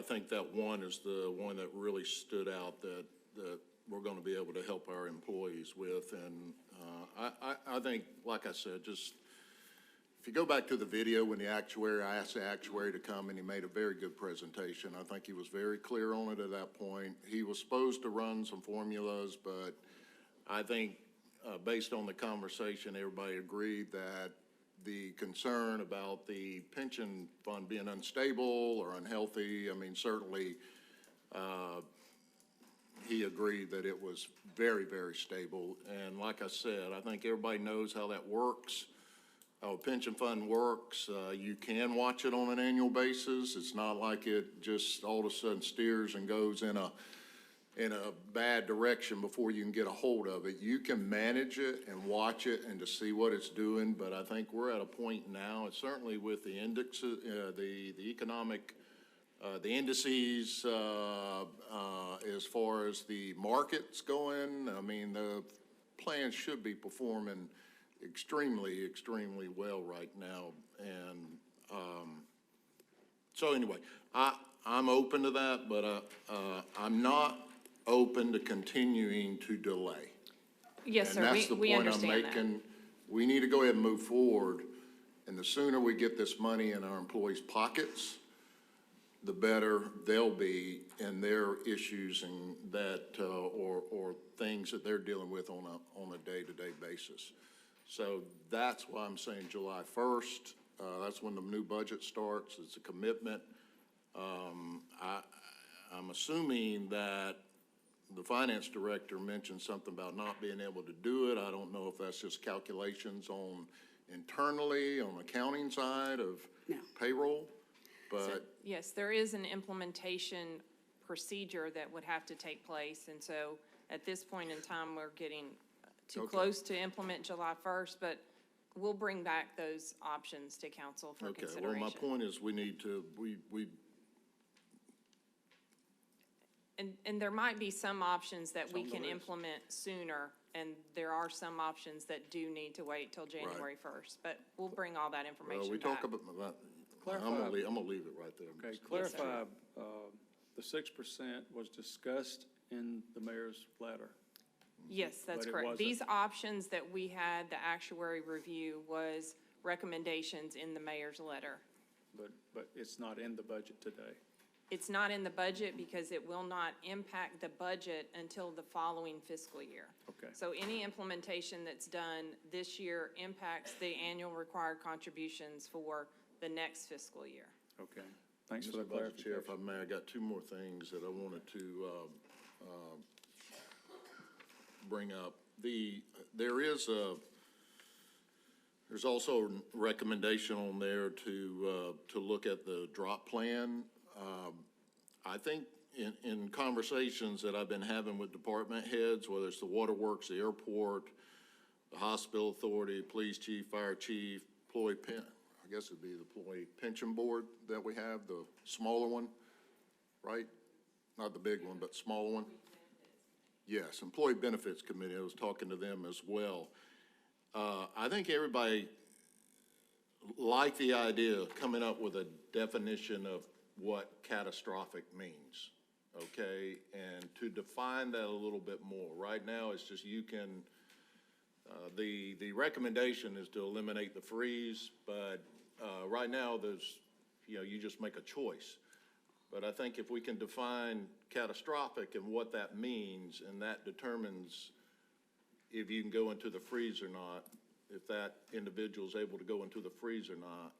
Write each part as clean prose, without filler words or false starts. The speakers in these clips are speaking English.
think that one is the one that really stood out that we're going to be able to help our employees with. And I think, like I said, just if you go back to the video when I asked the actuary to come, and he made a very good presentation. I think he was very clear on it at that point. He was supposed to run some formulas, but I think based on the conversation, everybody agreed that the concern about the pension fund being unstable or unhealthy, I mean, certainly he agreed that it was very, very stable. And like I said, I think everybody knows how that works, how a pension fund works. You can watch it on an annual basis. It's not like it just all of a sudden steers and goes in a bad direction before you can get a hold of it. You can manage it and watch it and to see what it's doing, but I think we're at a point now, and certainly with the indexes, the economic, the indices, as far as the markets going, I mean, the plans should be performing extremely, extremely well right now. And so anyway, I'm open to that, but I'm not open to continuing to delay. Yes, sir. And that's the point I'm making. We need to go ahead and move forward, and the sooner we get this money in our employees' pockets, the better they'll be in their issues and that or things that they're dealing with on a day-to-day basis. So that's why I'm saying July 1st. That's when the new budget starts. It's a commitment. I'm assuming that the finance director mentioned something about not being able to do it. I don't know if that's just calculations on internally on the accounting side of payroll, but. So, yes, there is an implementation procedure that would have to take place. And so at this point in time, we're getting too close to implement July 1st, but we'll bring back those options to council for consideration. Well, my point is we need to, And there might be some options that we can implement sooner, and there are some options that do need to wait till January 1st. But we'll bring all that information well, we back. talk about, I'm gonna leave it right there. Okay, clarify, the 6% was discussed in the mayor's letter. Yes, that's correct. These options that we had, the actuary review, was recommendations in the mayor's letter. But it's not in the budget today. It's not in the budget because it will not impact the budget until the following fiscal year. Okay. So any implementation that's done this year impacts the annual required contributions for the next fiscal year. Okay. Thanks for the Mr. Budget clarification. Chair, if I may, I got two more things that I wanted to bring up. There's also a recommendation on there to look at the drop plan. I think in conversations that I've been having with department heads, whether it's the waterworks, the airport, the hospital authority, police chief, fire chief, I guess it'd be the employee pension board that we have, the smaller one, right? Not the big one, but smaller one. Yes, Employee Benefits Committee. I was talking to them as well. I think everybody liked the idea of coming up with a definition of what catastrophic means, okay? And to define that a little bit more. Right now, it's just you can, the recommendation is to eliminate the freeze, but right now there's, you just make a choice. But I think if we can define catastrophic and what that means, and that determines if you can go into the freeze or not, if that individual is able to go into the freeze or not,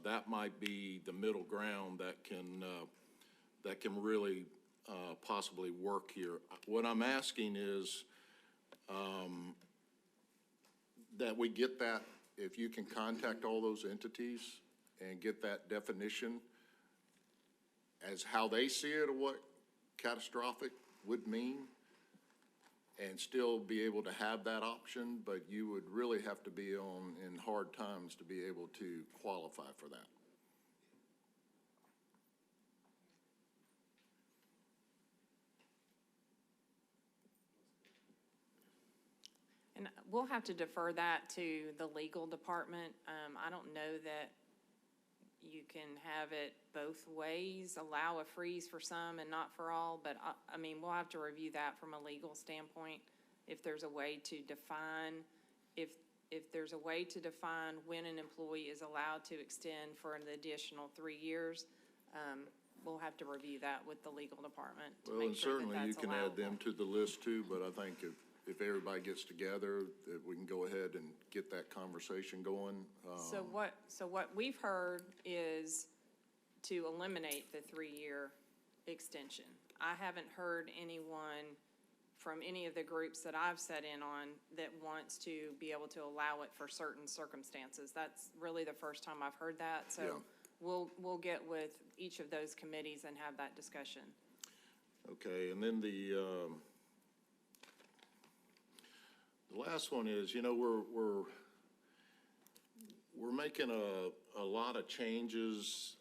that might be the middle ground that can really possibly work here. What I'm asking is that we get that, if you can contact all those entities and get that definition as how they see it or what catastrophic would mean, and still be able to have that option, but you would really have to be in hard times to be able to qualify for that. And we'll have to defer that to the legal department. I don't know that, you can have it both ways, allow a freeze for some and not for all, but I mean, we'll have to review that from a legal standpoint. If there's a way to define, if there's a way to define when an employee is allowed to extend for an additional 3 years, we'll have to review that with the legal department to Well, make and sure that certainly you that's can add them allowable. to the list too, but I think if everybody gets together, that we can go ahead and get that conversation going. So what we've heard is to eliminate the 3-year extension. I haven't heard anyone from any of the groups that I've sat in on that wants to be able to allow it for certain circumstances. That's really the first time I've heard that, Yeah. so we'll get with each of those committees and have that discussion. Okay, and then the last one is, you know, we're making a lot of changes.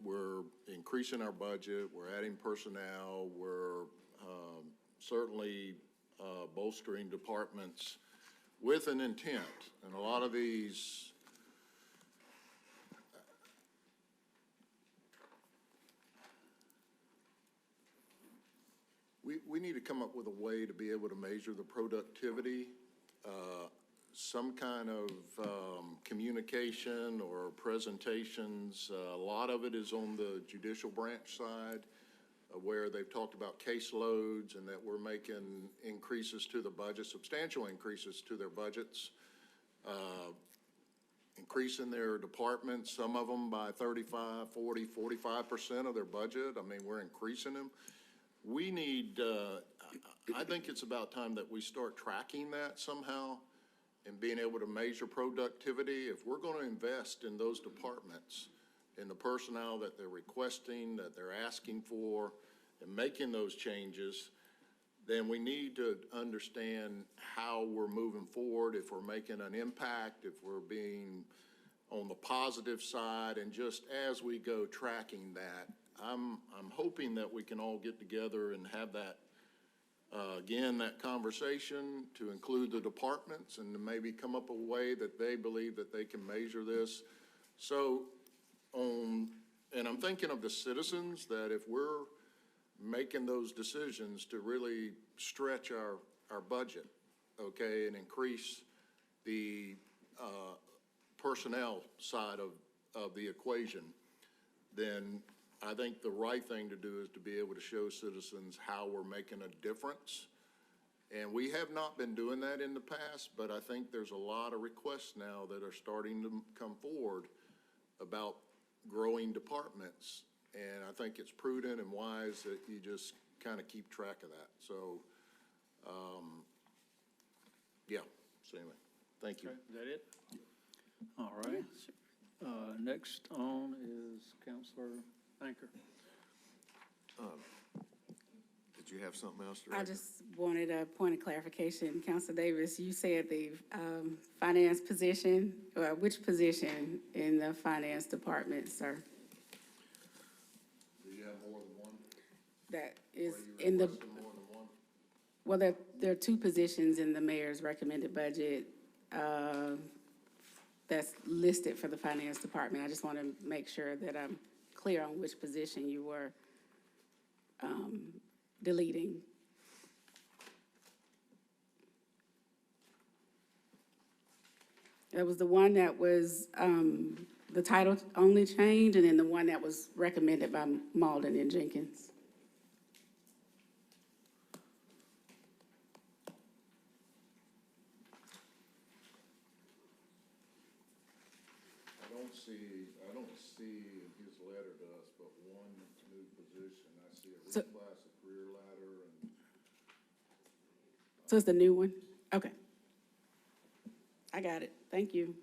We're increasing our budget, we're adding personnel, we're certainly bolstering departments with an intent. And a lot of these we need to come up with a way to be able to measure the productivity, some kind of communication or presentations. A lot of it is on the judicial branch side, where they've talked about caseloads and that we're making increases to the budget, substantial increases to their budgets, increasing their departments, some of them by 35, 40, 45% of their budget. I mean, we're increasing them. We need, I think it's about time that we start tracking that somehow and being able to measure productivity. If we're going to invest in those departments, in the personnel that they're requesting, that they're asking for, and making those changes, then we need to understand how we're moving forward, if we're making an impact, if we're being on the positive side, and just as we go tracking that. I'm hoping that we can all get together and have that, again, that conversation to include the departments and to maybe come up with a way that they believe that they can measure this. So, and I'm thinking of the citizens, that if we're making those decisions to really stretch our budget, okay, and increase the personnel side of the equation, then I think the right thing to do is to be able to show citizens how we're making a difference. And we have not been doing that in the past, but I think there's a lot of requests now that are starting to come forward about growing departments. And I think it's prudent and wise that you just kind of keep track of that. So, yeah, so anyway, thank you. Okay, is that it? All right. Next on is Counselor Anchor. Did you have something else, I Director? just wanted a point of clarification. Councilor Davis, you said the finance position, or which position in the finance department, sir? Do you have more than one? That is Are you in the, requesting more than one? well, there are 2 positions in the mayor's recommended budget that's listed for the finance department. I just want to make sure that I'm clear on which position you were deleting. That was the one that was, the title only changed, and then the one that was recommended by Malden and Jenkins. I don't see in his letter to us but one new position. I see a So- reclass, a career ladder, and So it's the new one? Okay. I got it. Thank you.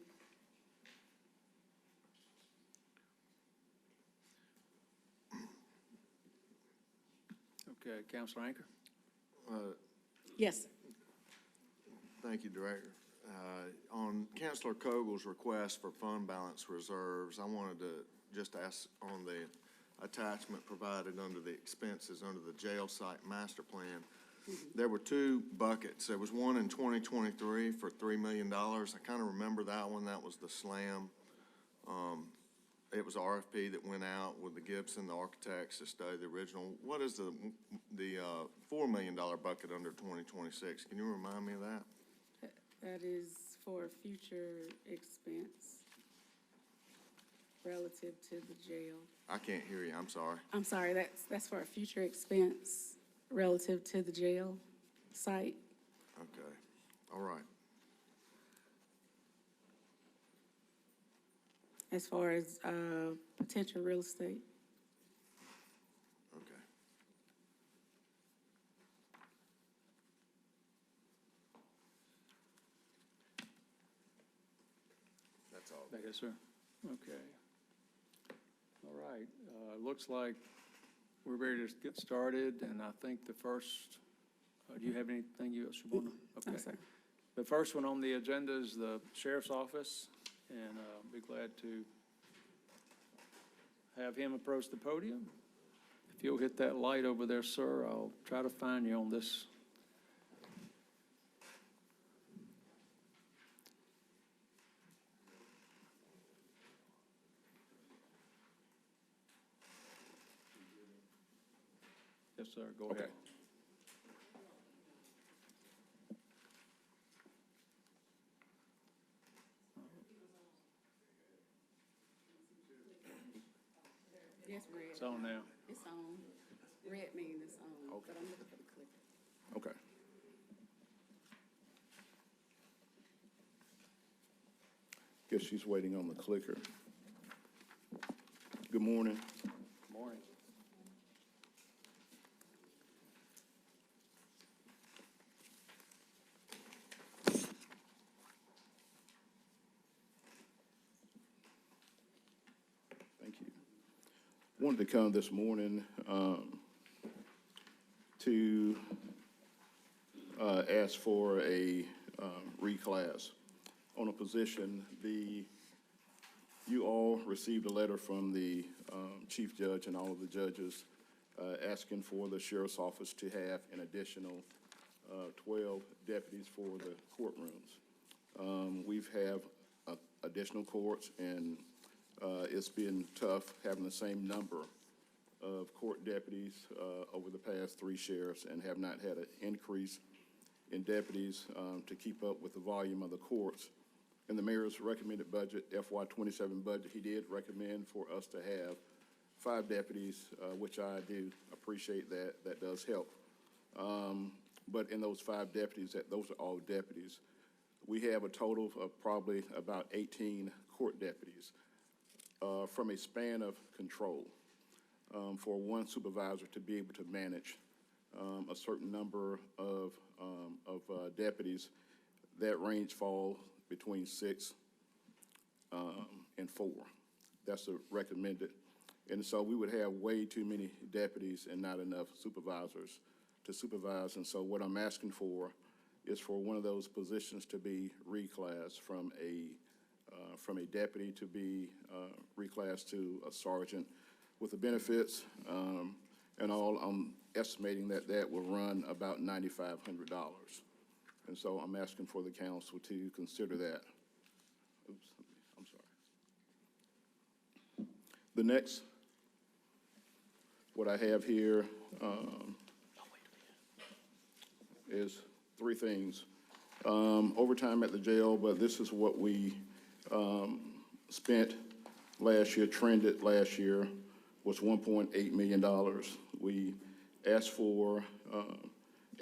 Okay, Counselor Anchor. Yes, sir. Thank you, Director. On Councilor Kogel's request for fund balance reserves, I wanted to just ask on the attachment provided under the expenses under the jail site master plan. There were 2 buckets. There was one in 2023 for $3 million. I kind of remember that one. That was the SLAM it was RFP that went out with the Gibson, the architects to study the original. What is the $4 million bucket under 2026? Can you remind me of that? That is for future expense relative to the jail. I can't hear you, I'm sorry. I'm sorry, that's for a future expense relative to the jail site. Okay, all right. As far as potential real estate. Okay. That's all. Yes, sir. Okay. All right, looks like we're ready to get started, and I think the first, do you have anything else you want to? No, Okay. sir. The first one on the agenda is the sheriff's office, and be glad to have him approach the podium. If you'll hit that light over there, sir, I'll try to find you on this. Yes, sir, go ahead. Yes, red. It's on now. It's on. Red means it's on, but I'm looking for the clicker. Okay. Guess she's waiting on the clicker. Good morning. Morning. Thank you. Wanted to come this morning to ask for a reclass on a position. You all received a letter from the chief judge and all of the judges asking for the sheriff's office to have an additional 12 deputies for the courtrooms. We've have additional courts, and it's been tough having the same number of court deputies over the past 3 sheriffs, and have not had an increase in deputies to keep up with the volume of the courts. In the mayor's recommended budget, FY27 budget, he did recommend for us to have 5 deputies, which I do appreciate that. That does help. But in those 5 deputies, those are all deputies. We have a total of probably about 18 court deputies from a span of control for one supervisor to be able to manage a certain number of deputies. That range falls between 6 and 4. That's the recommended. And so we would have way too many deputies and not enough supervisors to supervise. And so what I'm asking for is for one of those positions to be reclassed from a deputy to be reclassed to a sergeant with the benefits and all. I'm estimating that that will run about $9,500. And so I'm asking for the council to consider that. Oops, I'm sorry. The next, what I have here is 3 things. Overtime at the jail, but this is what we spent last year, trended last year, was $1.8 million. We asked for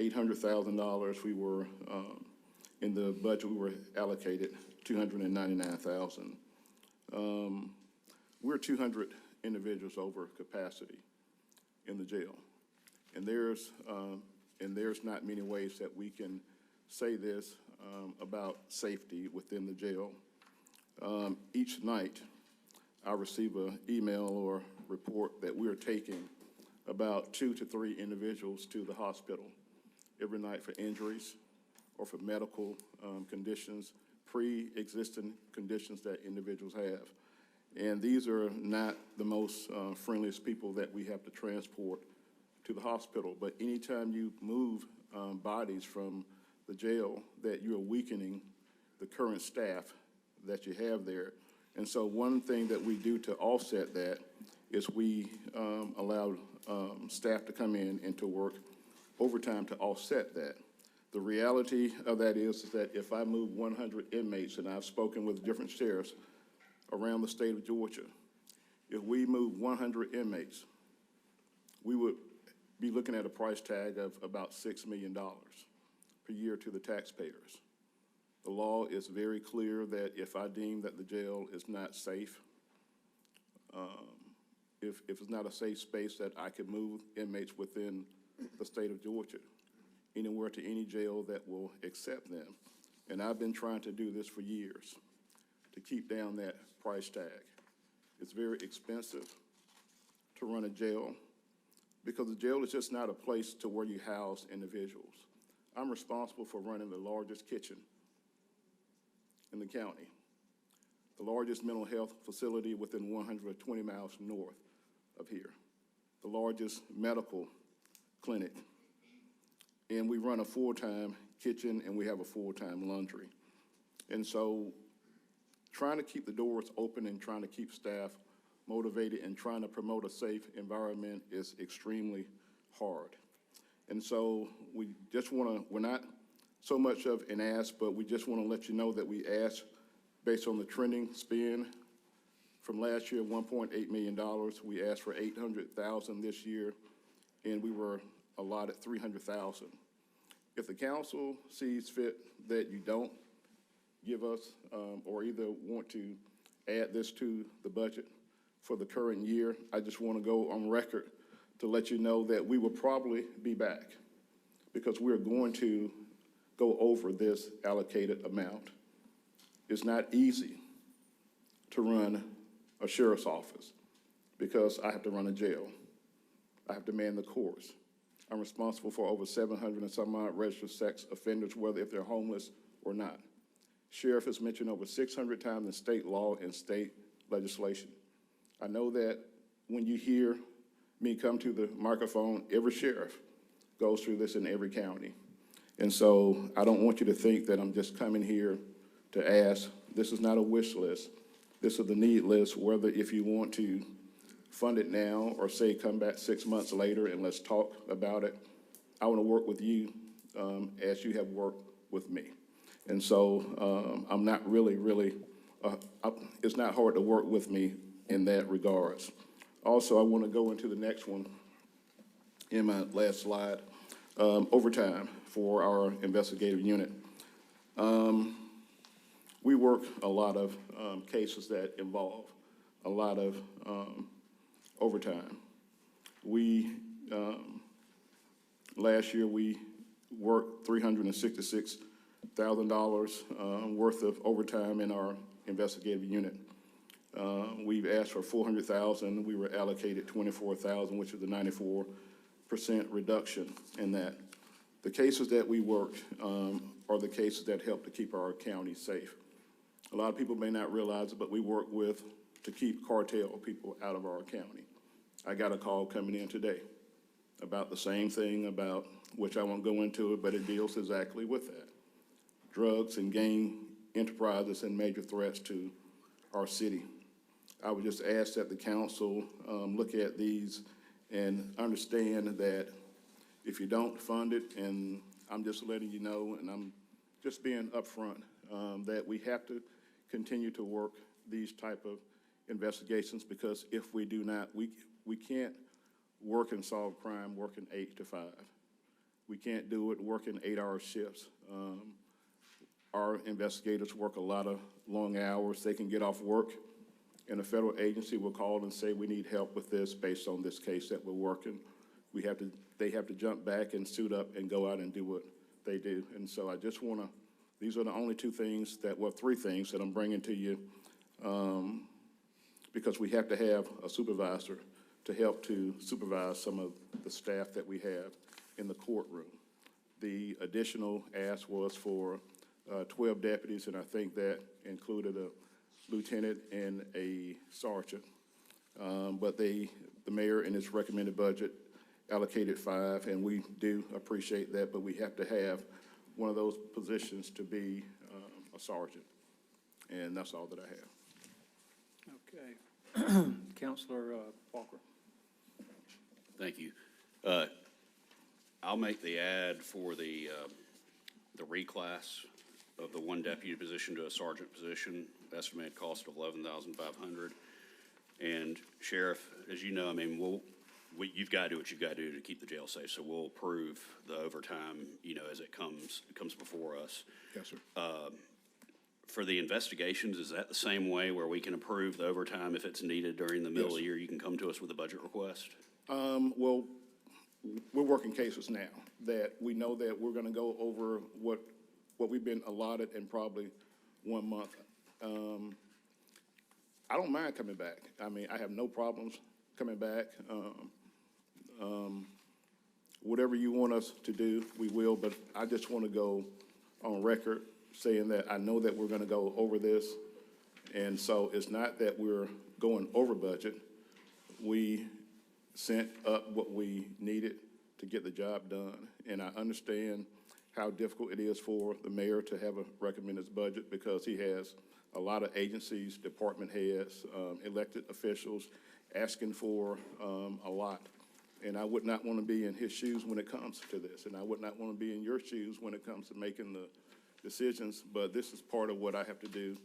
$800,000. We were, in the budget, we were allocated $299,000. We're 200 individuals over capacity in the jail. And there's not many ways that we can say this about safety within the jail. Each night, I receive an email or report that we're taking about 2 to 3 individuals to the hospital every night for injuries or for medical conditions, pre-existing conditions that individuals have. And these are not the most friendliest people that we have to transport to the hospital. But anytime you move bodies from the jail, that you're weakening the current staff that you have there. And so one thing that we do to offset that is we allow staff to come in and to work overtime to offset that. The reality of that is that if I move 100 inmates, and I've spoken with different sheriffs around the state of Georgia, if we move 100 inmates, we would be looking at a price tag of about $6 million per year to the taxpayers. The law is very clear that if I deem that the jail is not safe, if it's not a safe space, that I could move inmates within the state of Georgia, anywhere to any jail that will accept them. And I've been trying to do this for years, to keep down that price tag. It's very expensive to run a jail, because the jail is just not a place to where you house individuals. I'm responsible for running the largest kitchen in the county, the largest mental health facility within 120 miles north of here, the largest medical clinic, and we run a full-time kitchen and we have a full-time laundry. And so trying to keep the doors open and trying to keep staff motivated and trying to promote a safe environment is extremely hard. And so we just want to, we're not so much of an ask, but we just want to let you know that we asked based on the trending spend from last year, $1.8 million. We asked for $800,000 this year, and we were allotted $300,000. If the council sees fit that you don't give us or either want to add this to the budget for the current year, I just want to go on record to let you know that we will probably be back, because we're going to go over this allocated amount. It's not easy to run a sheriff's office because I have to run a jail. I have to man the courts. I'm responsible for over 700 and some odd registered sex offenders, whether if they're homeless or not. Sheriff is mentioned over 600 times in state law and state legislation. I know that when you hear me come to the microphone, every sheriff goes through this in every county. And so I don't want you to think that I'm just coming here to ask. This is not a wish list. This is the need list, whether if you want to fund it now or say come back 6 months later and let's talk about it. I want to work with you as you have worked with me. And so I'm not really, it's not hard to work with me in that regards. Also, I want to go into the next one in my last slide, overtime for our investigative unit. We work a lot of cases that involve a lot of overtime. We, last year, we worked $366,000 worth of overtime in our investigative unit. We've asked for $400,000. We were allocated $24,000, which is a 94% reduction in that. The cases that we worked are the cases that help to keep our county safe. A lot of people may not realize it, but we work to keep cartel people out of our county. I got a call coming in today about the same thing, about which I won't go into it, but it deals exactly with that. Drugs and gang enterprises and major threats to our city. I would just ask that the council look at these and understand that if you don't fund it, and I'm just letting you know, and I'm just being upfront, that we have to continue to work these type of investigations, because if we do not, we can't work and solve crime working 8 to 5. We can't do it working 8-hour shifts. Our investigators work a lot of long hours. They can get off work, and a federal agency will call and say, we need help with this based on this case that we're working. They have to jump back and suit up and go out and do what they do. And so I just want to, these are the only three things that I'm bringing to you, because we have to have a supervisor to help to supervise some of the staff that we have in the courtroom. The additional ask was for 12 deputies, and I think that included a lieutenant and a sergeant. But the mayor in his recommended budget allocated 5, and we do appreciate that, but we have to have one of those positions to be a sergeant. And that's all that I have. Okay. Counselor Walker. Thank you. I'll make the ad for the reclass of the one deputy position to a sergeant position, estimated cost of $11,500. And Sheriff, as you know, I mean, you've got to do what you've got to do to keep the jail safe, so we'll approve the overtime, you know, as it comes before us. Yes, sir. For the investigations, is that the same way where we can approve the overtime if it's needed during the middle of the year? You can come to us with a budget request? Well, we're working cases now that we know that we're going to go over what we've been allotted in probably 1 month. I don't mind coming back. I mean, I have no problems coming back. Whatever you want us to do, we will, but I just want to go on record saying that I know that we're going to go over this. And so it's not that we're going over budget. We sent up what we needed to get the job done. And I understand how difficult it is for the mayor to have a recommended budget because he has a lot of agencies, department heads, elected officials asking for a lot. And I would not want to be in his shoes when it comes to this. And I would not want to be in your shoes when it comes to making the decisions. But this is part of what I have to do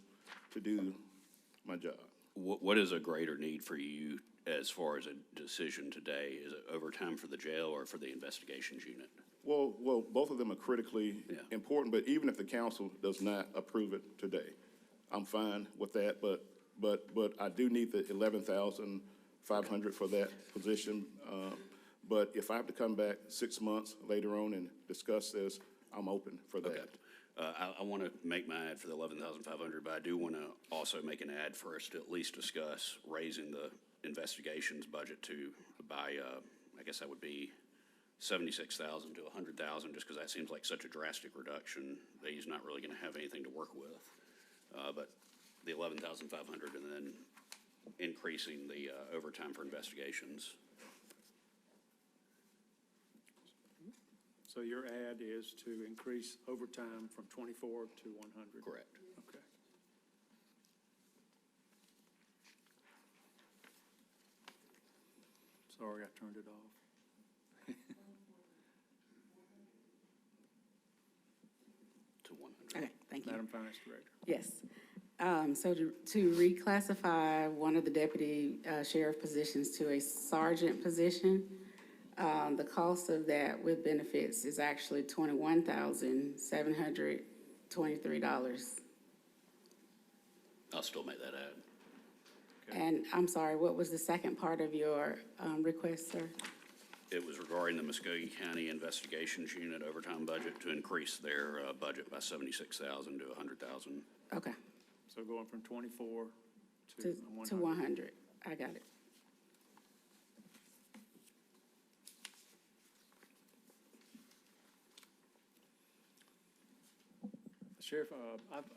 my job. What is a greater need for you as far as a decision today? Is it overtime for the jail or for the investigations unit? Well, both of them are critically Yeah. important, but even if the council does not approve it today, I'm fine with that, but I do need the $11,500 for that position. But if I have to come back 6 months later on and discuss this, I'm open for that. Okay. I want to make my ad for the $11,500, but I do want to also make an ad for us to at least discuss raising the investigations budget by, I guess that would be $76,000 to $100,000, just because that seems like such a drastic reduction that he's not really going to have anything to work with. But the $11,500 and then increasing the overtime for investigations. So your ad is to increase overtime from 24 to 100? Correct. Okay. Sorry, I turned it off. To 100. Okay, thank you. Madam Finance Director. Yes. So to reclassify one of the deputy sheriff positions to a sergeant position, the cost of that with benefits is actually $21,723. I'll still make that ad. And I'm sorry, what was the second part of your request, sir? It was regarding the Muskogee County Investigations Unit overtime budget to increase their budget by $76,000 to $100,000. Okay, So going from 24 to to 100. 100. I got it. Sheriff,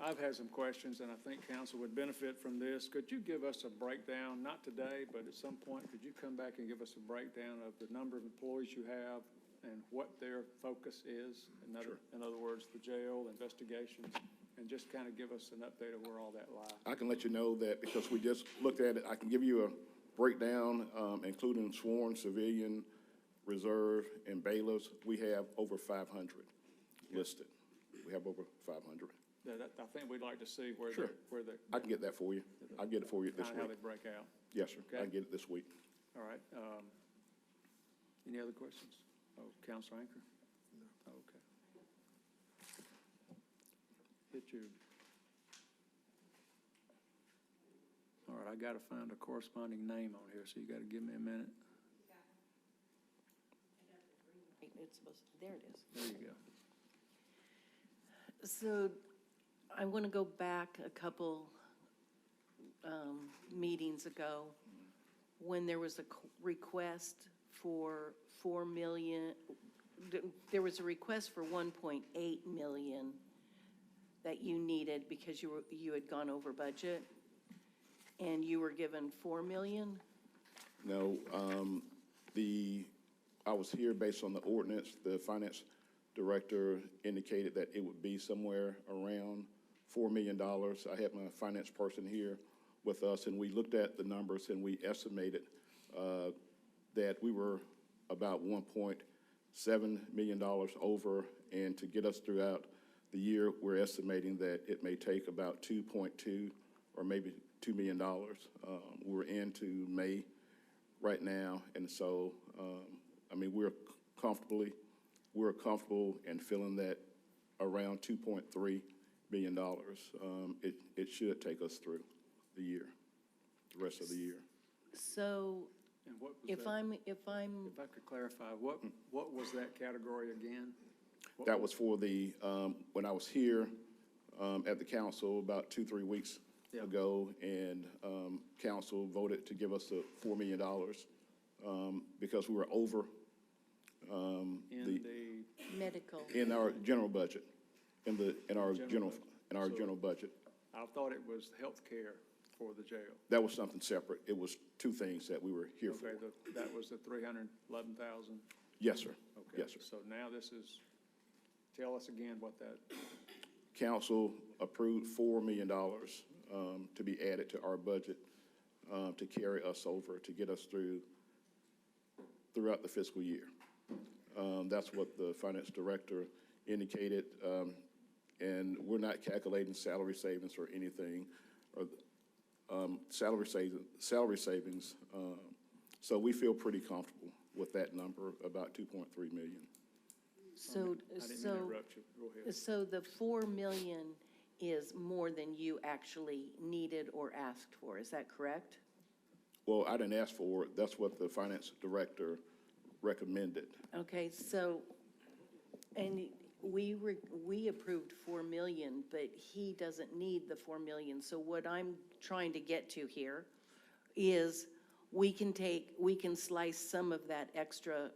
I've had some questions, and I think council would benefit from this. Could you give us a breakdown, not today, but at some point, could you come back and give us a breakdown of the number of employees you have and what their focus is? In other words, the jail, investigations, and just kind of give us an update of where all that lies. I can let you know that because we just looked at it, I can give you a breakdown, including sworn, civilian, reserve, and bailiffs. We have over 500 listed. We have over 500. I think we'd like to see where Sure. I can get that for you. I'll get it for you this kind of how week. they break out. Yes, sir. I Okay. can get it this week. All right. Any other questions? Oh, Councilor Anchor? No. Okay. Hit you. All right, I got to find a corresponding name on here, so you got to give me a minute. It's supposed to, there it is. There you go. So I want to go back a couple meetings ago when there was a request for 4 million, there was a request for 1.8 million that you needed because you had gone over budget, and you were given 4 million? No, I was here based on the ordinance. The finance director indicated that it would be somewhere around $4 million. I had my finance person here with us, and we looked at the numbers and we estimated that we were about $1.7 million over, and to get us throughout the year, we're estimating that it may take about 2.2 or maybe $2 million. We're into May right now, and so, I mean, we're comfortable in feeling that around $2.3 million, it should take us through the year, the rest of the year. So And what was if that? I'm, If I could clarify, what was that category again? That was for the, when I was here at the council about 2-3 weeks Yeah. ago, and council voted to give us the $4 million because we were over In the, medical, in our general budget, in our General general budget. I thought it was health care for the jail. That was something separate. It was two things that we were here for. Okay, that was the 311,000? Yes, sir. Okay. Yes, sir. So now this is, tell us again what that, Council approved $4 million to be added to our budget to carry us over, to get us throughout the fiscal year. That's what the finance director indicated, and we're not calculating salary savings or anything, or salary savings. So we feel pretty comfortable with that number, about 2.3 million. so, I didn't mean to interrupt you. Go ahead. so the 4 million is more than you actually needed or asked for, is that correct? Well, I didn't ask for it. That's what the finance director recommended. Okay, so, and we approved 4 million, but he doesn't need the 4 million. So what I'm trying to get to here is we can slice some of that extra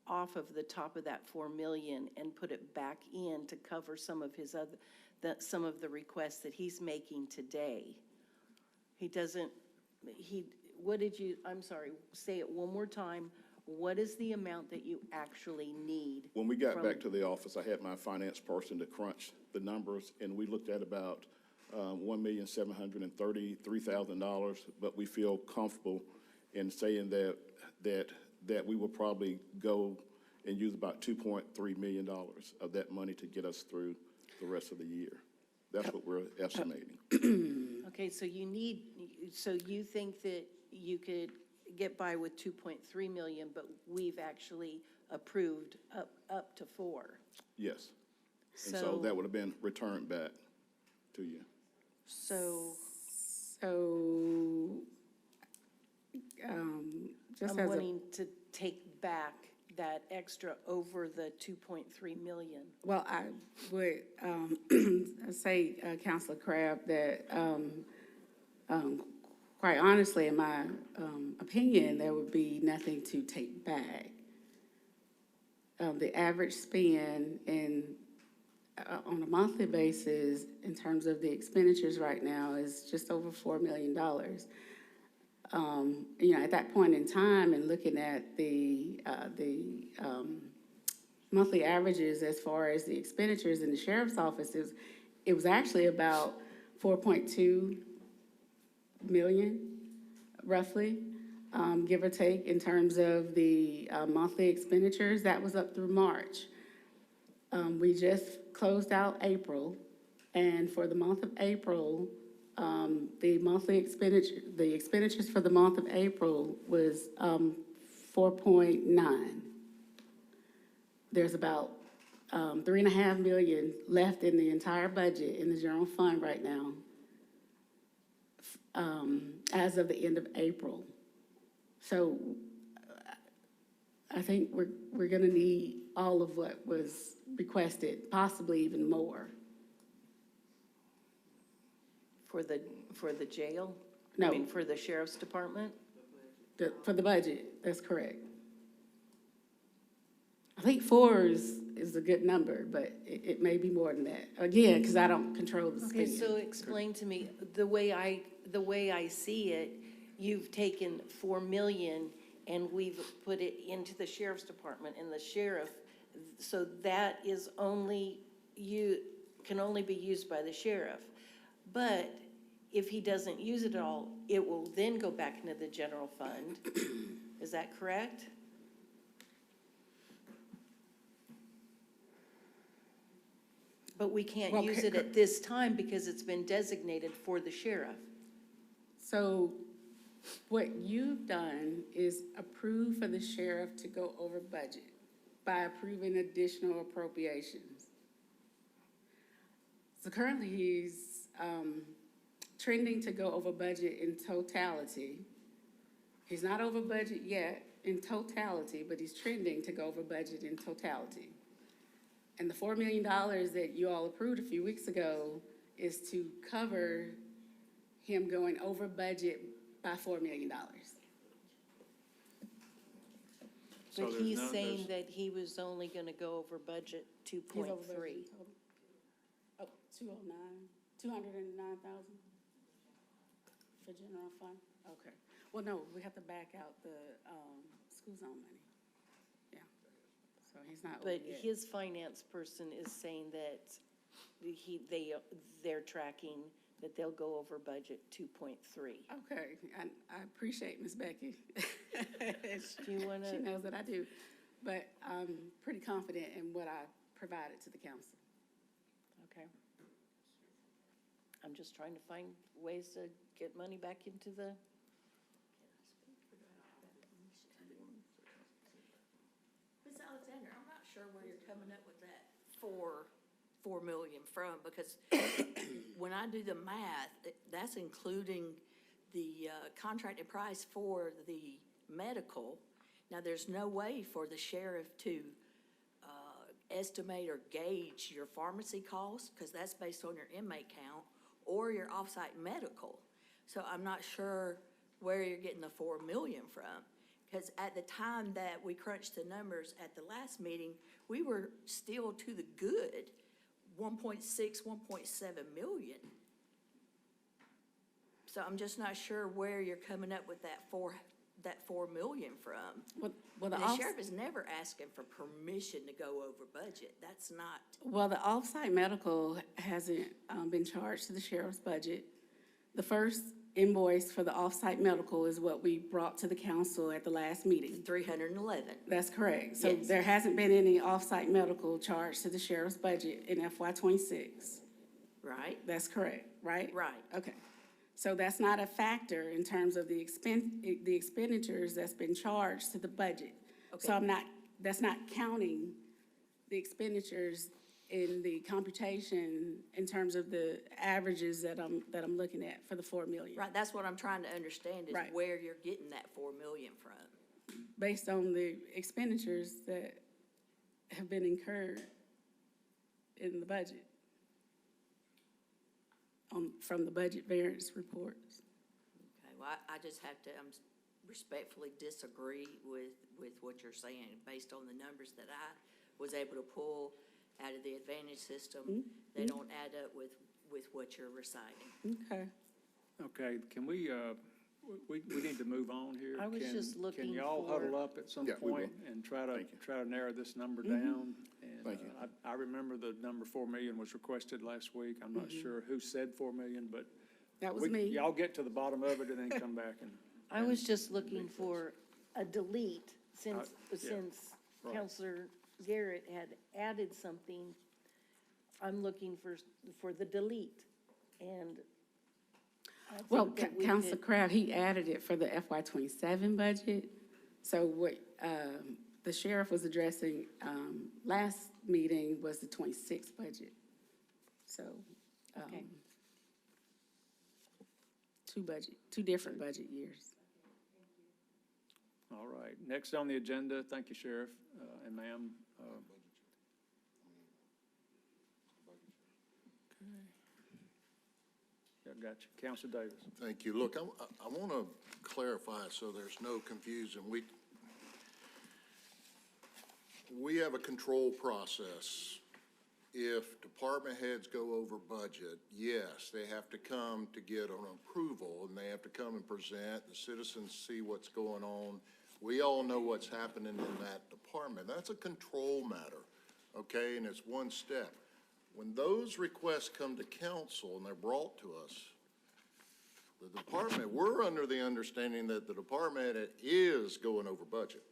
off of the top of that 4 million and put it back in to cover some of his other, some of the requests that he's making today. What did you, I'm sorry, say it one more time. What is the amount that you actually need? When we got back to the office, I had my finance person to crunch the numbers, and we looked at about $1,733,000, but we feel comfortable in saying that we will probably go and use about $2.3 million of that money to get us through the rest of the year. That's what we're estimating. Okay, so you think that you could get by with 2.3 million, but we've actually approved up to 4. Yes. And so that would have been returned back to you. So just I'm as a, wanting to take back that extra over the 2.3 million. well, I would say, Councilor Crabb, that quite honestly, in my opinion, there would be nothing to take back. The average spend on a monthly basis in terms of the expenditures right now is just over $4 million. You know, at that point in time, and looking at the monthly averages as far as the expenditures in the sheriff's office, it was actually about 4.2 million, roughly, give or take, in terms of the monthly expenditures. That was up through March. We just closed out April, and for the month of April, the monthly expenditure, the expenditures for the month of April was 4.9. There's about 3.5 million left in the entire budget in the general fund right now, as of the end of April. So I think we're gonna need all of what was requested, possibly even more. For the jail? No. I mean, for the sheriff's department? For the budget, that's correct. I think 4 is a good number, but it may be more than that. Again, because I don't control the Okay, spending. so explain to me, the way I see it, you've taken 4 million and we've put it into the sheriff's department and the sheriff, so that is can only be used by the sheriff. But if he doesn't use it all, it will then go back into the general fund. Is that correct? But we can't Well, use it at this time because it's been designated for the sheriff. So what you've done is approve for the sheriff to go over budget by approving additional appropriations. So currently, he's trending to go over budget in totality. He's not over budget yet in totality, but he's trending to go over budget in totality. And the $4 million that you all approved a few weeks ago is to cover him going over budget by $4 million. So But there's he's no- saying that he was only gonna go over budget He's over 2.3. budget in total. Oh, 209,000 for general fund? Okay. Well, no, we have to back out the, school zone money. Yeah. So he's not over But yet. his finance person is saying that they're tracking that they'll go over budget 2.3. Okay, I appreciate Ms. Becky. Do you wanna? She knows that I do, but I'm pretty confident in what I provided to the council. Okay. I'm just trying to find ways to get money back into the, Ms. Alexander, I'm not sure where you're coming up with that four million from, because when I do the math, that's including the contracted price for the medical. Now, there's no way for the sheriff to estimate or gauge your pharmacy costs, because that's based on your inmate count, or your off-site medical. So I'm not sure where you're getting the 4 million from. Because at the time that we crunched the numbers at the last meeting, we were still to the good, 1.6, 1.7 million. So I'm just not sure where you're coming up with that 4 million from. Well, The sheriff is never asking for permission to go over budget. That's not, Well, the off-site medical hasn't been charged to the sheriff's budget. The first invoice for the off-site medical is what we brought to the council at the last meeting. 311. That's correct. So Yes. there hasn't been any off-site medical charged to the sheriff's budget in FY '26. Right? That's correct, right? Right. Okay. So that's not a factor in terms of the expenditures that's been charged to the budget. Okay. So that's not counting the expenditures in the computation in terms of the averages that I'm looking at for the 4 million. Right, that's what I'm trying to understand, is Right. where you're getting that 4 million from. Based on the expenditures that have been incurred in the budget. From the budget variance reports. Okay, well, I just have to respectfully disagree with what you're saying. Based on the numbers that I was able to pull out of the Advantage system, they don't add up with what you're reciting. Okay. Okay, can we need to move on here. I was just looking Can y'all for- huddle up at some Yeah, we will. point and try Thank you. to narrow this number down? And Thank you. I remember the number 4 million was requested last week. I'm not sure who said 4 million, but That was me. y'all get to the bottom of it and then come back and. I was just looking for a delete since yeah, right. Counselor Garrett had added something. I'm looking for the delete, and I Well, think that we Councilor could- Crowd, he added it for the FY '27 budget. So what the sheriff was addressing last meeting was the '26 budget. So, Okay. two different budget years. All right, next on the agenda, thank you, Sheriff and ma'am. Yeah, gotcha. Counselor Davis. Thank you. Look, I want to clarify so there's no confusion. We have a control process. If department heads go over budget, yes, they have to come to get an approval, and they have to come and present. The citizens see what's going on. We all know what's happening in that department. That's a control matter, okay? And it's one step. When those requests come to council and they're brought to us, The department, we're under the understanding that the department head is going over budget.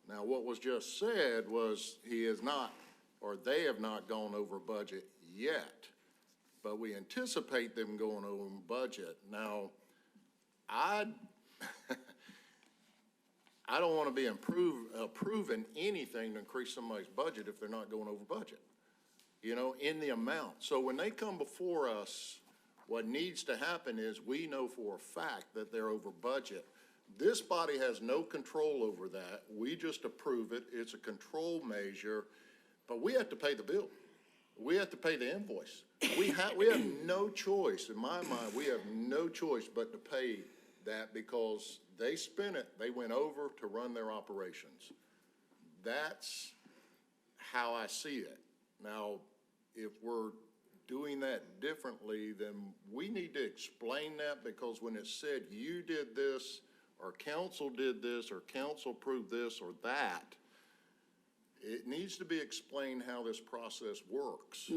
Now, what was just said was he is not, or they have not gone over budget yet, but we anticipate them going over budget. Now, I don't want to be approving anything to increase somebody's budget if they're not going over budget, you know, in the amount. So when they come before us, what needs to happen is we know for a fact that they're over budget. This body has no control over that. We just approve it. It's a control measure, but we have to pay the bill. We have to pay the invoice. We have no choice. In my mind, we have no choice but to pay that because they spent it. They went over to run their operations. That's how I see it. Now, if we're doing that differently, then we need to explain that, because when it said you did this, or council did this, or council approved this or that, it needs to be explained how this process works.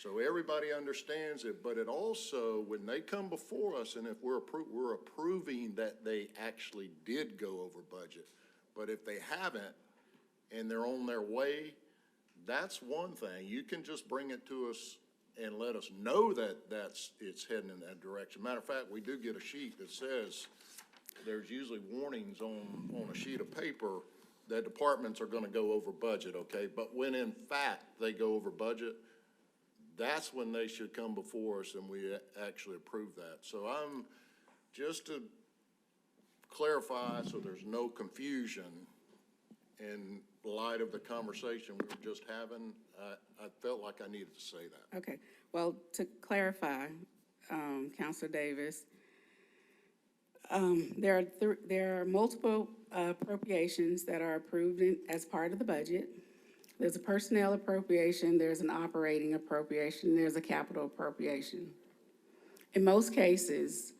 So everybody understands it, but it also, when they come before us, and if we're approving that they actually did go over budget, but if they haven't and they're on their way, that's one thing. You can just bring it to us and let us know that it's heading in that direction. Matter of fact, we do get a sheet that says, there's usually warnings on a sheet of paper that departments are gonna go over budget, okay? But when in fact they go over budget, that's when they should come before us and we actually approve that. So I'm, just to clarify so there's no confusion, in light of the conversation we were just having, I felt like I needed to say that. Okay, well, to clarify, Counselor Davis, there are multiple appropriations that are approved as part of the budget. There's a personnel appropriation, there's an operating appropriation, there's a capital appropriation. In most cases,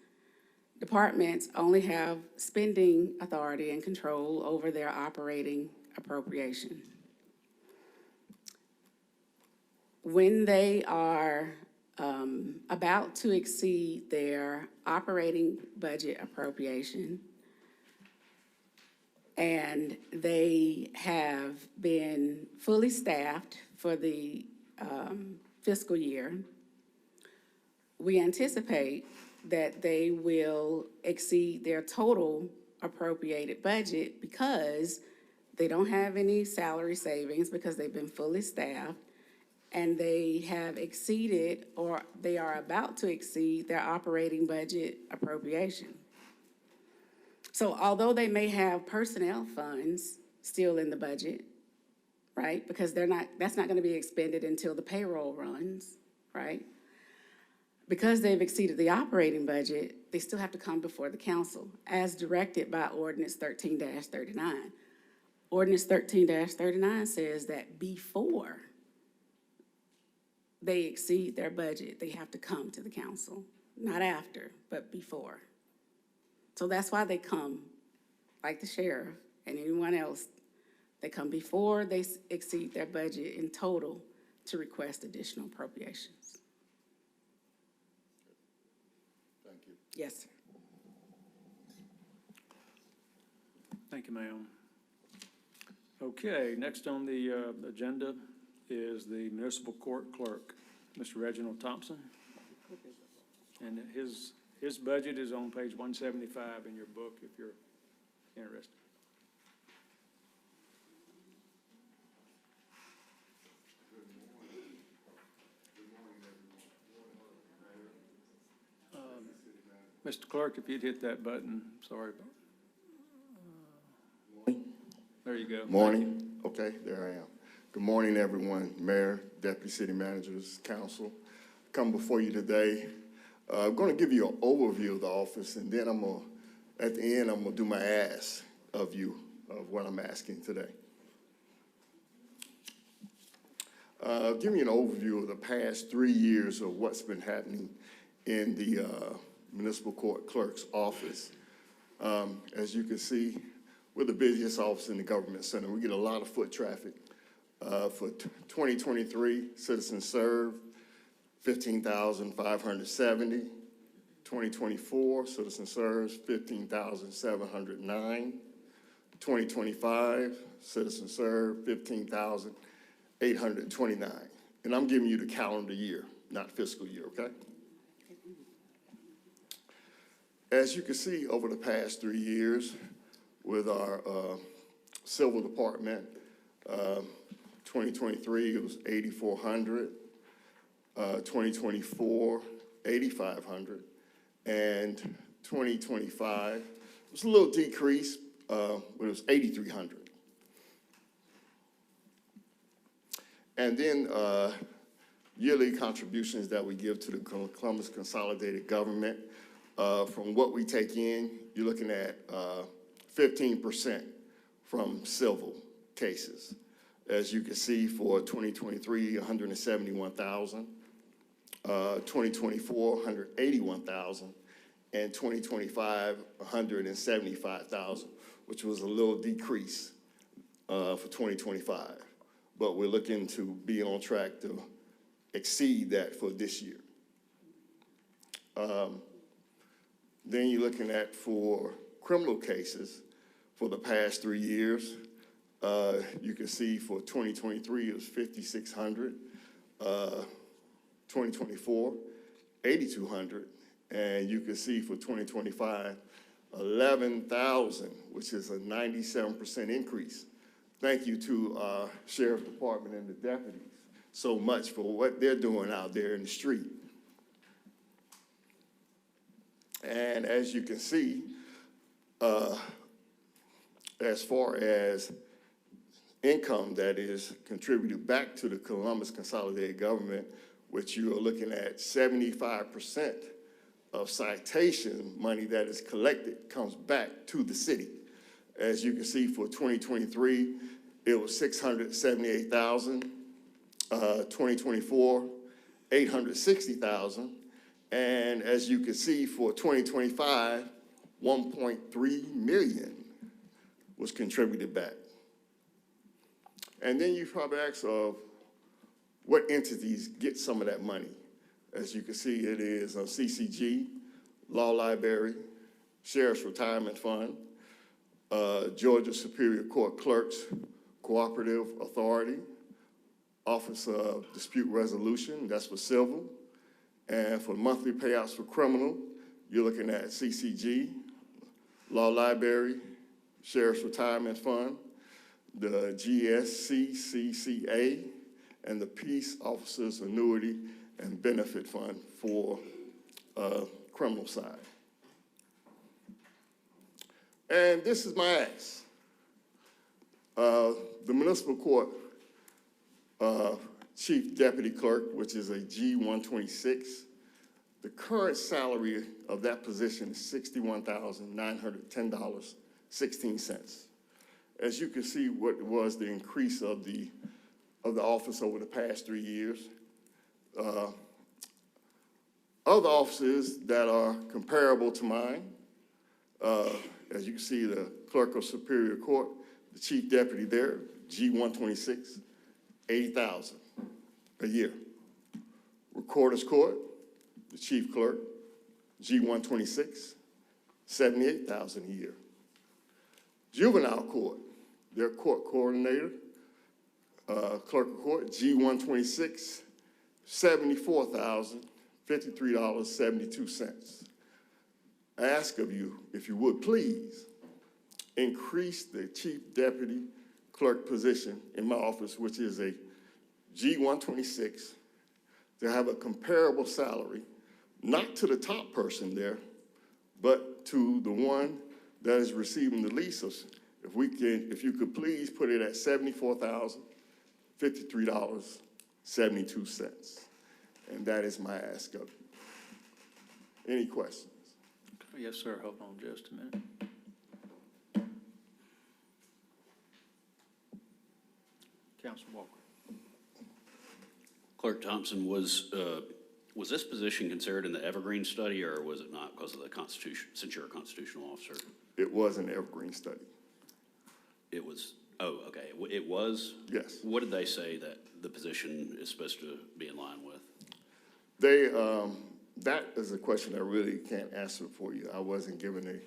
departments only have spending authority and control over their operating appropriation. When they are about to exceed their operating budget appropriation, and they have been fully staffed for the fiscal year, we anticipate that they will exceed their total appropriated budget because they don't have any salary savings because they've been fully staffed, and they have exceeded, or they are about to exceed, their operating budget appropriation. So although they may have personnel funds still in the budget, right? Because that's not gonna be expended until the payroll runs, right? Because they've exceeded the operating budget, they still have to come before the council as directed by Ordinance 13-39. Ordinance 13-39 says that before they exceed their budget, they have to come to the council, not after, but before. So that's why they come, like the sheriff and anyone else, they come before they exceed their budget in total to request additional appropriations. Thank you. Yes, sir. Thank you, ma'am. Okay, next on the agenda is the municipal court clerk, Mr. Reginald Thompson. And his budget is on page 175 in your book, if you're interested. Mr. Clerk, if you'd hit that button, sorry about. There you go. Morning. Okay, there I am. Good morning, everyone. Mayor, Deputy City Managers, Council. Come before you today. I'm going to give you an overview of the office, and then at the end, I'm going to do my ask of you of what I'm asking today. Give you an overview of the past 3 years of what's been happening in the municipal court clerk's office. As you can see, we're the busiest office in the government center. We get a lot of foot traffic. For 2023, citizens served 15,570. 2024, citizen serves 15,709. 2025, citizen served 15,829. And I'm giving you the calendar year, not fiscal year, okay? As you can see, over the past 3 years, with our civil department, 2023, it was 8,400. 2024, 8,500. And 2025, it was a little decrease, but it was 8,300. And then yearly contributions that we give to the Columbus Consolidated Government. From what we take in, you're looking at 15% from civil cases. As you can see, for 2023, 171,000, 2024, 181,000, and 2025, 175,000, which was a little decrease for 2025. But we're looking to be on track to exceed that for this year. Then you're looking at for criminal cases for the past 3 years. You can see for 2023, it was 5,600. 2024, 8,200. And you can see for 2025, 11,000, which is a 97% increase. Thank you to our Sheriff's Department and the deputies so much for what they're doing out there in the street. And as you can see, as far as income that is contributed back to the Columbus Consolidated Government, which you are looking at 75% of citation money that is collected comes back to the city. As you can see, for 2023, it was 678,000. 2024, 860,000. And as you can see, for 2025, 1.3 million was contributed back. And then you probably ask what entities get some of that money. As you can see, it is CCG, Law Library, Sheriff's Retirement Fund, Georgia Superior Court Clerks Cooperative Authority, Office of Dispute Resolution, that's for civil. And for monthly payouts for criminal, you're looking at CCG, Law Library, Sheriff's Retirement Fund, the GSCCCA, and the Peace Officers Annuity and Benefit Fund for criminal side. And this is my ask. The municipal court chief deputy clerk, which is a G126, the current salary of that position is $61,910.16. As you can see, what was the increase of the office over the past 3 years. Other offices that are comparable to mine, as you can see, the clerk of Superior Court, the chief deputy there, G126, $80,000 a year. Recorder's Court, the chief clerk, G126, $78,000 a year. Juvenile Court, their court coordinator, clerk of court, G126, $74,053.72. I ask of you, if you would please, increase the chief deputy clerk position in my office, which is a G126, to have a comparable salary, not to the top person there, but to the one that is receiving the least. If you could please put it at $74,053.72. And that is my ask of you. Any questions? Yes, sir. Hold on just a minute. Councilman Walker. Clerk Thompson, was this position considered in the Evergreen study, or was it not because of the Constitution, since you're a constitutional officer? It was an Evergreen study. It was, oh, okay. It was? Yes. What did they say that the position is supposed to be in line with? that is a question I really can't answer for you. I wasn't given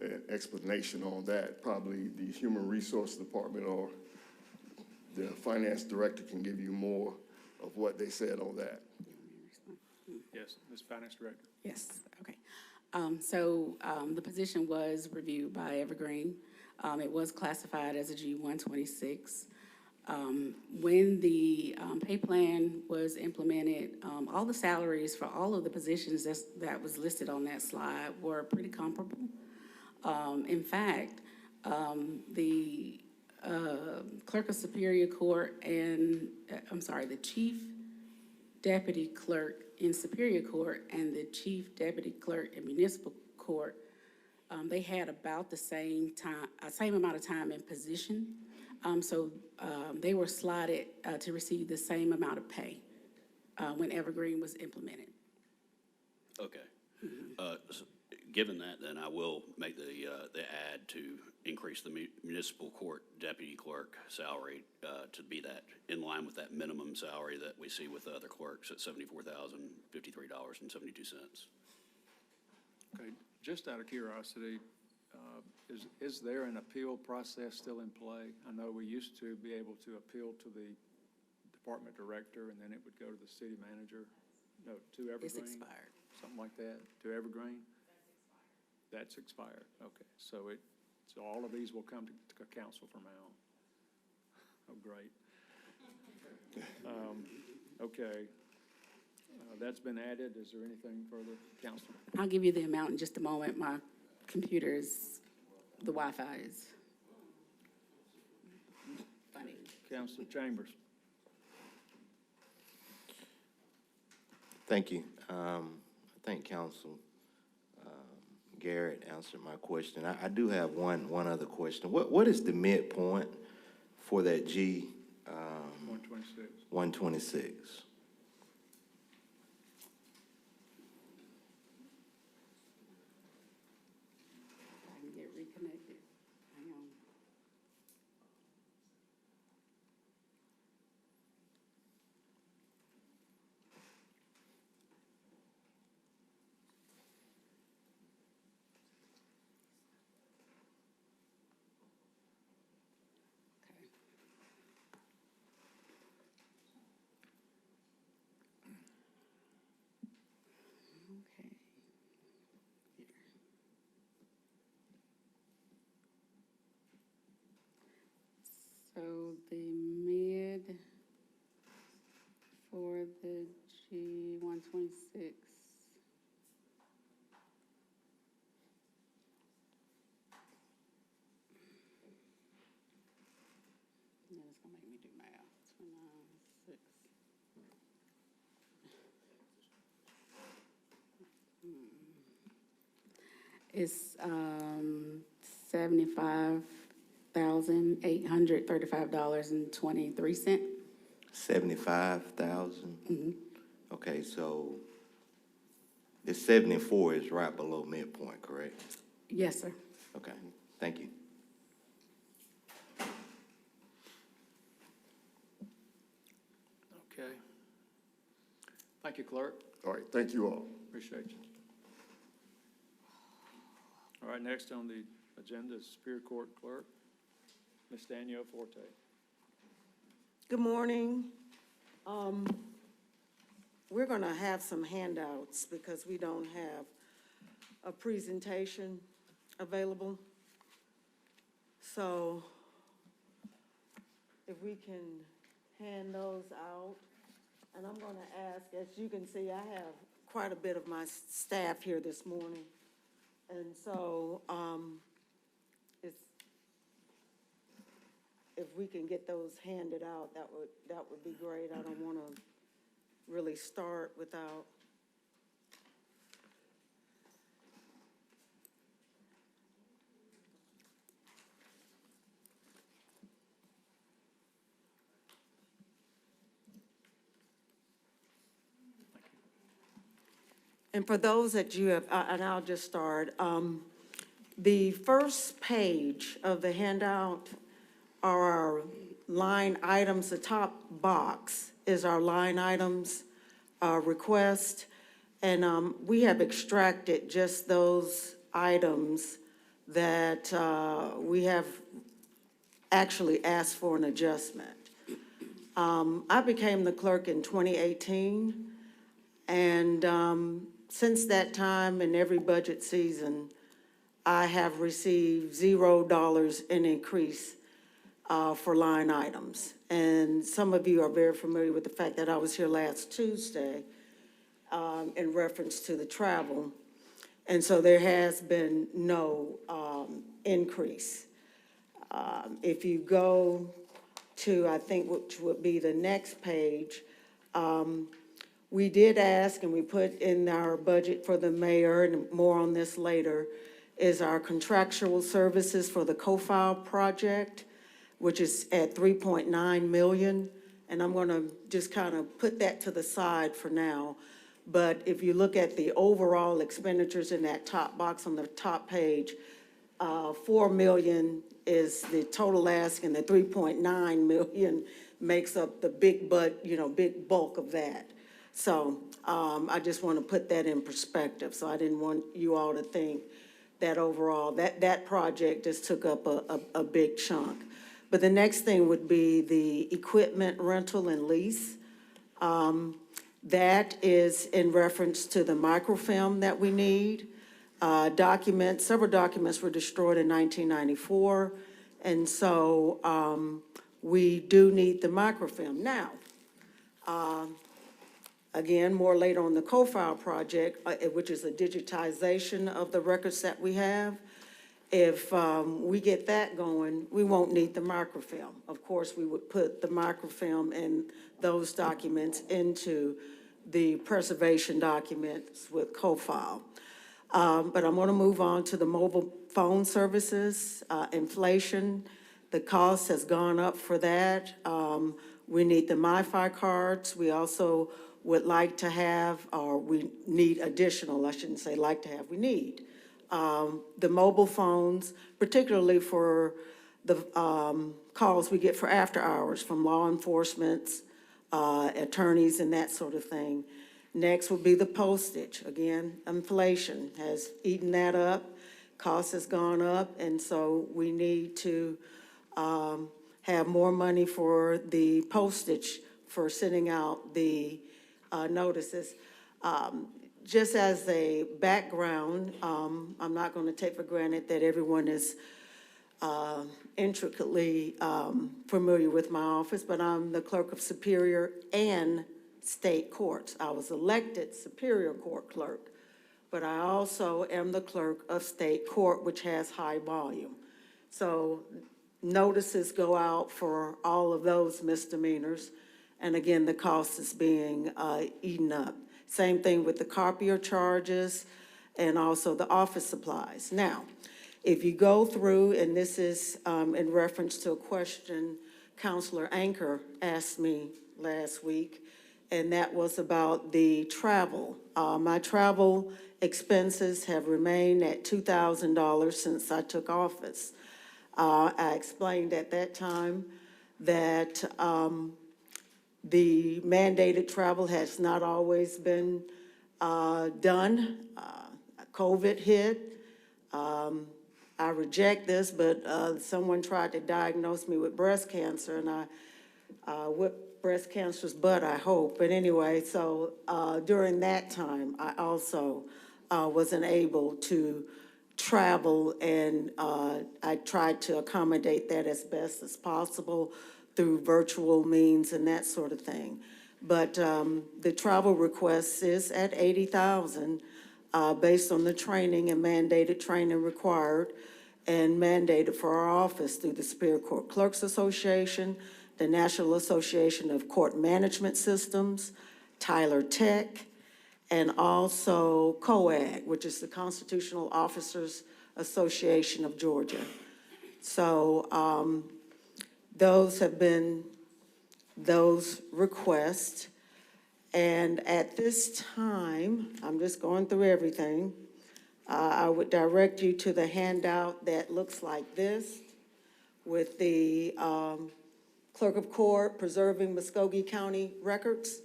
an explanation on that. Probably the Human Resource Department or the Finance Director can give you more of what they said on that. Yes, Ms. Finance Director. Yes, okay. The position was reviewed by Evergreen. It was classified as a G-126. When the pay plan was implemented, all the salaries for all of the positions that was listed on that slide were pretty comparable. In fact, the Clerk of Superior Court and, the Chief Deputy Clerk in Superior Court and the Chief Deputy Clerk in Municipal Court, they had about the same amount of time in position. They were slotted to receive the same amount of pay when Evergreen was implemented. Okay. So given that, then I will make the add to increase the municipal court deputy clerk salary to be that in line with that minimum salary that we see with the other clerks at $74,053.72. Okay, just out of curiosity, is there an appeal process still in play? I know we used to be able to appeal to the department director, and then it would go to the city manager, no, to Evergreen? It's expired. Something like that, to Evergreen? That's expired, okay. So all of these will come to council from now on. Oh, great. Okay. That's been added. Is there anything further, Councilman? I'll give you the amount in just a moment. My computer is, the Wi-Fi is funny. Councilor Chambers. Thank you. I think Council Garrett answered my question. I do have one other question. What is the midpoint for that G? 126. 126. I can get reconnected. Hang on. Okay. So the mid for the G-126. Yeah, it's gonna make me do math. 29.6. It's $75,835.23. 75,000? Mm-hmm. Okay, so the 74 is right below midpoint, correct? Yes, sir. Okay, thank you. Okay. Thank you, Clerk. All right, thank you all. Appreciate you. All right, next on the agenda is Superior Court Clerk, Ms. Danielle Forte. Good morning. We're going to have some handouts because we don't have a presentation available. So if we can hand those out. And I'm going to ask, as you can see, I have quite a bit of my staff here this morning. And so if we can get those handed out, that would be great. I don't want to really start without. And for those that you have, and I'll just start, the first page of the handout are our line items. The top box is our line items request. And we have extracted just those items that we have actually asked for an adjustment. I became the clerk in 2018, and since that time, in every budget season, I have received $0 in increase for line items. And some of you are very familiar with the fact that I was here last Tuesday in reference to the travel. And so there has been no increase. If you go to, I think, which would be the next page, we did ask, and we put in our budget for the mayor, and more on this later, is our contractual services for the co-file project, which is at 3.9 million. And I'm going to just kind of put that to the side for now. But if you look at the overall expenditures in that top box on the top page, 4 million is the total ask, and the 3.9 million makes up the big big bulk of that. So I just want to put that in perspective. So I didn't want you all to think that overall, that project just took up a big chunk. But the next thing would be the equipment rental and lease. That is in reference to the microfilm that we need. Several documents were destroyed in 1994, and so we do need the microfilm. Now, again, more later on the co-file project, which is a digitization of the records that we have. If we get that going, we won't need the microfilm. Of course, we would put the microfilm and those documents into the preservation documents with co-file. But I'm going to move on to the mobile phone services. Inflation, the cost has gone up for that. We need the MiFi cards. We also would like to have, or we need additional, I shouldn't say like to have, we need the mobile phones, particularly for the calls we get for after hours from law enforcement, attorneys, and that sort of thing. Next would be the postage. Again, inflation has eaten that up. Cost has gone up, and so we need to have more money for the postage for sending out the notices. Just as a background, I'm not going to take for granted that everyone is intricately familiar with my office, but I'm the clerk of Superior and State Courts. I was elected Superior Court clerk, but I also am the clerk of State Court, which has high volume. So notices go out for all of those misdemeanors, and again, the cost is being eaten up. Same thing with the copier charges and also the office supplies. Now, if you go through, and this is in reference to a question Counselor Anchor asked me last week, and that was about the travel. My travel expenses have remained at $2,000 since I took office. I explained at that time that the mandated travel has not always been done. COVID hit. I reject this, but someone tried to diagnose me with breast cancer, and I whipped breast cancer's butt, I hope. But anyway, so during that time, I also wasn't able to travel, and I tried to accommodate that as best as possible through virtual means and that sort of thing. But the travel request is at $80,000 based on the training and mandated training required and mandated for our office through the Superior Court Clerks Association, the National Association of Court Management Systems, Tyler Tech, and also COAG, which is the Constitutional Officers Association of Georgia. So those have been those requests. And at this time, I'm just going through everything. I would direct you to the handout that looks like this with the Clerk of Court preserving Muskogee County records.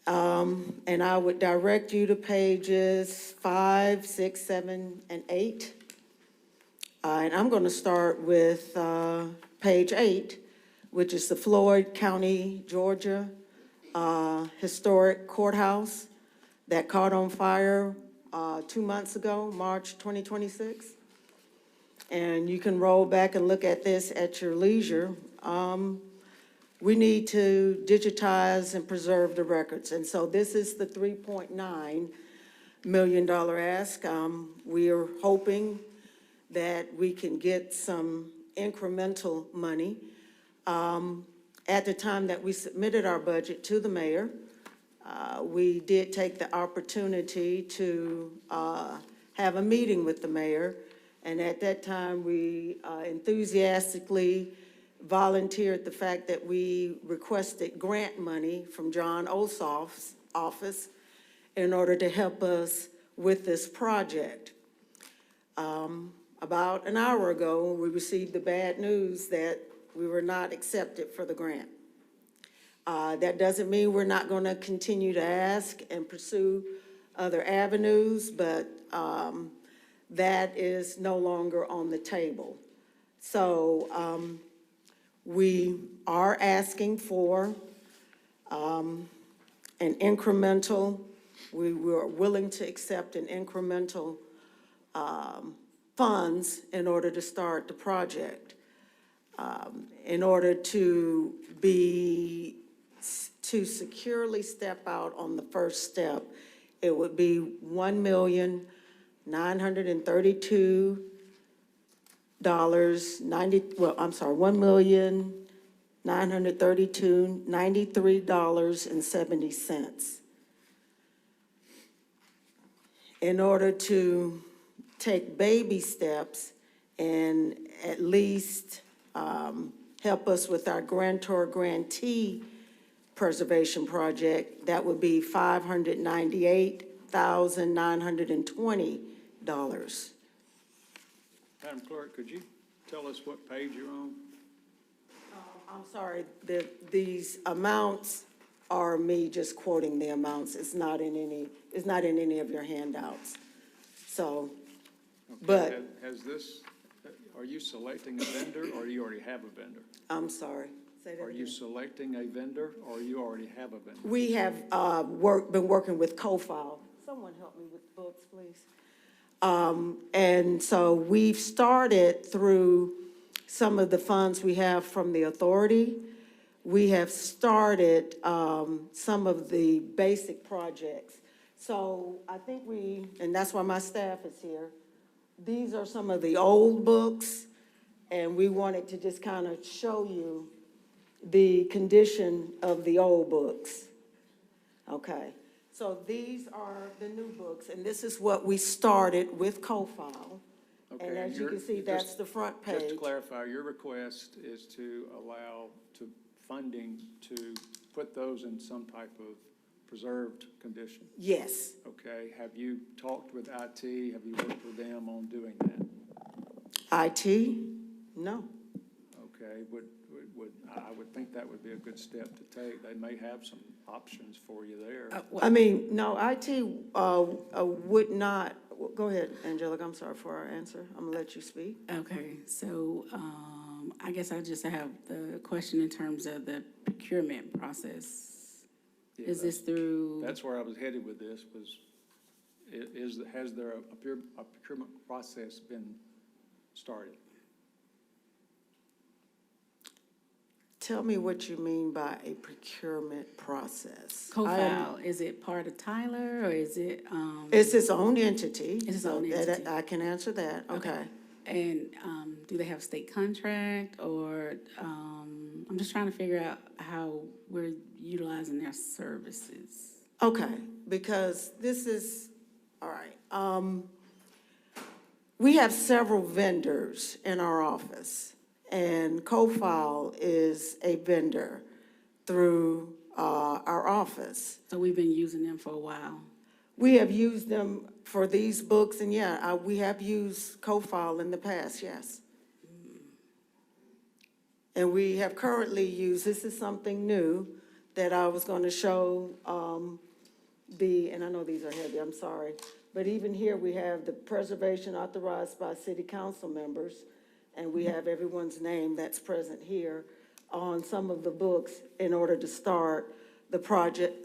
And I would direct you to pages 5, 6, 7, and 8. And I'm going to start with page 8, which is the Floyd County, Georgia Historic Courthouse that caught on fire 2 months ago, March 2026. And you can roll back and look at this at your leisure. We need to digitize and preserve the records. And so this is the $3.9 million ask. We are hoping that we can get some incremental money. At the time that we submitted our budget to the mayor, we did take the opportunity to have a meeting with the mayor. And at that time, we enthusiastically volunteered the fact that we requested grant money from John Ossoff's office in order to help us with this project. About an hour ago, we received the bad news that we were not accepted for the grant. That doesn't mean we're not going to continue to ask and pursue other avenues, but that is no longer on the table. So we are asking for an incremental, we were willing to accept an incremental funds in order to start the project. In order to securely step out on the first step, it would be $1,932,93.70. In order to take baby steps and at least help us with our grantor grantee preservation project, that would be $598,920. Madam Clerk, could you tell us what page you're on? I'm sorry, these amounts are me just quoting the amounts. It's not in any of your handouts. So, Okay, but, Has this, are you selecting a vendor or you already have a vendor? I'm sorry. Say that Are you again. selecting a vendor or you already have a vendor? We have been working with CoFile. Someone help me with the books, please. And so we've started through some of the funds we have from the authority. We have started some of the basic projects. So I think and that's why my staff is here. These are some of the old books, and we wanted to just kind of show you the condition of the old books. Okay, so these are the new books, and this is what we started with CoFile. Okay, And as you can see, that's the front page. Just to clarify, your request is to allow funding to put those in some type of preserved condition? Yes. Okay, have you talked with IT? Have you worked with them on doing that? IT? No. Okay, I would think that would be a good step to take. They may have some options for you there. I mean, no, IT would not, go ahead, Angelica, I'm sorry for our answer. I'm gonna let you speak. Okay, so I guess I just have the question in terms of the procurement process. Yeah, Is this through? That's where I was headed with this, has there a procurement process been started? Tell me what you mean by a procurement process. CoFile, is it part of Tyler or is it? It's its own entity. It's its own entity. I can answer that, okay. And do they have state contract or, I'm just trying to figure out how we're utilizing their services. Okay, because this is, all right. We have several vendors in our office, and CoFile is a vendor through our office. So we've been using them for a while. We have used them for these books, and yeah, we have used CoFile in the past, yes. And we have currently used, this is something new, that I was going to show, and I know these are heavy, I'm sorry, but even here, we have the preservation authorized by city council members, and we have everyone's name that's present here on some of the books in order to start the project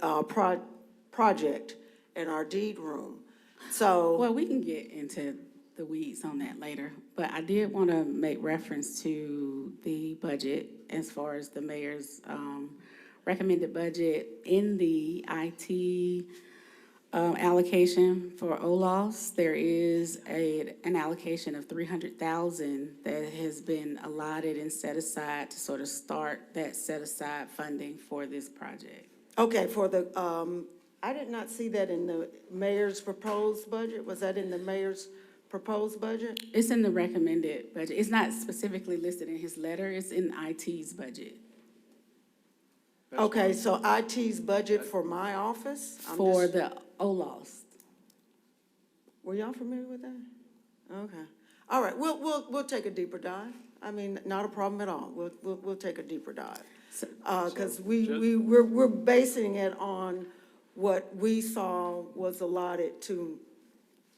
in our deed room. So, Well, we can get into the weeds on that later, but I did want to make reference to the budget as far as the mayor's recommended budget in the IT allocation for OLOS. There is an allocation of $300,000 that has been allotted and set aside to sort of start that set aside funding for this project. okay, for the, I did not see that in the mayor's proposed budget. Was that in the mayor's proposed budget? It's in the recommended budget. It's not specifically listed in his letter. It's in IT's budget. Okay, so IT's budget for my office? For the OLOS. Were y'all familiar with that? Okay. All right, we'll take a deeper dive. I mean, not a problem at all. We'll take a deeper dive. Because we're basing it on what we saw was allotted to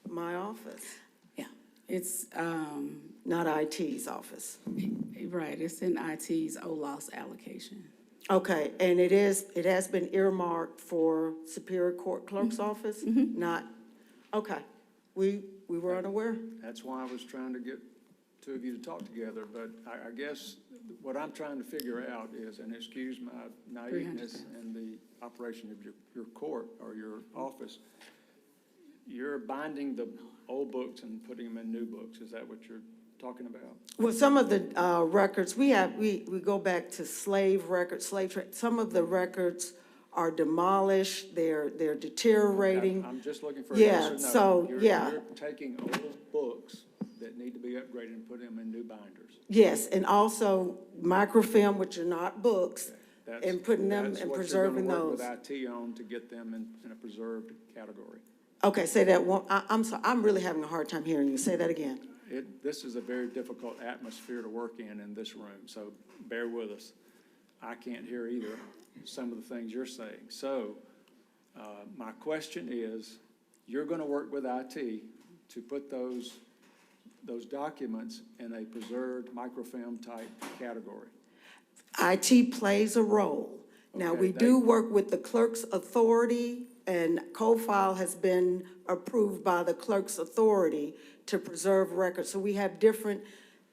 my office. Yeah, it's, not IT's office. right, it's in IT's OLOS allocation. Okay, and it has been earmarked for Superior Court Clerk's office? Not, okay. We were unaware. That's why I was trying to get two of you to talk together, but I guess what I'm trying to figure out is, and excuse my naiveness in the operation of your court or your office, you're binding the old books and putting them in new books. Is that what you're talking about? Well, some of the records, we go back to slave records, slave trade. Some of the records are demolished, they're deteriorating. I'm just looking for a Yeah, yes or no. so, You're yeah. taking old books that need to be upgraded and put them in new binders. Yes, and also microfilm, which are not books, That's- and putting them that's and what you're preserving gonna work those. with IT on to get them in a preserved category. Okay, say that one, I'm sorry, I'm really having a hard time hearing you. Say that again. This is a very difficult atmosphere to work in this room, so bear with us. I can't hear either some of the things you're saying. So, my question is, you're gonna work with IT to put those documents in a preserved microfilm type category. IT plays a role. Now, Okay, we do work with the clerk's authority, and co-file has been approved by the clerk's authority to preserve records. So we have different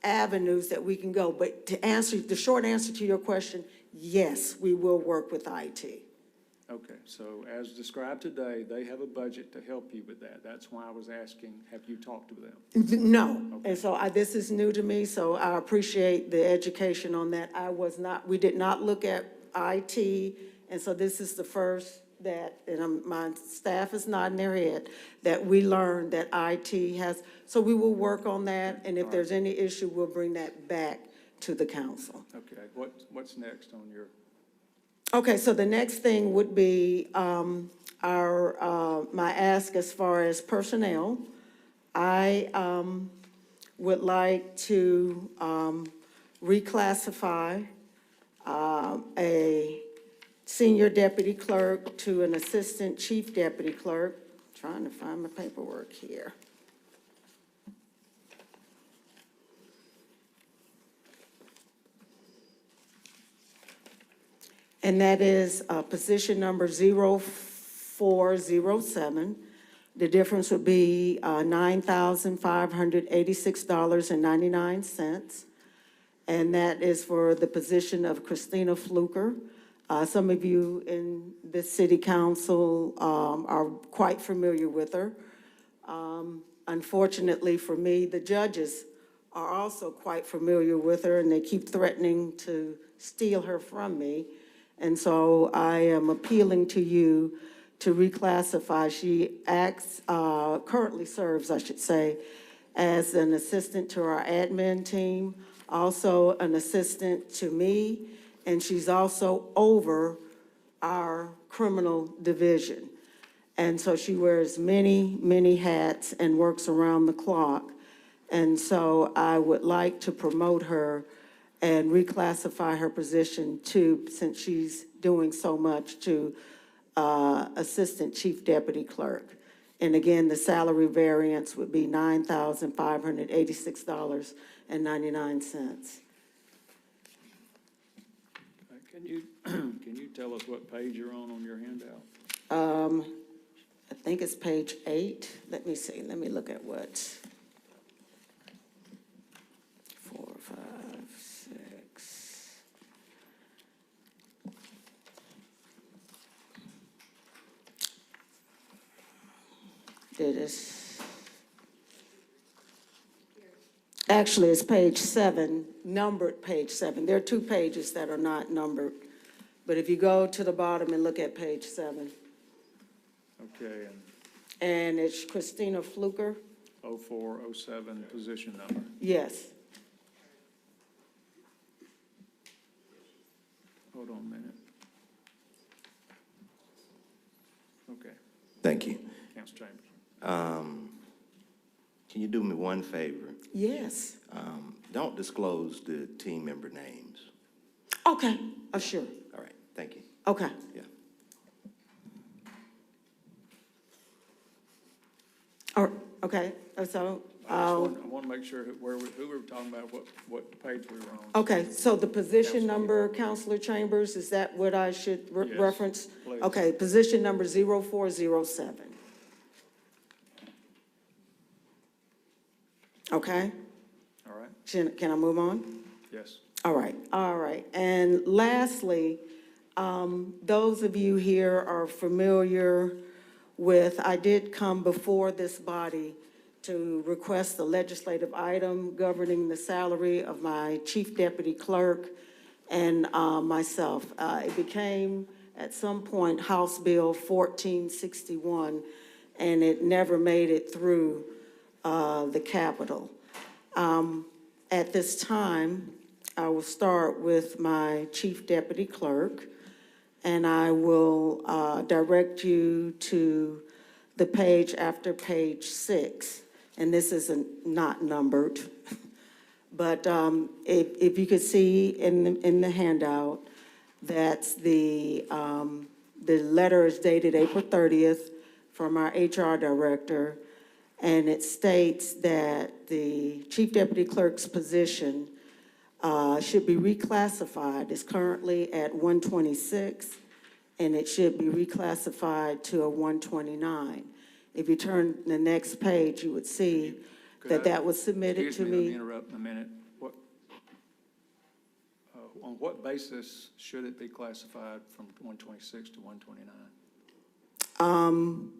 avenues that we can go. But to answer, the short answer to your question, yes, we will work with IT. Okay, so as described today, they have a budget to help you with that. That's why I was asking, have you talked to them? No, and so this is new to me, so I appreciate the education on that. We did not look at IT, and so this is the first that, and my staff is nodding their head, that we learned that IT has, so we will work on that, and if there's any issue, we'll bring that back to the council. Okay, what's next on your? Okay, so the next thing would be my ask as far as personnel. I would like to reclassify a senior deputy clerk to an assistant chief deputy clerk. Trying to find my paperwork here. And that is position number 0407. The difference would be $9,586.99. And that is for the position of Christina Fluker. Some of you in the city council are quite familiar with her. Unfortunately for me, the judges are also quite familiar with her, and they keep threatening to steal her from me. And so I am appealing to you to reclassify. She currently serves, I should say, as an assistant to our admin team, also an assistant to me, and she's also over our criminal division. And so she wears many, many hats and works around the clock. And so I would like to promote her and reclassify her position to, since she's doing so much, to Assistant Chief Deputy Clerk. And again, the salary variance would be $9,586.99. Can you tell us what page you're on your handout? I think it's page 8. Let me see, let me look at what. 4, 5, 6. It is, actually, it's page 7, numbered page 7. There are 2 pages that are not numbered. But if you go to the bottom and look at page 7. Okay, And it's Christina Fluker? and 0407 position number. Yes. Hold on a minute. Okay, Thank you. Council Chambers. Can you do me one favor? Yes. Don't disclose the team member names. Okay, sure. All right, thank you. Okay. Yeah. Okay, so, I want to make sure who we were talking about, what page we were on. okay, so the position number, Counselor Chambers, is that what I should Yes, reference? please. Okay, position number 0407. Okay, All right, can I move on? yes. All right. And lastly, those of you here are familiar with, I did come before this body to request the legislative item governing the salary of my chief deputy clerk and myself. It became, at some point, House Bill 1461, and it never made it through the Capitol. At this time, I will start with my chief deputy clerk, and I will direct you to the page after page 6. And this is not numbered, but if you could see in the handout, that's the letter is dated April 30th from our HR director, and it states that the chief deputy clerk's position should be reclassified. It's currently at 126, and it should be reclassified to a 129. If you turn the next page, you would see that was submitted to Excuse me, let me me. interrupt a minute. On what basis should it be classified from 126 to 129?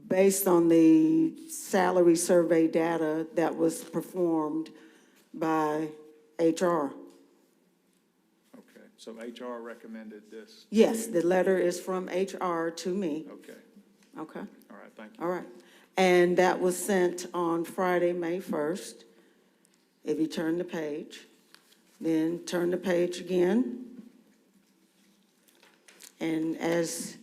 Based on the salary survey data that was performed by HR. Okay, so HR recommended this? Yes, the letter is from HR to me. Okay, Okay, all right, thank you. all right. And that was sent on Friday, May 1st. If you turn the page, then turn the page again. And as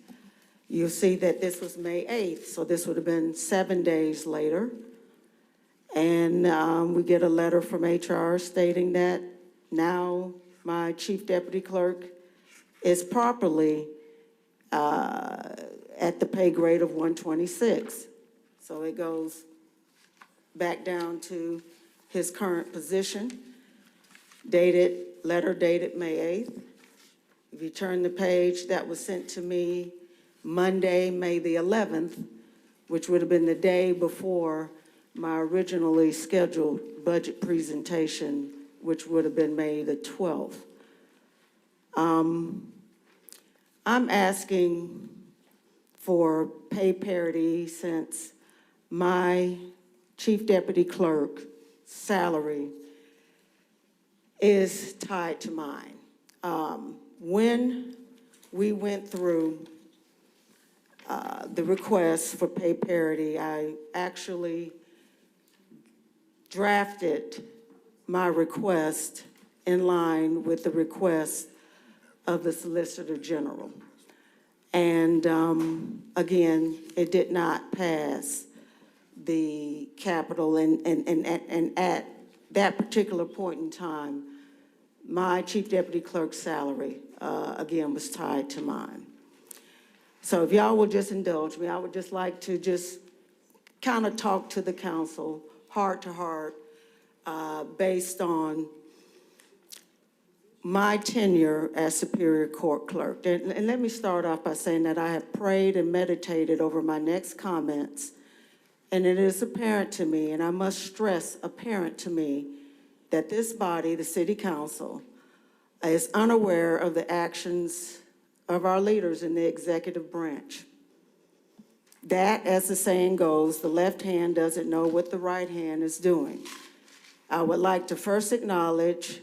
you'll see that this was May 8th, so this would have been 7 days later. And we get a letter from HR stating that now my chief deputy clerk is properly at the pay grade of 126. So it goes back down to his current position, letter dated May 8th. If you turn the page, that was sent to me Monday, May the 11th, which would have been the day before my originally scheduled budget presentation, which would have been May the 12th. I'm asking for pay parity since my chief deputy clerk salary is tied to mine. When we went through the request for pay parity, I actually drafted my request in line with the request of the Solicitor General. And again, it did not pass the Capitol, and at that particular point in time, my chief deputy clerk's salary, again, was tied to mine. So if y'all will just indulge me, I would just like to just kind of talk to the council, heart to heart, based on my tenure as Superior Court Clerk. And let me start off by saying that I have prayed and meditated over my next comments, and it is apparent to me, and I must stress apparent to me, that this body, the City Council, is unaware of the actions of our leaders in the executive branch. That, as the saying goes, the left hand doesn't know what the right hand is doing. I would like to first acknowledge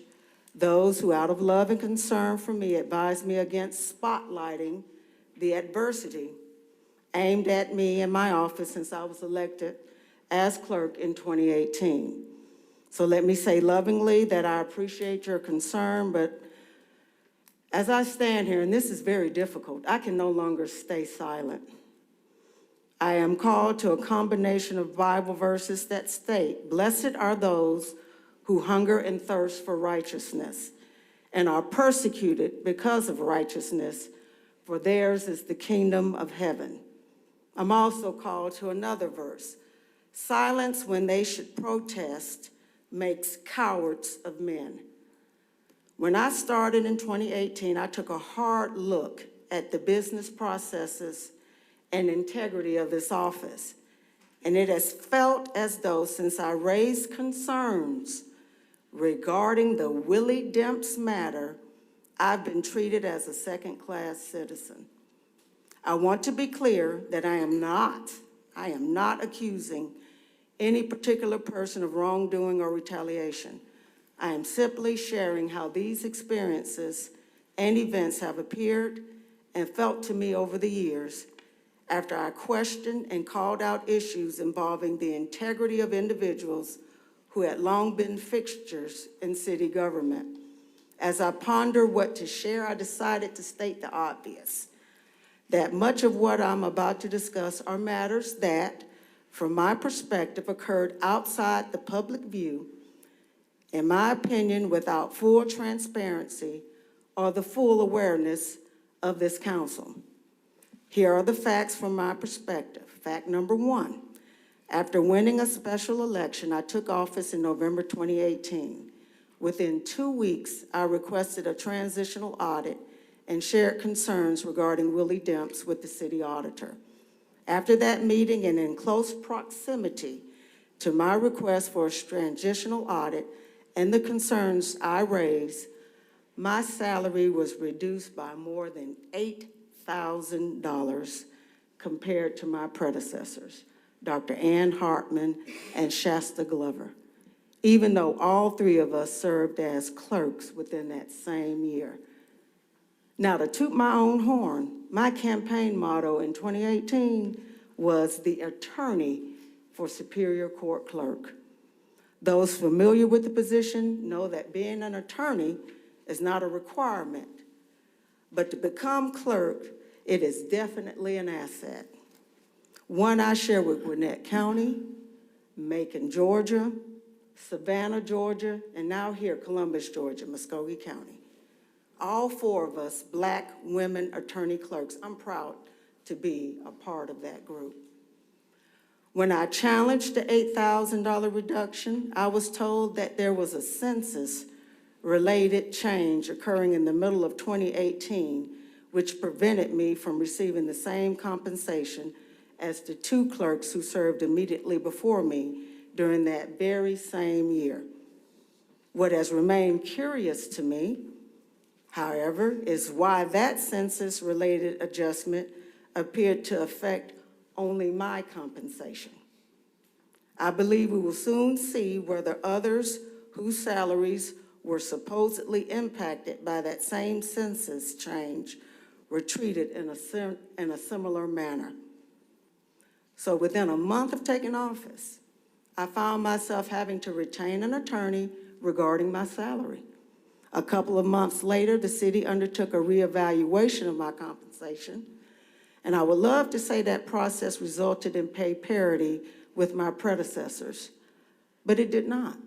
those who, out of love and concern for me, advised me against spotlighting the adversity aimed at me and my office since I was elected as clerk in 2018. So let me say lovingly that I appreciate your concern, but as I stand here, and this is very difficult, I can no longer stay silent. I am called to a combination of Bible verses that state, "Blessed are those who hunger and thirst for righteousness and are persecuted because of righteousness, for theirs is the kingdom of heaven." I'm also called to another verse, "Silence when they should protest makes cowards of men." When I started in 2018, I took a hard look at the business processes and integrity of this office, and it has felt as though since I raised concerns regarding the Willie Demps matter, I've been treated as a second-class citizen. I want to be clear that I am not accusing any particular person of wrongdoing or retaliation. I am simply sharing how these experiences and events have appeared and felt to me over the years after I questioned and called out issues involving the integrity of individuals who had long been fixtures in city government. As I ponder what to share, I decided to state the obvious, that much of what I'm about to discuss are matters that, from my perspective, occurred outside the public view, in my opinion, without full transparency or the full awareness of this council. Here are the facts from my perspective. Fact number one, after winning a special election, I took office in November 2018. Within 2 weeks, I requested a transitional audit and shared concerns regarding Willie Demps with the city auditor. After that meeting and in close proximity to my request for a transitional audit and the concerns I raised, my salary was reduced by more than $8,000 compared to my predecessors, Dr. Ann Hartman and Shasta Glover, even though all three of us served as clerks within that same year. Now, to toot my own horn, my campaign motto in 2018 was the attorney for Superior Court Clerk. Those familiar with the position know that being an attorney is not a requirement, but to become clerk, it is definitely an asset. One I share with Gwinnett County, Macon, Georgia, Savannah, Georgia, and now here, Columbus, Georgia, Muskogee County. All four of us, Black women attorney clerks, I'm proud to be a part of that group. When I challenged the $8,000 reduction, I was told that there was a census-related change occurring in the middle of 2018, which prevented me from receiving the same compensation as the two clerks who served immediately before me during that very same year. What has remained curious to me, however, is why that census-related adjustment appeared to affect only my compensation. I believe we will soon see whether others whose salaries were supposedly impacted by that same census change were treated in a similar manner. So within a month of taking office, I found myself having to retain an attorney regarding my salary. A couple of months later, the city undertook a reevaluation of my compensation, and I would love to say that process resulted in pay parity with my predecessors, but it did not.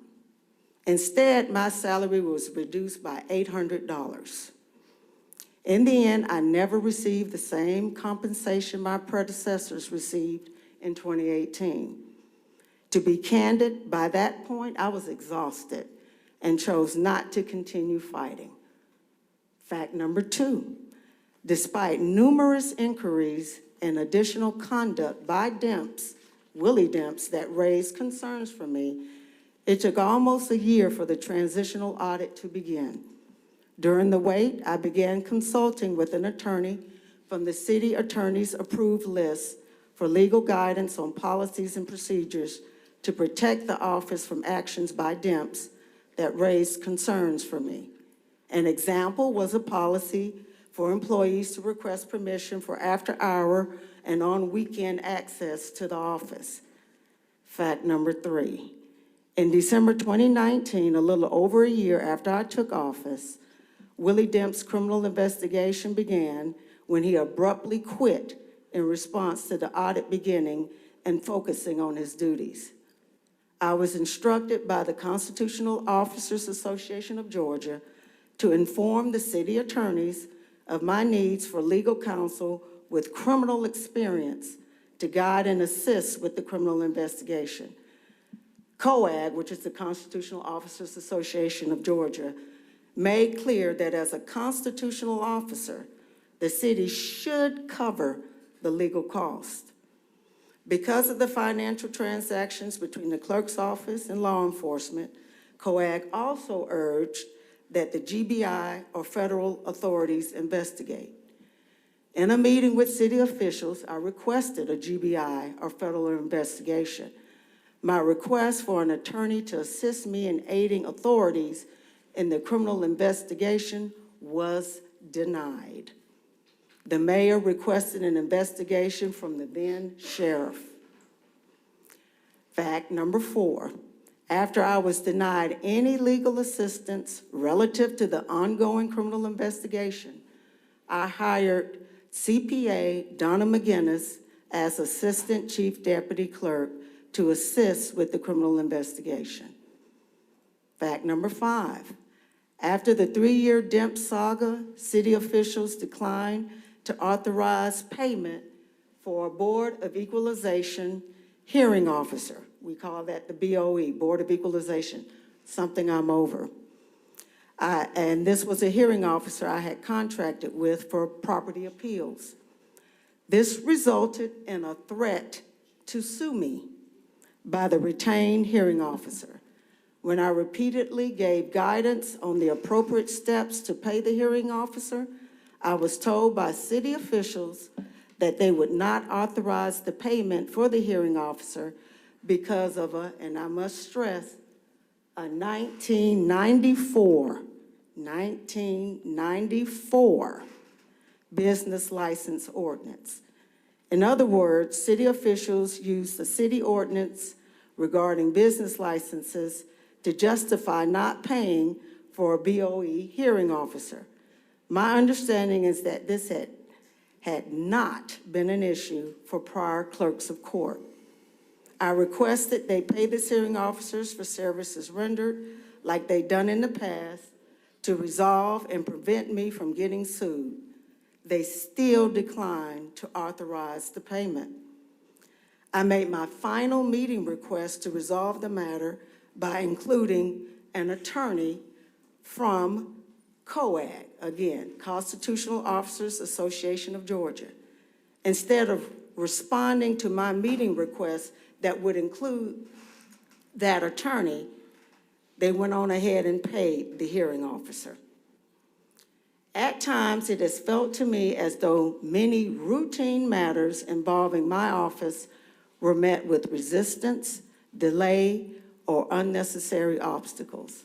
Instead, my salary was reduced by $800. In the end, I never received the same compensation my predecessors received in 2018. To be candid, by that point, I was exhausted and chose not to continue fighting. Fact number 2, despite numerous inquiries and additional conduct by Willie Demps, that raised concerns for me, it took almost a year for the transitional audit to begin. During the wait, I began consulting with an attorney from the city attorney's approved list for legal guidance on policies and procedures to protect the office from actions by Demps that raised concerns for me. An example was a policy for employees to request permission for after-hour and on-weekend access to the office. Fact number 3, in December 2019, a little over a year after I took office, Willie Demps' criminal investigation began when he abruptly quit in response to the audit beginning and focusing on his duties. I was instructed by the Constitutional Officers Association of Georgia to inform the city attorneys of my needs for legal counsel with criminal experience to guide and assist with the criminal investigation. COAG, which is the Constitutional Officers Association of Georgia, made clear that as a constitutional officer, the city should cover the legal cost. Because of the financial transactions between the clerk's office and law enforcement, COAG also urged that the GBI or federal authorities investigate. In a meeting with city officials, I requested a GBI or federal investigation. My request for an attorney to assist me in aiding authorities in the criminal investigation was denied. The mayor requested an investigation from the then sheriff. Fact number 4, after I was denied any legal assistance relative to the ongoing criminal investigation, I hired CPA Donna McGinnis as Assistant Chief Deputy Clerk to assist with the criminal investigation. Fact number 5, after the 3-year Demps saga, city officials declined to authorize payment for a Board of Equalization hearing officer. We call that the BOE, Board of Equalization, something I'm over. And this was a hearing officer I had contracted with for property appeals. This resulted in a threat to sue me by the retained hearing officer. When I repeatedly gave guidance on the appropriate steps to pay the hearing officer, I was told by city officials that they would not authorize the payment for the hearing officer because of a, and I must stress, a 1994 business license ordinance. In other words, city officials used the city ordinance regarding business licenses to justify not paying for a BOE hearing officer. My understanding is that this had not been an issue for prior clerks of court. I requested they pay the hearing officers for services rendered like they'd done in the past to resolve and prevent me from getting sued. They still declined to authorize the payment. I made my final meeting request to resolve the matter by including an attorney from COAG, again, Constitutional Officers Association of Georgia. Instead of responding to my meeting request that would include that attorney, they went on ahead and paid the hearing officer. At times, it has felt to me as though many routine matters involving my office were met with resistance, delay, or unnecessary obstacles.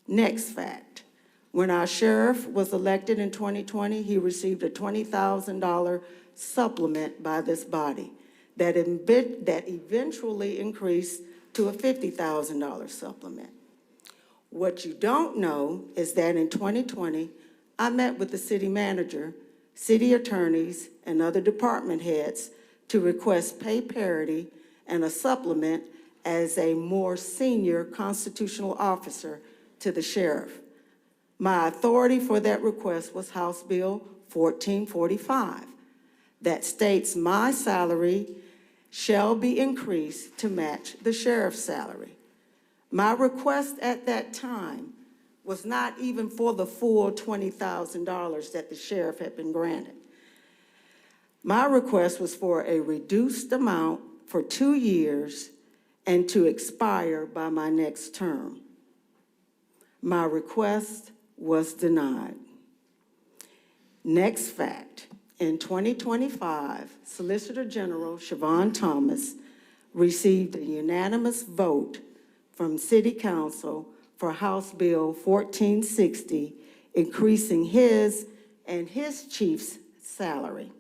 Next fact, when our sheriff was elected in 2020, he received a $20,000 supplement by this body that eventually increased to a $50,000 supplement. What you don't know is that in 2020, I met with the city manager, city attorneys, and other department heads to request pay parity and a supplement as a more senior constitutional officer to the sheriff. My authority for that request was House Bill 1445, that states my salary shall be increased to match the sheriff's salary. My request at that time was not even for the full $20,000 that the sheriff had been granted. My request was for a reduced amount for 2 years and to expire by my next term. My request was denied. Next fact, in 2025, Solicitor General Siobhan Thomas received a unanimous vote from City Council for House Bill 1460, increasing his and his chief's salary.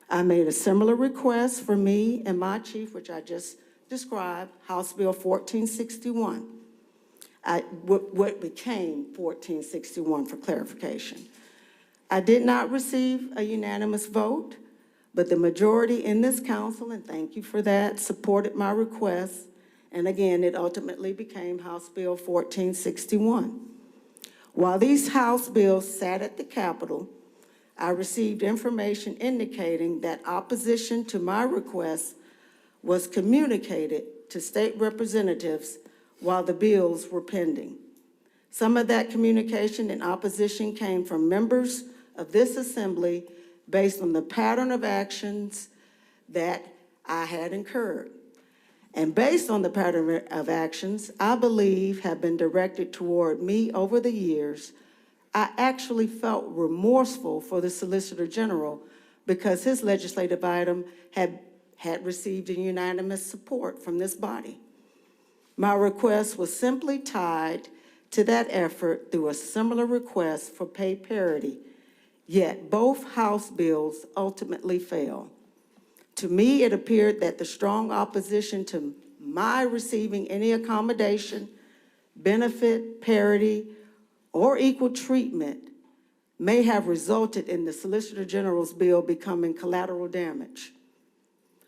I made a similar request for me and my chief, which I just described, House Bill 1461. What became 1461 for clarification. I did not receive a unanimous vote, but the majority in this council, and thank you for that, supported my request. And again, it ultimately became House Bill 1461. While these House bills sat at the Capitol, I received information indicating that opposition to my request was communicated to state representatives while the bills were pending. Some of that communication and opposition came from members of this assembly based on the pattern of actions that I had incurred. And based on the pattern of actions I believe have been directed toward me over the years, I actually felt remorseful for the Solicitor General because his legislative item had received a unanimous support from this body. My request was simply tied to that effort through a similar request for pay parity, yet both House bills ultimately failed. To me, it appeared that the strong opposition to my receiving any accommodation, benefit, parity, or equal treatment may have resulted in the Solicitor General's bill becoming collateral damage.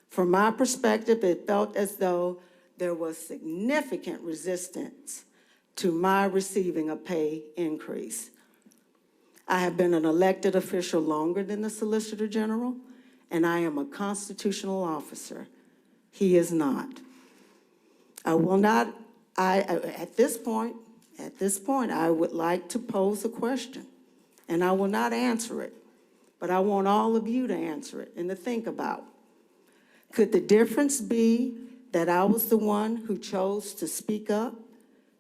From my perspective, it felt as though there was significant resistance to my receiving a pay increase. I have been an elected official longer than the Solicitor General, and I am a constitutional officer. He is not. At this point, I would like to pose a question, and I will not answer it, but I want all of you to answer it and to think about. Could the difference be that I was the one who chose to speak up,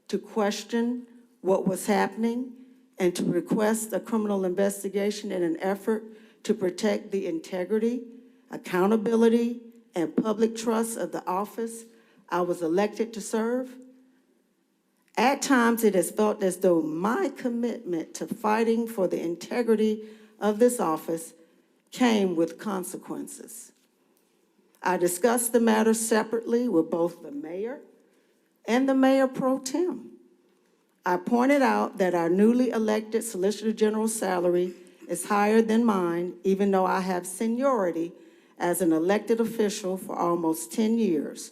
to question what was happening, and to request a criminal investigation in an effort to protect the integrity, accountability, and public trust of the office I was elected to serve? At times, it has felt as though my commitment to fighting for the integrity of this office came with consequences. I discussed the matter separately with both the mayor and the mayor pro tem. I pointed out that our newly elected Solicitor General's salary is higher than mine, even though I have seniority as an elected official for almost 10 years.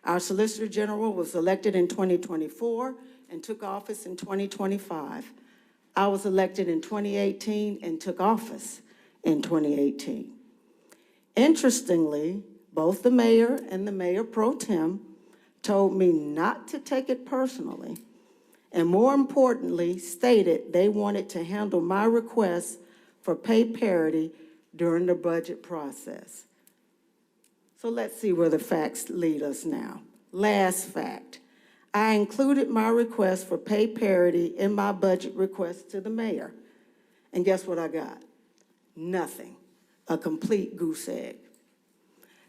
Our Solicitor General was elected in 2024 and took office in 2025. I was elected in 2018 and took office in 2018. Interestingly, both the mayor and the mayor pro tem told me not to take it personally, and more importantly, stated they wanted to handle my request for pay parity during the budget process. So let's see where the facts lead us now. Last fact, I included my request for pay parity in my budget request to the mayor. And guess what I got? Nothing, a complete goose egg.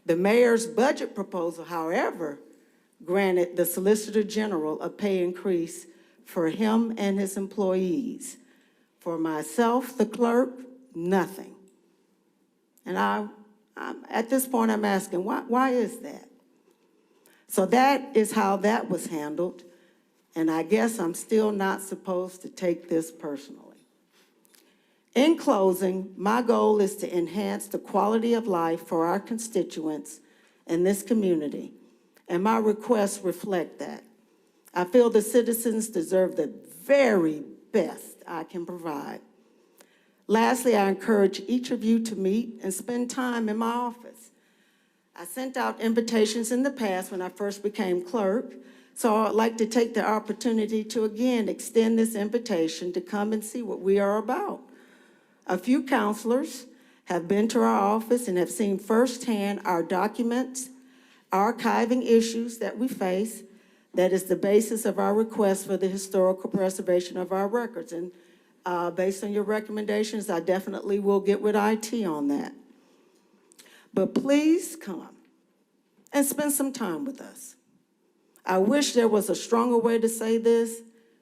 The mayor's budget proposal, however, granted the Solicitor General a pay increase for him and his employees. For myself, the clerk, nothing. And at this point, I'm asking, why is that? So that is how that was handled, and I guess I'm still not supposed to take this personally. In closing, my goal is to enhance the quality of life for our constituents in this community and my requests reflect that. I feel the citizens deserve the very best I can provide. Lastly, I encourage each of you to meet and spend time in my office. I sent out invitations in the past when I first became clerk, so I'd like to take the opportunity to again extend this invitation to come and see what we are about. A few counselors have been to our office and have seen firsthand our documents, archiving issues that we face. That is the basis of our request for the historical preservation of our records. And based on your recommendations, I definitely will get with IT on that. But please come and spend some time with us. I wish there was a stronger way to say this,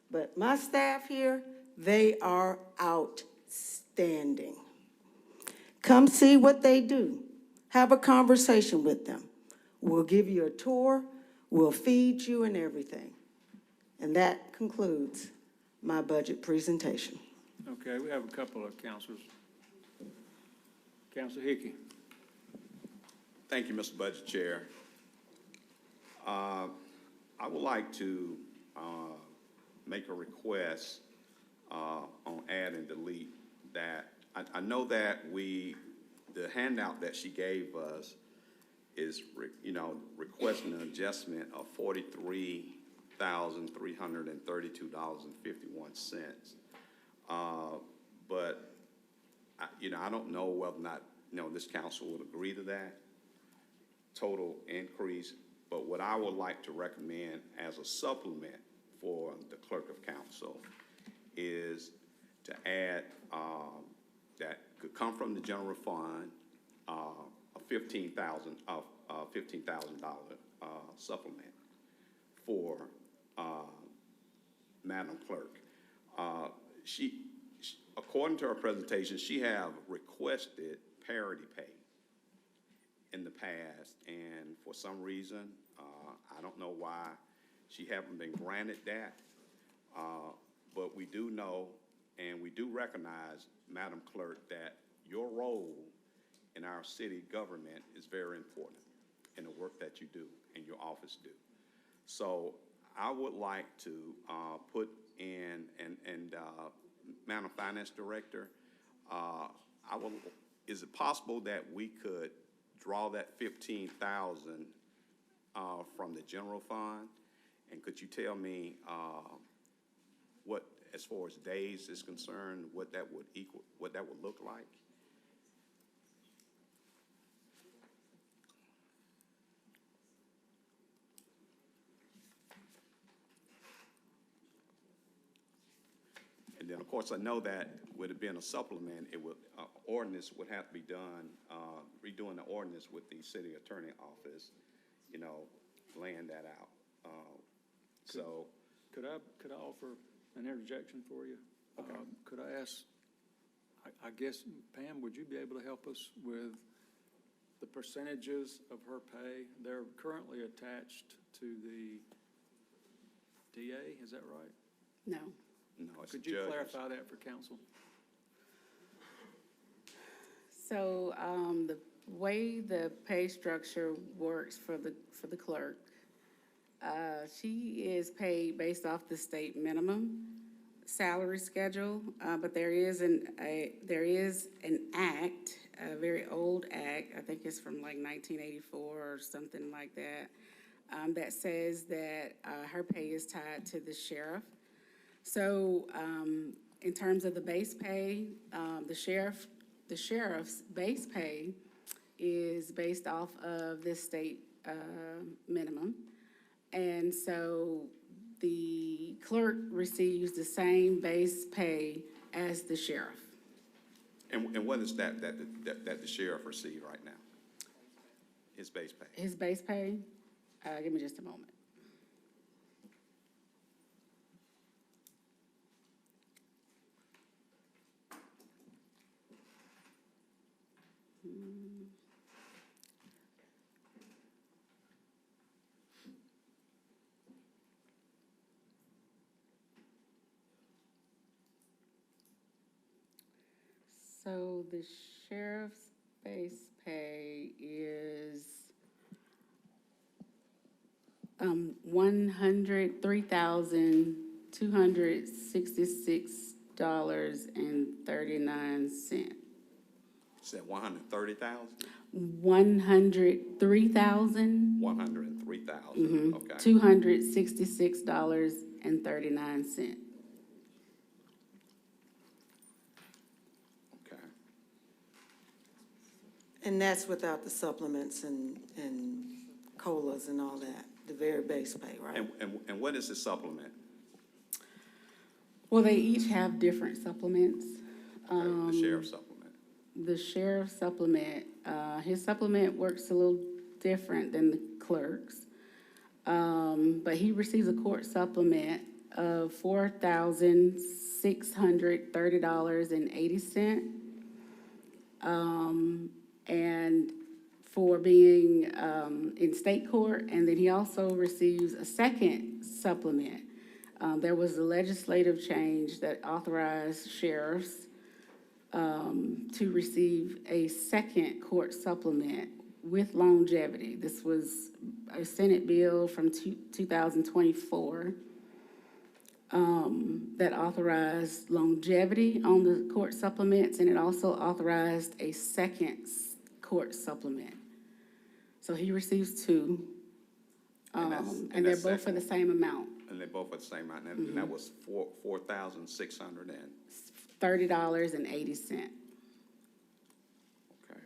but my staff here, they are outstanding. Come see what they do. Have a conversation with them. We'll give you a tour. We'll feed you and everything. And that concludes my budget presentation. Okay, we have a couple of counselors. Counselor Hickey. Thank you, Mr. Budget Chair. I would like to make a request on add and delete that. I know that the handout that she gave us is, requesting an adjustment of $43,332.51. But, I don't know whether or not, this council would agree to that total increase. But what I would like to recommend as a supplement for the clerk of council is to add that could come from the general fund, a $15,000 supplement for Madam Clerk. She, according to her presentation, she have requested parity pay in the past, and for some reason, I don't know why she haven't been granted that, but we do know and we do recognize, Madam Clerk, that your role in our city government is very important in the work that you do and your office do. So I would like to put in, and Madam Finance Director, is it possible that we could draw that 15,000 from the general fund? And could you tell me what, as far as days is concerned, what that would equal, what that would look like? And then, of course, I know that with it being a supplement, it would, ordinance would have to be done, redoing the ordinance with the city attorney office, laying that out. Could I offer an interjection for you? Okay. Could I ask, I guess, Pam, would you be able to help us with the percentages of her pay? They're currently attached to the DA, is that right? No. No, it's Could you judges. clarify that for council? So the way the pay structure works for the clerk, she is paid based off the state minimum salary schedule, but there is an act, a very old act, I think it's from like 1984 or something like that, that says that her pay is tied to the sheriff. So in terms of the base pay, the sheriff's base pay is based off of this state minimum. And so the clerk receives the same base pay as the sheriff. And what is that the sheriff receives right now? His base pay? His base pay, give me just a moment. So the sheriff's base pay is $103,266.39. Said 130,000? 103,000. 103,000, okay. $266.39. Okay. And that's without the supplements and COLAs and all that, the very base pay, right? And what is the supplement? Well, they each have different supplements. Okay, the sheriff's supplement. The sheriff's supplement, his supplement works a little different than the clerk's. But he receives a court supplement of $4,630.80. And for being, in state court, and then he also receives a second supplement. There was a legislative change that authorized sheriffs to receive a second court supplement with longevity. This was a Senate bill from 2024 that authorized longevity on the court supplements, and it also authorized a second court supplement. So he receives two, and they're both for the same amount. And they're both at the same amount, and that was $4,600 and? $30.80. Okay.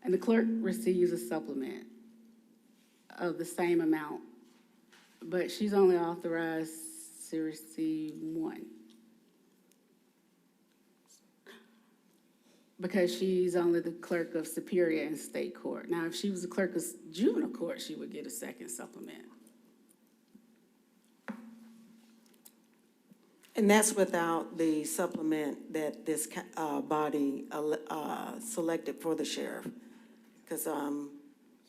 And the clerk receives a supplement of the same amount, but she's only authorized to receive one. Because she's only the clerk of Superior and State Court. Now, if she was the clerk of Juvenile Court, she would get a second supplement. And that's without the supplement that this body selected for the sheriff. Because,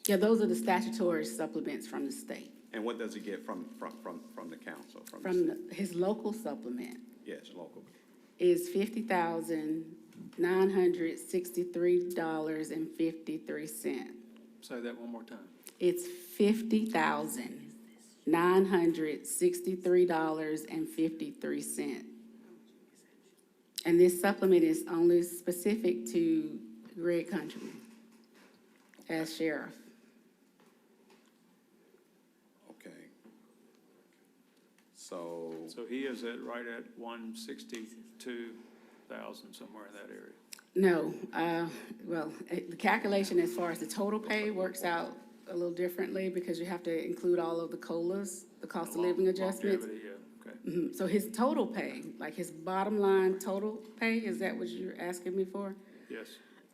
Yeah, those are the statutory supplements from the state. And what does he get from the council? His local supplement Yes, local. is $50,963.53. Say that one more time. It's $50,963.53. And this supplement is only specific to Greg Countryman as sheriff. Okay. So, So he is right at 162,000, somewhere in that area. No, well, the calculation as far as the total pay works out a little differently because you have to include all of the COLAs, the cost of living adjustments. Longevity, yeah, okay. So his total pay, like his bottom line total pay, is that what you're asking me for? Yes.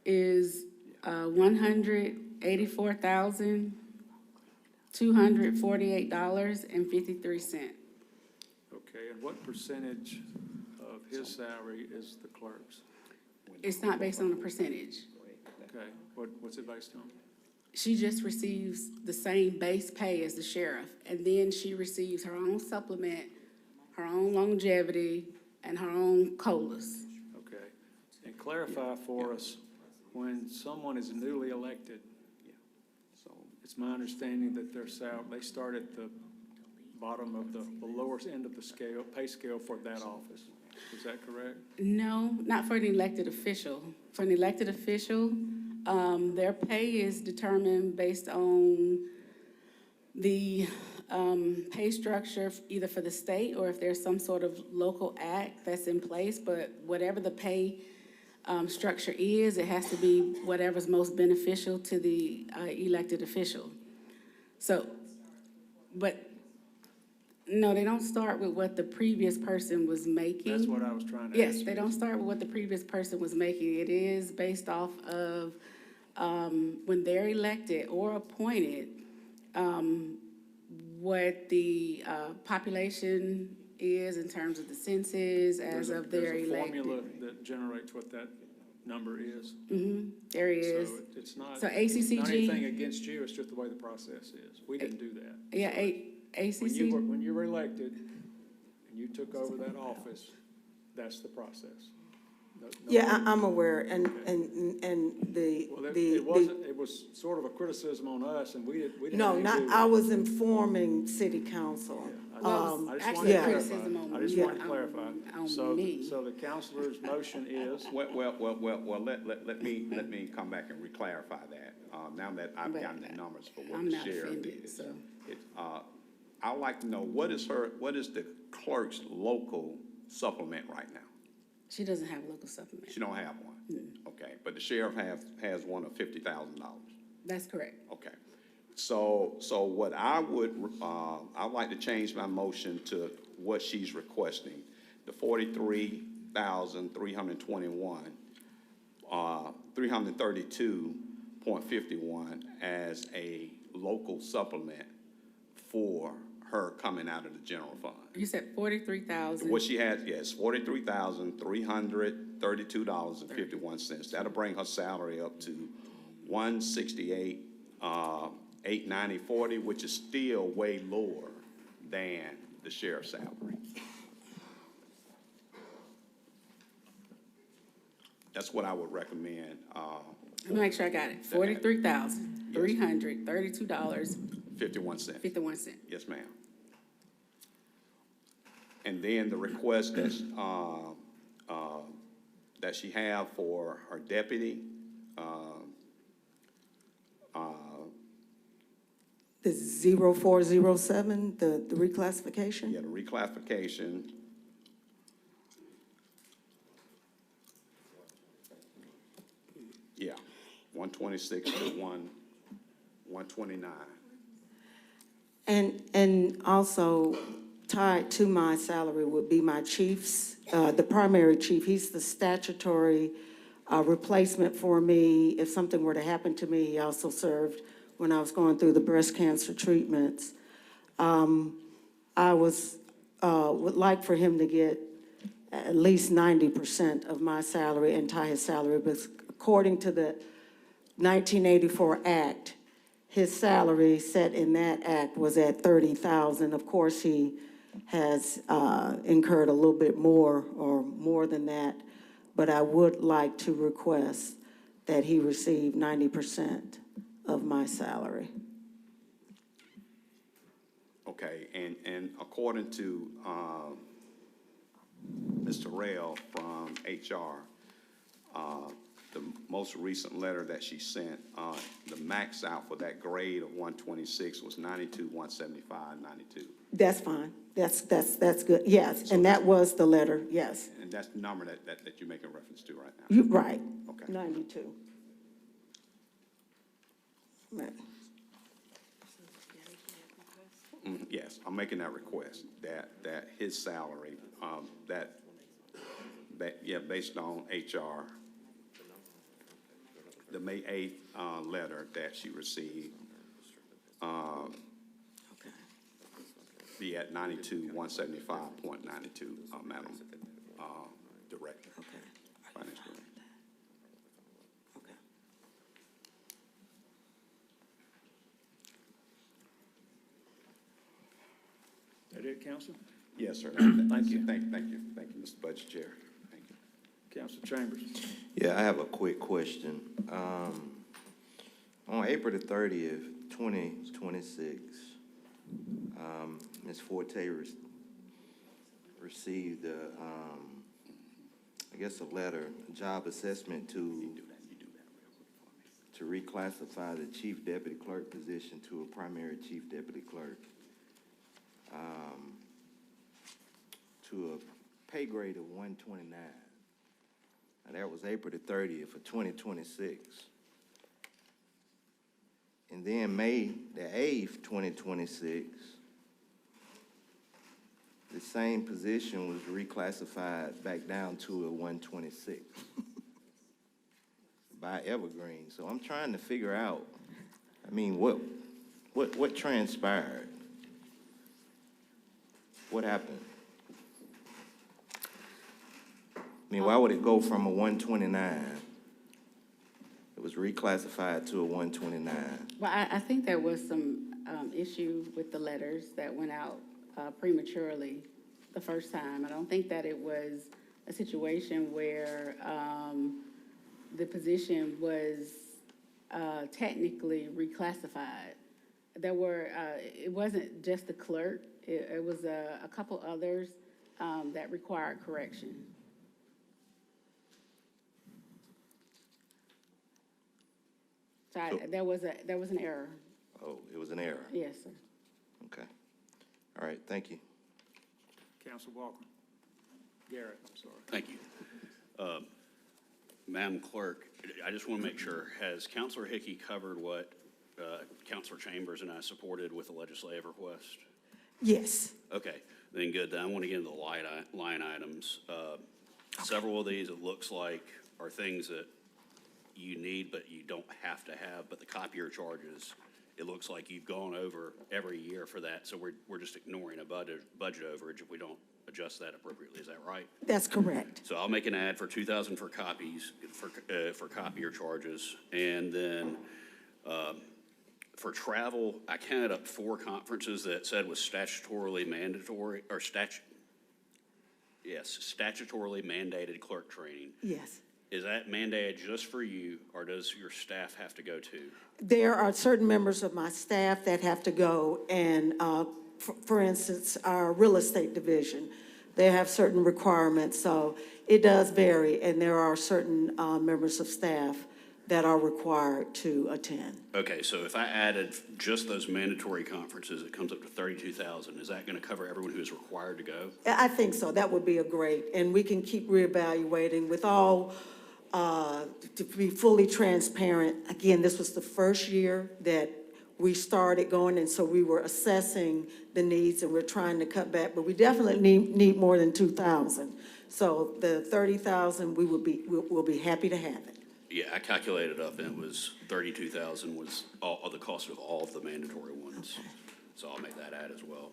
Is $184,248.53. Okay, and what percentage of his salary is the clerk's? It's not based on a percentage. Okay, what's it based on? She just receives the same base pay as the sheriff, and then she receives her own supplement, her own longevity, and her own COLAs. Okay, and clarify for us, when someone is newly elected, so, it's my understanding that their salary, they start at the bottom of the lower end of the scale, pay scale for that office. Is that correct? No, not for an elected official. For an elected official, their pay is determined based on the pay structure, either for the state or if there's some sort of local act that's in place. But whatever the pay structure is, it has to be whatever's most beneficial to the elected official. So, but no, they don't start with what the previous person was making. That's what I was trying to ask. Yes, they don't start with what the previous person was making. It is based off of when they're elected or appointed, what the population is in terms of the census as of their elected. There's a formula that generates what that number is. There he is. So it's not, So not ACCG, anything against you, it's just the way the process is. We didn't do that. yeah, ACC. When you were elected and you took over that office, that's the process. Yeah, I'm aware, and the, Well, it the, wasn't, it was sort of a criticism on us, and we didn't no, have anything to not, do with I it. was informing city council. Well, I just actually, wanted to yeah. clarify. criticism on I just me, wanted to clarify. on So, me. so the counselor's motion is, Well, let me come back and re-clarify that, now that I've But gotten the numbers for what I'm the not sheriff offended, did. so. I'd like to know, what is the clerk's local supplement right now? She doesn't have local supplement. She don't have one? Okay, but the sheriff has one of $50,000. That's correct. Okay. So what I would, I'd like to change my motion to what she's requesting, the 43,321, 332.51 as a local supplement for her coming out of the general fund. You said 43,000. What she has, yes, $43,332.51. That'll bring her salary up to $168,890.40, which is still way lower than the sheriff's salary. That's what I would recommend. Let me make sure I got it. $43,332.51. 51 cents. Yes, ma'am. And then the request that's, that she have for her deputy, The 0407, the reclassification? yeah, the reclassification. Yeah, 126 to 129. And also tied to my salary would be my chief's, the primary chief. He's the statutory replacement for me. If something were to happen to me, he also served when I was going through the breast cancer treatments. I would like for him to get at least 90% of my salary and tie his salary, because according to the 1984 Act, his salary set in that act was at $30,000. Of course, he has incurred a little bit more or more than that, but I would like to request that he receive 90% of my salary. Okay, and according to Ms. Terrell from HR, the most recent letter that she sent, the max out for that grade of 126 was 175.92. That's fine. That's good. Yes, and that was the letter, yes. And that's the number that you're making reference to right now? You, right. Okay. 92. Right. Yes, I'm making that request, that his salary, based on HR, the May 8th letter that she received, be at 175.92, Madam Director. Okay. Finance Director. Okay. that it, Counsel? Yes, sir. Thank you, Mr. Budget Chair. Thank you. Counselor Chambers? Yeah, I have a quick question. On April the 30th, 2026, Ms. Forte received I guess a letter, a job assessment to reclassify the chief deputy clerk position to a primary chief deputy clerk, to a pay grade of 129. And that was April the 30th of 2026. And then May the 8th, 2026, the same position was reclassified back down to a 126 by Evergreen. So I'm trying to figure out, I mean, what transpired? What happened? I mean, why would it go from a 129? It was reclassified to a 129. Well, I think there was some issue with the letters that went out prematurely the first time. I don't think that it was a situation where, the position was, technically reclassified. There were, it wasn't just the clerk, it was a couple others, that required correction. So there was an error. Oh, it was an error. Yes, sir. Okay. All right, thank you. Council Walker. Garrett, I'm sorry. Thank you. Madam Clerk, I just want to make sure, has Counselor Hickey covered what Counselor Chambers and I supported with the legislative request? Yes. Okay, then good. Then I want to get into the line items. Several of these, it looks like, are things that you need, but you don't have to have. But the copier charges, it looks like you've gone over every year for that. So we're just ignoring a budget overage if we don't adjust that appropriately. Is that right? That's correct. So I'll make an ad for 2,000 for copies, for copier charges. And then for travel, I counted up 4 conferences that said was statutorily mandatory, or statutorily mandated clerk training. Yes. Is that mandated just for you, or does your staff have to go too? There are certain members of my staff that have to go, and for instance, our real estate division, they have certain requirements, so it does vary, and there are certain members of staff that are required to attend. Okay, so if I added just those mandatory conferences, it comes up to 32,000. Is that going to cover everyone who is required to go? I think so. That would be a great, and we can keep reevaluating with all, to be fully transparent. Again, this was the first year that we started going, and so we were assessing the needs, and we're trying to cut back, but we definitely need more than 2,000. So the 30,000, we'll be happy to have it. Yeah, I calculated up, and it was 32,000 was all the cost of all of the mandatory ones. Okay. So I'll make that ad as well.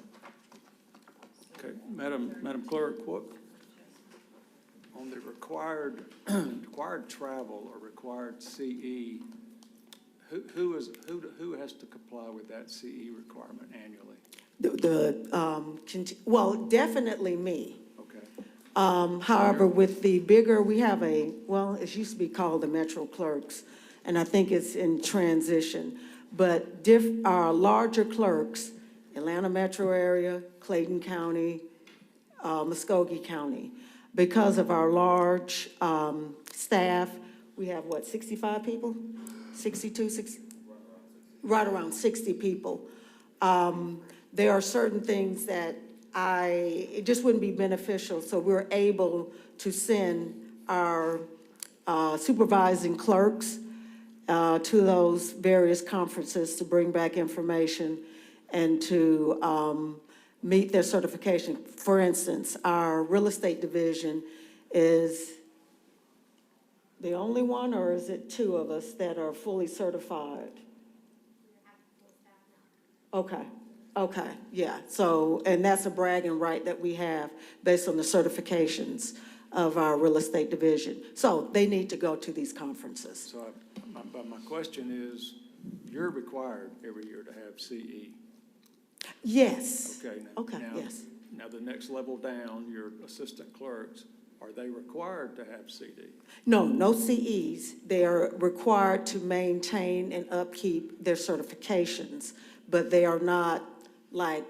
Okay, Madam Clerk, what, on the required travel or required CE, who has to comply with that CE requirement annually? Well, definitely me. Okay. However, with the bigger, we have it used to be called the Metro Clerks, and I think it's in transition. But our larger clerks, Atlanta Metro area, Clayton County, Muskogee County, because of our large staff, we have 65 people? 62, 60? Right around 60 people. There are certain things that it just wouldn't be beneficial, so we're able to send our supervising clerks to those various conferences to bring back information and to meet their certification. For instance, our real estate division is the only one, or is it 2 of us that are fully certified? Okay, yeah. So, and that's a bragging right that we have based on the certifications of our real estate division. So they need to go to these conferences. So, but my question is, you're required every year to have CE. Yes. Okay. Yes. Now, the next level down, your assistant clerks, are they required to have CD? No CEs. They are required to maintain and upkeep their certifications, but they are not like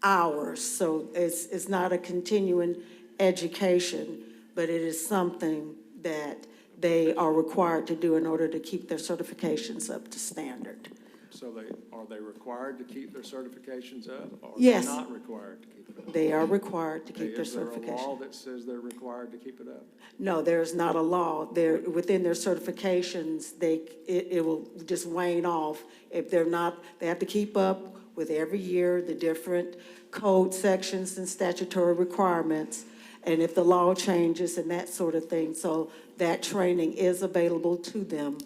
hours. So it's not a continuing education, but it is something that they are required to do in order to keep their certifications up to standard. So are they required to keep their certifications up? Or Yes. Are they not required to keep it up? They are required to keep their Is there a certification. law that says they're required to keep it up? No, there's not a law. Within their certifications, it will just wane off. If they're not, they have to keep up with every year the different code sections and statutory requirements, and if the law changes and that sort of thing. So that training is available to them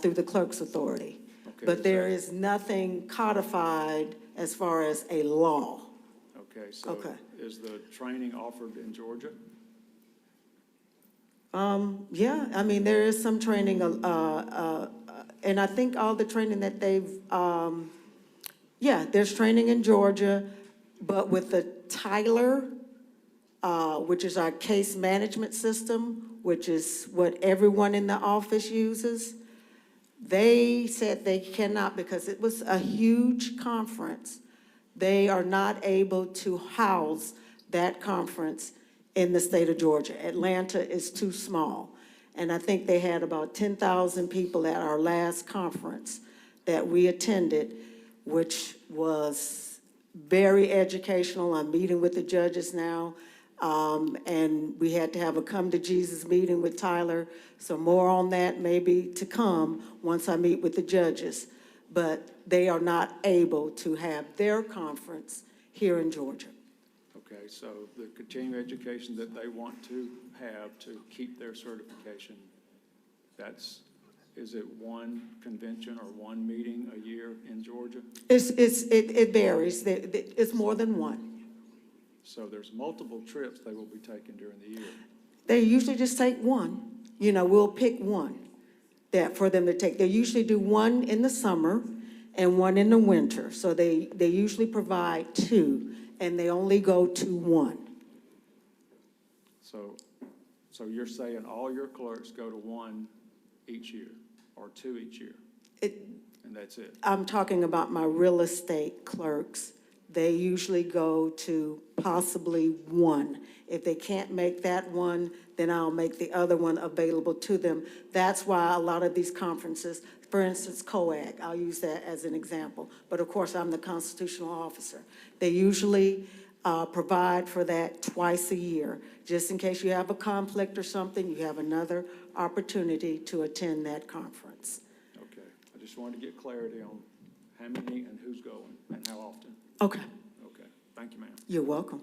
through the Clerk's Authority. Okay, But there is nothing codified as far as a law. Okay, so Okay. is the training offered in Georgia? Yeah, I mean, there is some training, and I think all the training that there's training in Georgia, but with the Tyler which is our case management system, which is what everyone in the office uses. They said they cannot, because it was a huge conference, they are not able to house that conference in the state of Georgia. Atlanta is too small. And I think they had about 10,000 people at our last conference that we attended, which was very educational. I'm meeting with the judges now. And we had to have a come to Jesus meeting with Tyler. So more on that maybe to come once I meet with the judges. But they are not able to have their conference here in Georgia. Okay, so the continuing education that they want to have to keep their certification, is it one convention or one meeting a year in Georgia? It varies. It's more than one. So there's multiple trips they will be taking during the year. They usually just take one. You know, we'll pick one that for them to take. They usually do one in the summer and one in the winter. So they usually provide two, and they only go to one. So you're saying all your clerks go to one each year or two each year? And that's it? I'm talking about my real estate clerks. They usually go to possibly one. If they can't make that one, then I'll make the other one available to them. That's why a lot of these conferences, for instance, COAG, I'll use that as an example. But of course, I'm the constitutional officer. They usually provide for that twice a year. Just in case you have a conflict or something, you have another opportunity to attend that conference. Okay, I just wanted to get clarity on how many and who's going and how often. Okay. Okay, thank you, ma'am. You're welcome.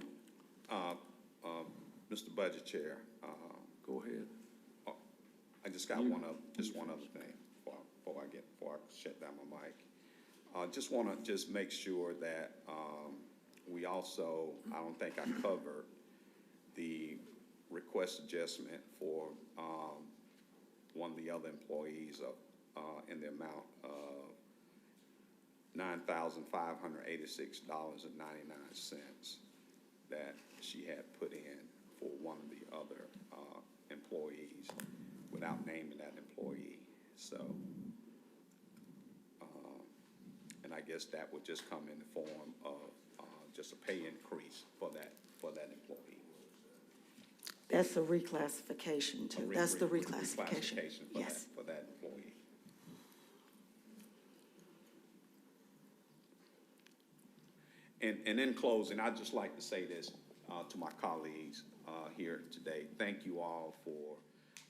Mr. Budget Chair, Go ahead. I just got one other thing before I shut down my mic. Just want to just make sure that we also, I don't think I covered the request adjustment for one of the other employees in the amount of $9,586.99 that she had put in for one of the other employees without naming that employee. So, and I guess that would just come in the form of just a pay increase for that employee. That's a reclassification too. That's the reclassification. Yes. For that employee. And in closing, I'd just like to say this to my colleagues here today. Thank you all for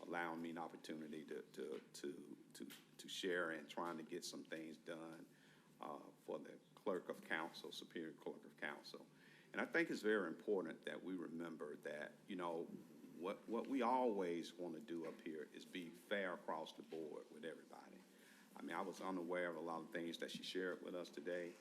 allowing me an opportunity to share and trying to get some things done for the clerk of council, superior clerk of council. And I think it's very important that we remember that, you know, what we always want to do up here is be fair across the board with everybody. I mean, I was unaware of a lot of things that she shared with us today,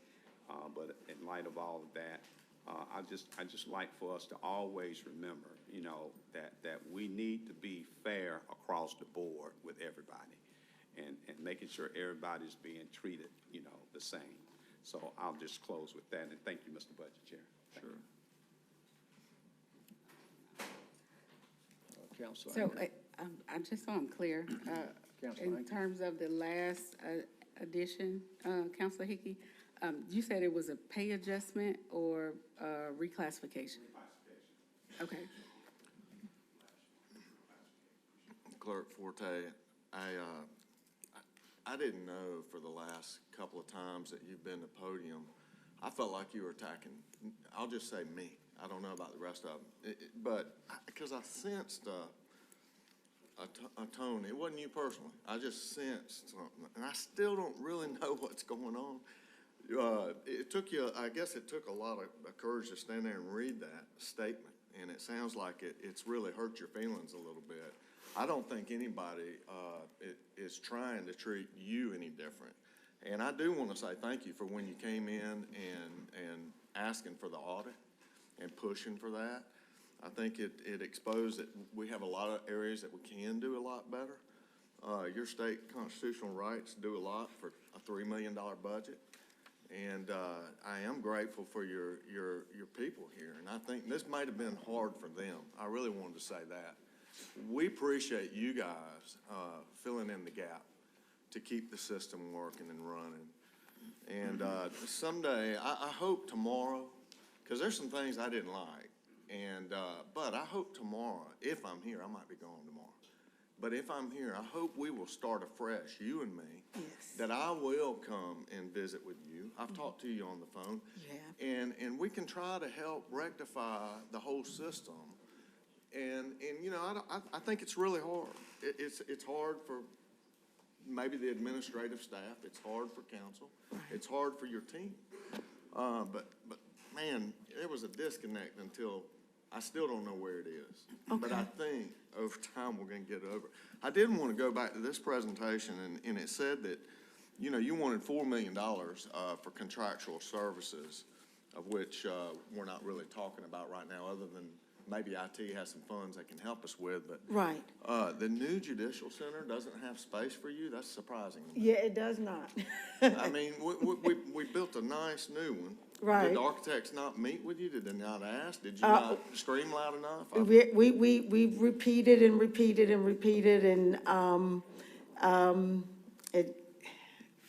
but in light of all of that, I just like for us to always remember, you know, that we need to be fair across the board with everybody, and making sure everybody's being treated, you know, the same. So I'll just close with that, and thank you, Mr. Budget Chair. Thank you. Councilor So, Anker. I just so I'm clear, Councilor in Anker. terms of the last addition, Councilor Hickey, you said it was a pay adjustment or reclassification? Okay. Clerk Forte, I didn't know for the last couple of times that you've been to podium, I felt like you were attacking, I'll just say me. I don't know about the rest of them, but because I sensed a tone. It wasn't you personally. I just sensed something, and I still don't really know what's going on. It took you, I guess it took a lot of courage to stand there and read that statement, and it sounds like it's really hurt your feelings a little bit. I don't think anybody is trying to treat you any different. And I do want to say thank you for when you came in and asking for the audit and pushing for that. I think it exposed that we have a lot of areas that we can do a lot better. Your state constitutional rights do a lot for a $3 million budget. And I am grateful for your people here, and I think this might have been hard for them. I really wanted to say that. We appreciate you guys filling in the gap to keep the system working and running. And someday, I hope tomorrow, because there's some things I didn't like, and but I hope tomorrow, if I'm here, I might be gone tomorrow. But if I'm here, I hope we will start afresh, you and me. Yes. That I will come and visit with you. I've talked to you on the phone. Yeah. And we can try to help rectify the whole system. And you know, I think it's really hard. It's hard for maybe the administrative staff. It's hard for council. Right. It's hard for your team. But man, there was a disconnect until I still don't know where it is. Okay. But I think over time we're going to get over it. I did want to go back to this presentation, and it said that, you know, you wanted $4 million for contractual services, of which we're not really talking about right now, other than maybe IT has some funds they can help us with. But Right. The new judicial center doesn't have space for you? That's surprising to me. Yeah, it does not. I mean, we built a nice new one. Right. Did the architects not meet with you? Did they not ask? Did you not scream loud enough? We've repeated and repeated and repeated, and it,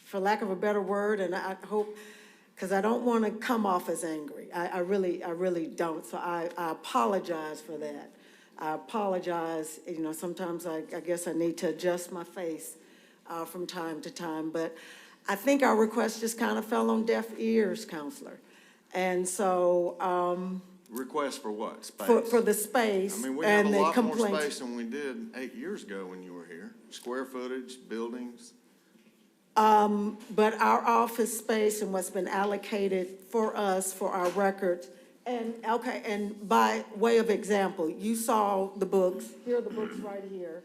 for lack of a better word, and I hope, because I don't want to come off as angry. I really don't. So I apologize for that. I apologize. You know, sometimes I guess I need to adjust my face from time to time, but I think our request just kind of fell on deaf ears, Counselor. And so, Request for what? Space? for the space I mean, we have and a the lot more complaints. space than we did 8 years ago when you were here. Square footage, buildings. But our office space and what's been allocated for us, for our records, and, okay, and by way of example, you saw the books, here are the books right here,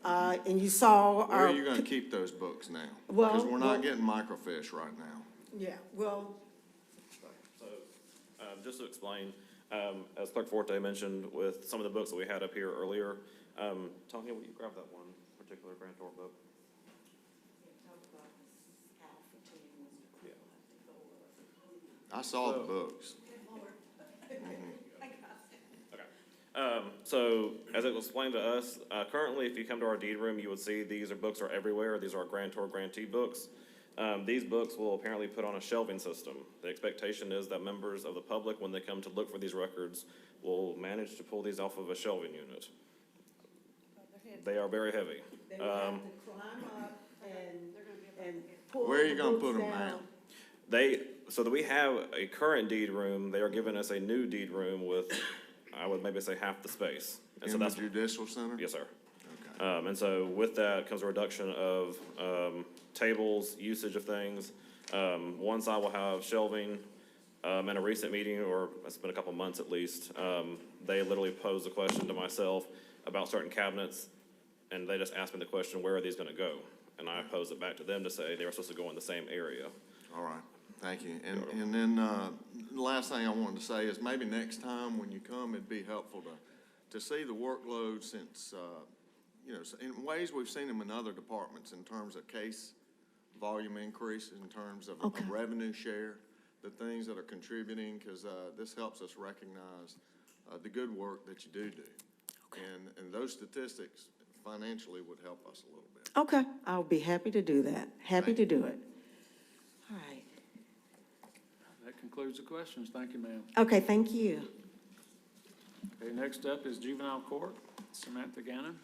and you saw Where our. are you going to keep those books now? Well, Because we're not well- getting microfiche right now. Yeah, well, So, just to explain, as Clerk Forte mentioned, with some of the books that we had up here earlier, Tanya, will you grab that one particular grantor book? I saw the books. So, as it was explained to us, currently, if you come to our deed room, you would see these books are everywhere. These are our grantor grantee books. These books will apparently put on a shelving system. The expectation is that members of the public, when they come to look for these records, will manage to pull these off of a shelving unit. They are very heavy. they would have to climb up and pull Where are you the gonna books put them down. now? So that we have a current deed room, they are giving us a new deed room with, I would maybe say half the space. And so In the that's, judicial center? yes, sir. Okay. And so with that comes a reduction of tables, usage of things. One side will have shelving. In a recent meeting, or it's been a couple months at least, they literally posed a question to myself about certain cabinets, and they just asked me the question, where are these gonna go? And I posed it back to them to say they were supposed to go in the same area. All right, thank you. And then, the last thing I wanted to say is maybe next time when you come, it'd be helpful to see the workload since, you know, in ways we've seen them in other departments in terms of case volume increases, in terms of Okay. a revenue share, the things that are contributing, because this helps us recognize the good work that you do. And those statistics financially would help us a little bit. Okay, I'll be happy to do that. Happy to do it. All right. That concludes the questions. Thank you, ma'am. Okay, thank you. Okay, next up is juvenile court. Samantha Gannon.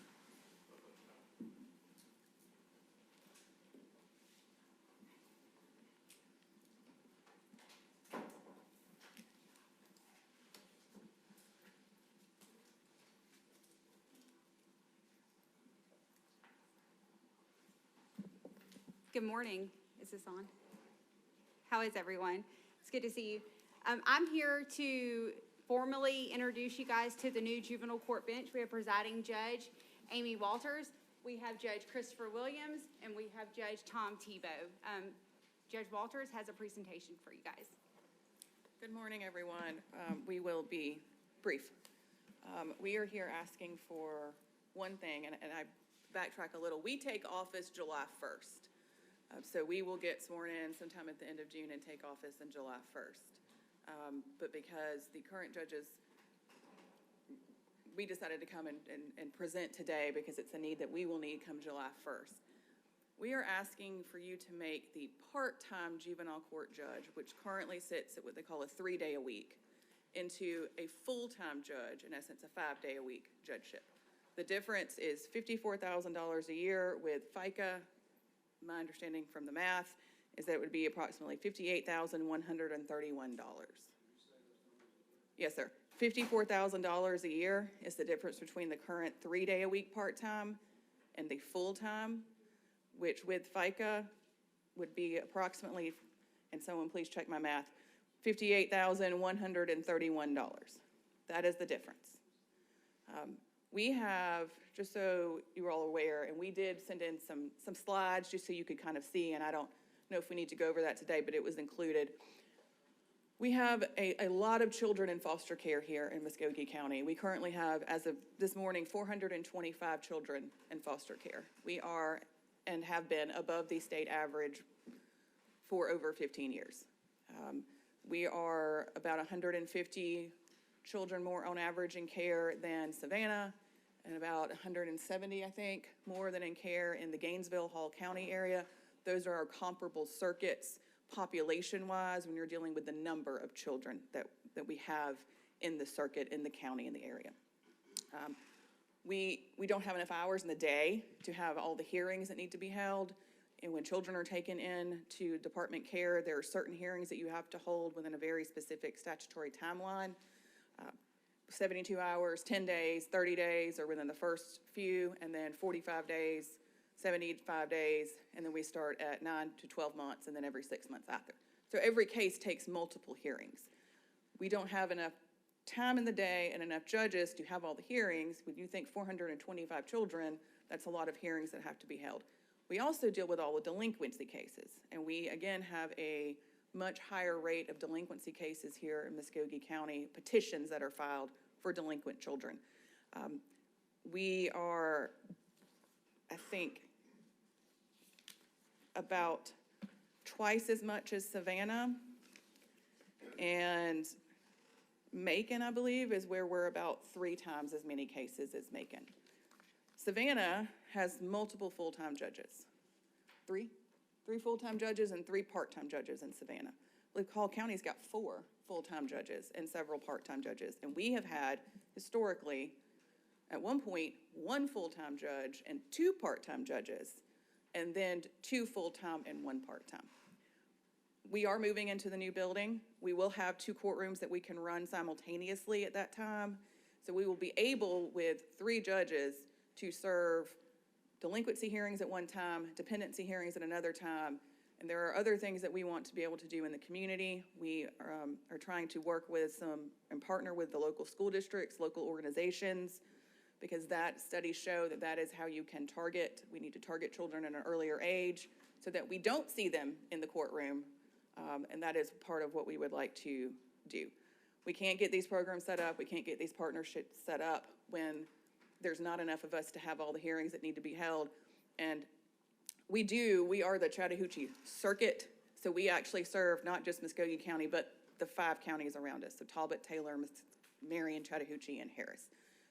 Good morning. Is this on? How is everyone? It's good to see you. I'm here to formally introduce you guys to the new juvenile court bench. We have presiding judge Amy Walters. We have Judge Christopher Williams, and we have Judge Tom Tebow. Judge Walters has a presentation for you guys. Good morning, everyone. We will be brief. We are here asking for one thing, and I backtrack a little. We take office July 1st. So we will get sworn in sometime at the end of June and take office on July 1st. But because the current judges, we decided to come and present today because it's a need that we will need come July 1st. We are asking for you to make the part-time juvenile court judge, which currently sits at what they call a 3-day-a-week, into a full-time judge, in essence, a 5-day-a-week judgeship. The difference is $54,000 a year with FICA. My understanding from the math is that it would be approximately $58,131. Yes, sir. $54,000 a year is the difference between the current 3-day-a-week part-time and the full-time, which with FICA would be approximately, and someone please check my math, $58,131. That is the difference. We have, just so you're all aware, and we did send in some slides just so you could kind of see, and I don't know if we need to go over that today, but it was included. We have a lot of children in foster care here in Muskogee County. We currently have, as of this morning, 425 children in foster care. We are and have been above the state average for over 15 years. We are about 150 children more on average in care than Savannah, and about 170, I think, more than in care in the Gainesville-Hall County area. Those are our comparable circuits population-wise when you're dealing with the number of children that we have in the circuit, in the county, in the area. We don't have enough hours in the day to have all the hearings that need to be held. And when children are taken in to department care, there are certain hearings that you have to hold within a very specific statutory timeline. 72 hours, 10 days, 30 days, or within the first few, and then 45 days, 75 days, and then we start at 9 to 12 months, and then every 6 months after. So every case takes multiple hearings. We don't have enough time in the day and enough judges to have all the hearings. When you think 425 children, that's a lot of hearings that have to be held. We also deal with all the delinquency cases, and we, again, have a much higher rate of delinquency cases here in Muskogee County, petitions that are filed for delinquent children. We are, I think, about twice as much as Savannah, and Macon, I believe, is where we're about 3 times as many cases as Macon. Savannah has multiple full-time judges. 3 full-time judges and 3 part-time judges in Savannah. Hall County's got 4 full-time judges and several part-time judges. And we have had, historically, at one point, 1 full-time judge and 2 part-time judges, and then 2 full-time and 1 part-time. We are moving into the new building. We will have 2 courtrooms that we can run simultaneously at that time. So we will be able, with 3 judges, to serve delinquency hearings at one time, dependency hearings at another time, and there are other things that we want to be able to do in the community. We are trying to work with and partner with the local school districts, local organizations, because that studies show that that is how you can target. We need to target children at an earlier age so that we don't see them in the courtroom, and that is part of what we would like to do. We can't get these programs set up, we can't get these partnerships set up when there's not enough of us to have all the hearings that need to be held. And we are the Chattahoochee Circuit, so we actually serve not just Muskogee County, but the 5 counties around us, so Talbot, Taylor, Marion, Chattahoochee, and Harris.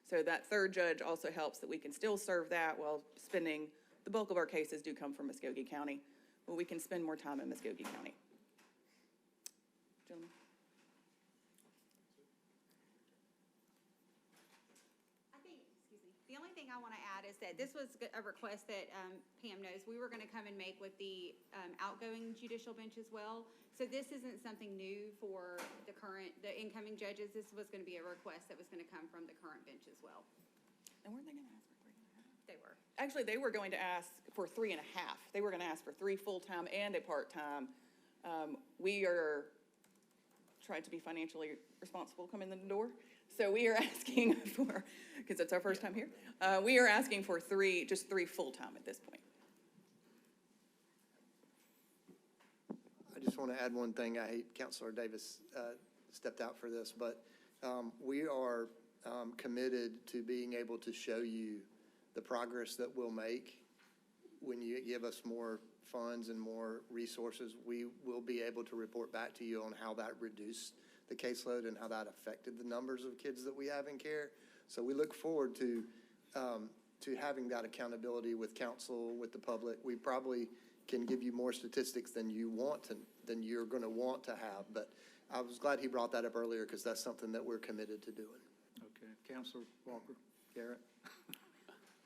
So that 3rd judge also helps that we can still serve that while spending, the bulk of our cases do come from Muskogee County, but we can spend more time in Muskogee County. Gentlemen. The only thing I want to add is that this was a request that Pam knows we were going to come and make with the outgoing judicial bench as well. So this isn't something new for the incoming judges. This was going to be a request that was going to come from the current bench as well. And weren't they going to ask for 3.5? They were. Actually, they were going to ask for 3.5. They were going to ask for 3 full-time and a part-time. We are trying to be financially responsible coming in the door. So we are asking for, because it's our first time here, we are asking for just 3 full-time at this point. I just want to add one thing. I hate Councilor Davis stepped out for this, but we are committed to being able to show you the progress that we'll make when you give us more funds and more resources, we will be able to report back to you on how that reduced the caseload and how that affected the numbers of kids that we have in care. So we look forward to having that accountability with council, with the public. We probably can give you more statistics than you're going to want to have. But I was glad he brought that up earlier because that's something that we're committed to doing. Okay, Counselor Walker, Garrett?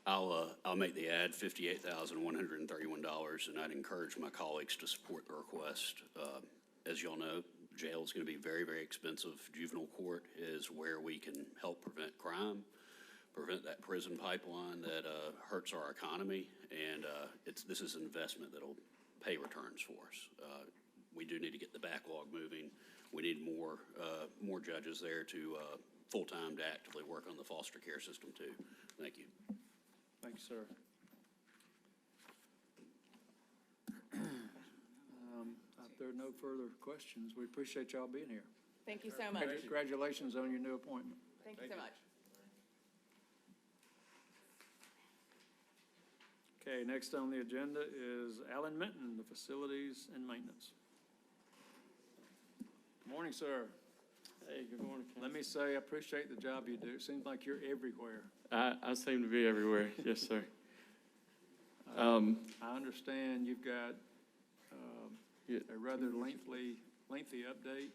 I'll make the ad $58,131, and I'd encourage my colleagues to support the request. As y'all know, jail is going to be very, very expensive. Juvenile court is where we can help prevent crime, prevent that prison pipeline that hurts our economy, and this is an investment that'll pay returns for us. We do need to get the backlog moving. We need more judges there to full-time to actively work on the foster care system too. Thank you. Thank you, sir. If there are no further questions, we appreciate y'all being here. Thank you so much. Congratulations on your new appointment. Thank you so much. Okay, next on the agenda is Alan Minton, the Facilities and Maintenance. Good morning, sir. Hey, good morning. Let me say, I appreciate the job you do. It seems like you're everywhere. I seem to be everywhere. Yes, sir. I understand you've got a rather lengthy update.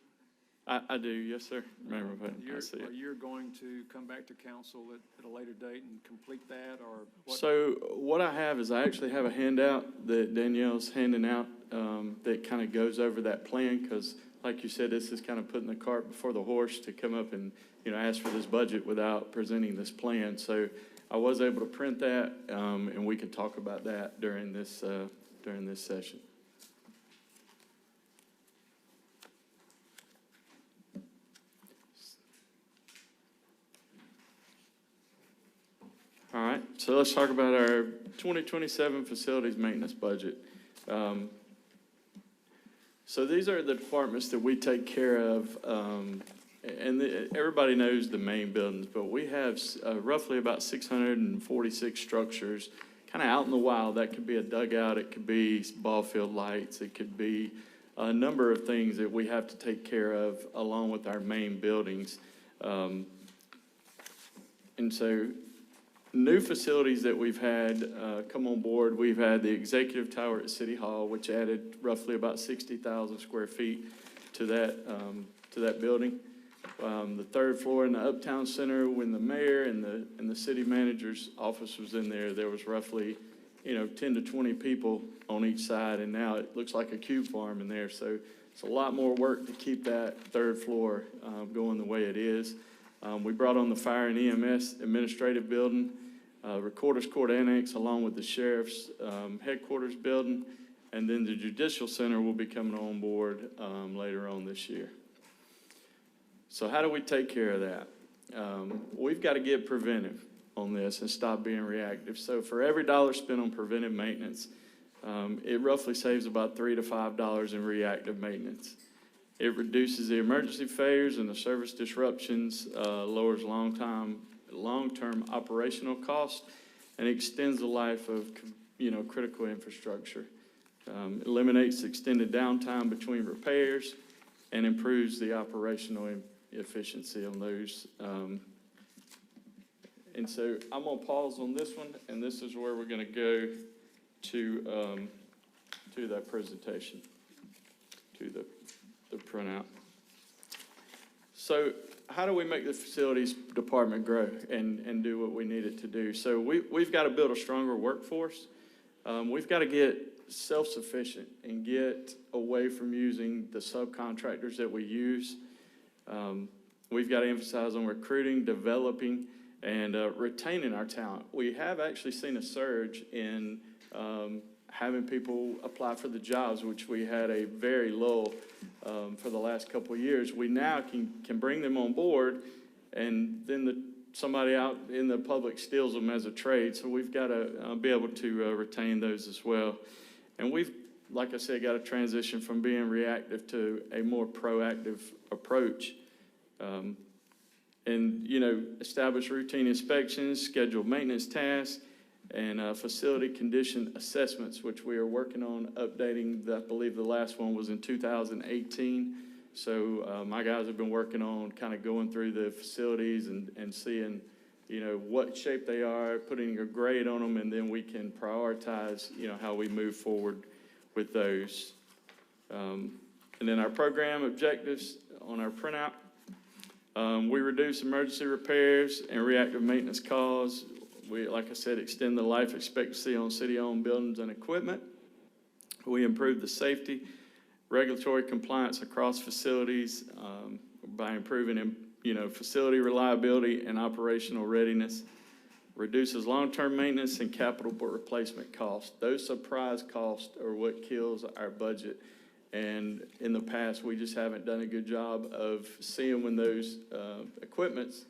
I do, yes, sir. Remember, but I see it. You're going to come back to council at a later date and complete that, or what? So what I have is I actually have a handout that Danielle's handing out that kind of goes over that plan, because like you said, this is kind of putting the cart before the horse to come up and, ask for this budget without presenting this plan. So I was able to print that, and we can talk about that during this session. All right, so let's talk about our 2027 facilities maintenance budget. So these are the departments that we take care of, and everybody knows the main buildings, but we have roughly about 646 structures kind of out in the wild. That could be a dugout, it could be ball field lights, it could be a number of things that we have to take care of along with our main buildings. And so new facilities that we've had come on board, we've had the executive tower at City Hall, which added roughly about 60,000 square feet to that building. The third floor in the Uptown Center, when the mayor and the city manager's office was in there, there was roughly 10 to 20 people on each side, and now it looks like a cube farm in there. So it's a lot more work to keep that third floor going the way it is. We brought on the Fire and EMS Administrative Building, Recorder's Court Annex, along with the Sheriff's Headquarters Building, and then the Judicial Center will be coming on board later on this year. So how do we take care of that? We've got to get preventive on this and stop being reactive. So for every dollar spent on preventive maintenance, it roughly saves about $3 to $5 in reactive maintenance. It reduces the emergency failures and the service disruptions, lowers long-term operational costs, and extends the life of critical infrastructure. Eliminates extended downtime between repairs and improves the operational efficiency on those. And so I'm going to pause on this one, and this is where we're going to go to that presentation, to the printout. So how do we make the facilities department grow and do what we need it to do? So we've got to build a stronger workforce. We've got to get self-sufficient and get away from using the subcontractors that we use. We've got to emphasize on recruiting, developing, and retaining our talent. We have actually seen a surge in having people apply for the jobs, which we had a very low for the last couple of years. We now can bring them on board, and then somebody out in the public steals them as a trade. So we've got to be able to retain those as well. And we've, like I said, got to transition from being reactive to a more proactive approach. And, establish routine inspections, schedule maintenance tasks, and facility condition assessments, which we are working on updating. I believe the last one was in 2018. So my guys have been working on kind of going through the facilities and seeing, you know, what shape they are, putting a grade on them, and then we can prioritize, you know, how we move forward with those. And then our program objectives on our printout. We reduce emergency repairs and reactive maintenance calls. We, like I said, extend the life expectancy on city-owned buildings and equipment. We improve the safety, regulatory compliance across facilities by improving, you know, facility reliability and operational readiness. Reduces long-term maintenance and capital replacement costs. Those surprise costs are what kills our budget. And in the past, we just haven't done a good job of seeing when those equipments,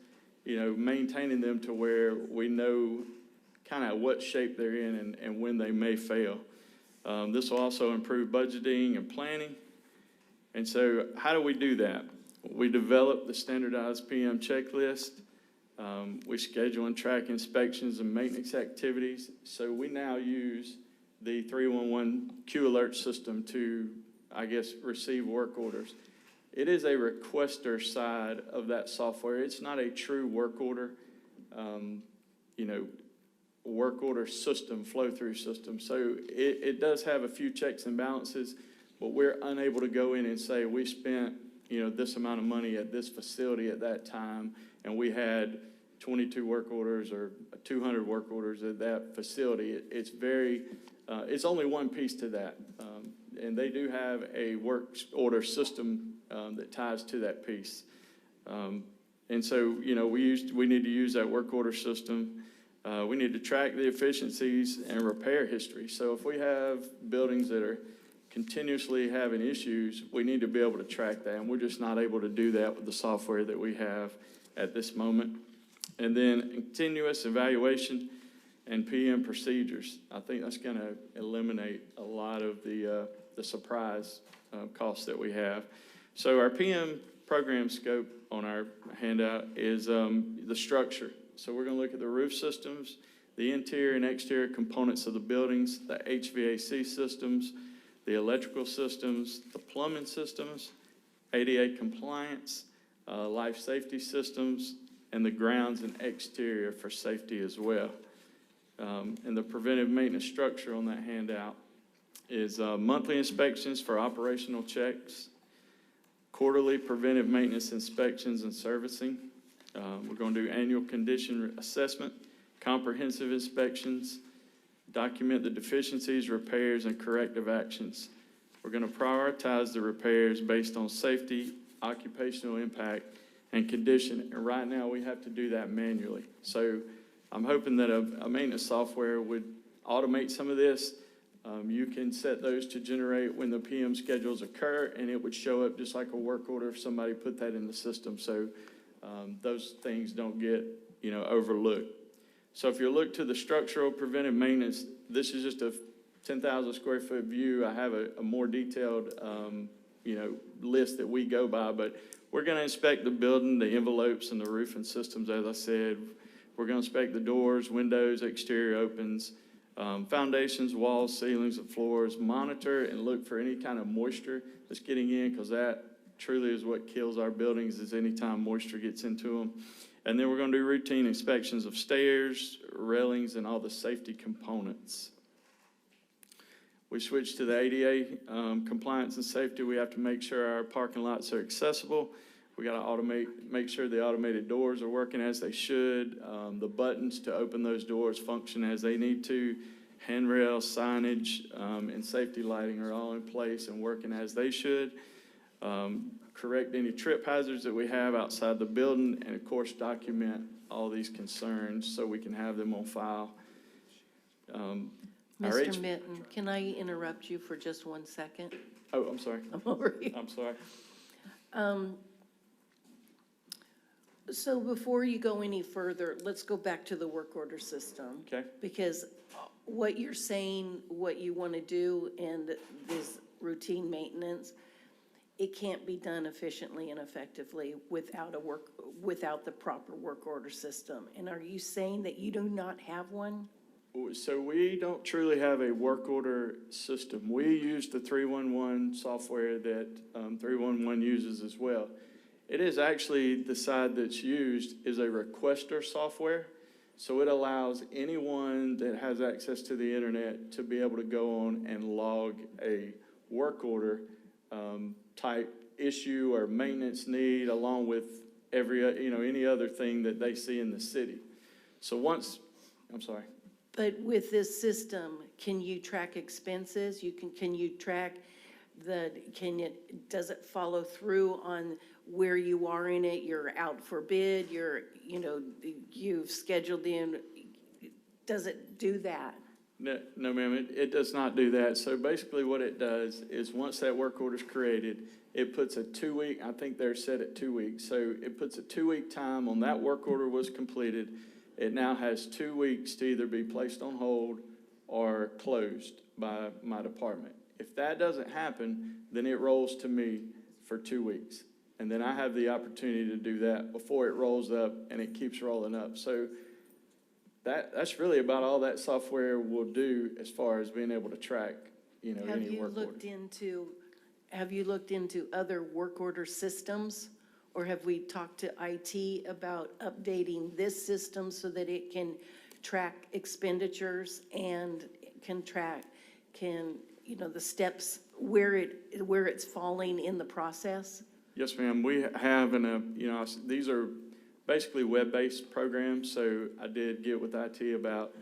you know, maintaining them to where we know kind of what shape they're in and when they may fail. This will also improve budgeting and planning. And so how do we do that? We develop the standardized PM checklist. We schedule and track inspections and maintenance activities. So we now use the 311 Q alert system to, I guess, receive work orders. It is a requester side of that software. It's not a true work order, you know, work order system, flow-through system. So it does have a few checks and balances, but we're unable to go in and say we spent, you know, this amount of money at this facility at that time, and we had 22 work orders or 200 work orders at that facility. It's very, it's only one piece to that. And they do have a work order system that ties to that piece. And so, you know, we need to use that work order system. We need to track the efficiencies and repair history. So if we have buildings that are continuously having issues, we need to be able to track that. And we're just not able to do that with the software that we have at this moment. And then continuous evaluation and PM procedures. I think that's going to eliminate a lot of the surprise costs that we have. So our PM program scope on our handout is the structure. So we're going to look at the roof systems, the interior and exterior components of the buildings, the HVAC systems, the electrical systems, the plumbing systems, ADA compliance, life safety systems, and the grounds and exterior for safety as well. And the preventive maintenance structure on that handout is monthly inspections for operational checks, quarterly preventive maintenance inspections and servicing. We're going to do annual condition assessment, comprehensive inspections, document the deficiencies, repairs, and corrective actions. We're going to prioritize the repairs based on safety, occupational impact, and condition. And right now, we have to do that manually. So I'm hoping that a maintenance software would automate some of this. You can set those to generate when the PM schedules occur, and it would show up just like a work order if somebody put that in the system. So those things don't get, you know, overlooked. So if you look to the structural preventive maintenance, this is just a 10,000 square foot view. I have a more detailed, you know, list that we go by, but we're going to inspect the building, the envelopes, and the roofing systems, as I said. We're going to inspect the doors, windows, exterior opens, foundations, walls, ceilings, and floors. Monitor and look for any kind of moisture that's getting in, because that truly is what kills our buildings, is any time moisture gets into them. And then we're going to do routine inspections of stairs, railings, and all the safety components. We switch to the ADA compliance and safety. We have to make sure our parking lots are accessible. We got to make sure the automated doors are working as they should. The buttons to open those doors function as they need to. Handrails, signage, and safety lighting are all in place and working as they should. Correct any trip hazards that we have outside the building, and of course document all these concerns so we can have them on file. Mr. Minton, can I interrupt you for just 1 second? Oh, I'm sorry. I'm over here. I'm sorry. So before you go any further, let's go back to the work order system. Okay. Because what you're saying, what you want to do, and this routine maintenance, it can't be done efficiently and effectively without the proper work order system. And are you saying that you do not have one? So we don't truly have a work order system. We use the 311 software that 311 uses as well. It is actually, the side that's used is a requester software. So it allows anyone that has access to the internet to be able to go on and log a work order type issue or maintenance need, along with any other thing that they see in the city. So I'm sorry. But with this system, can you track expenses? Can you track does it follow through on where you are in it? You're out for bid, you've scheduled in, does it do that? No, ma'am, it does not do that. So basically what it does is once that work order is created, it puts a 2-week, I think they're set at 2 weeks. So it puts a 2-week time on that work order was completed. It now has 2 weeks to either be placed on hold or closed by my department. If that doesn't happen, then it rolls to me for 2 weeks. And then I have the opportunity to do that before it rolls up, and it keeps rolling up. So that's really about all that software will do as far as being able to track, any work order. Have you looked into other work order systems? Or have we talked to IT about updating this system so that it can track expenditures and can track, the steps where it's falling in the process? Yes, ma'am. We have, these are basically web-based programs. So I did get with IT about,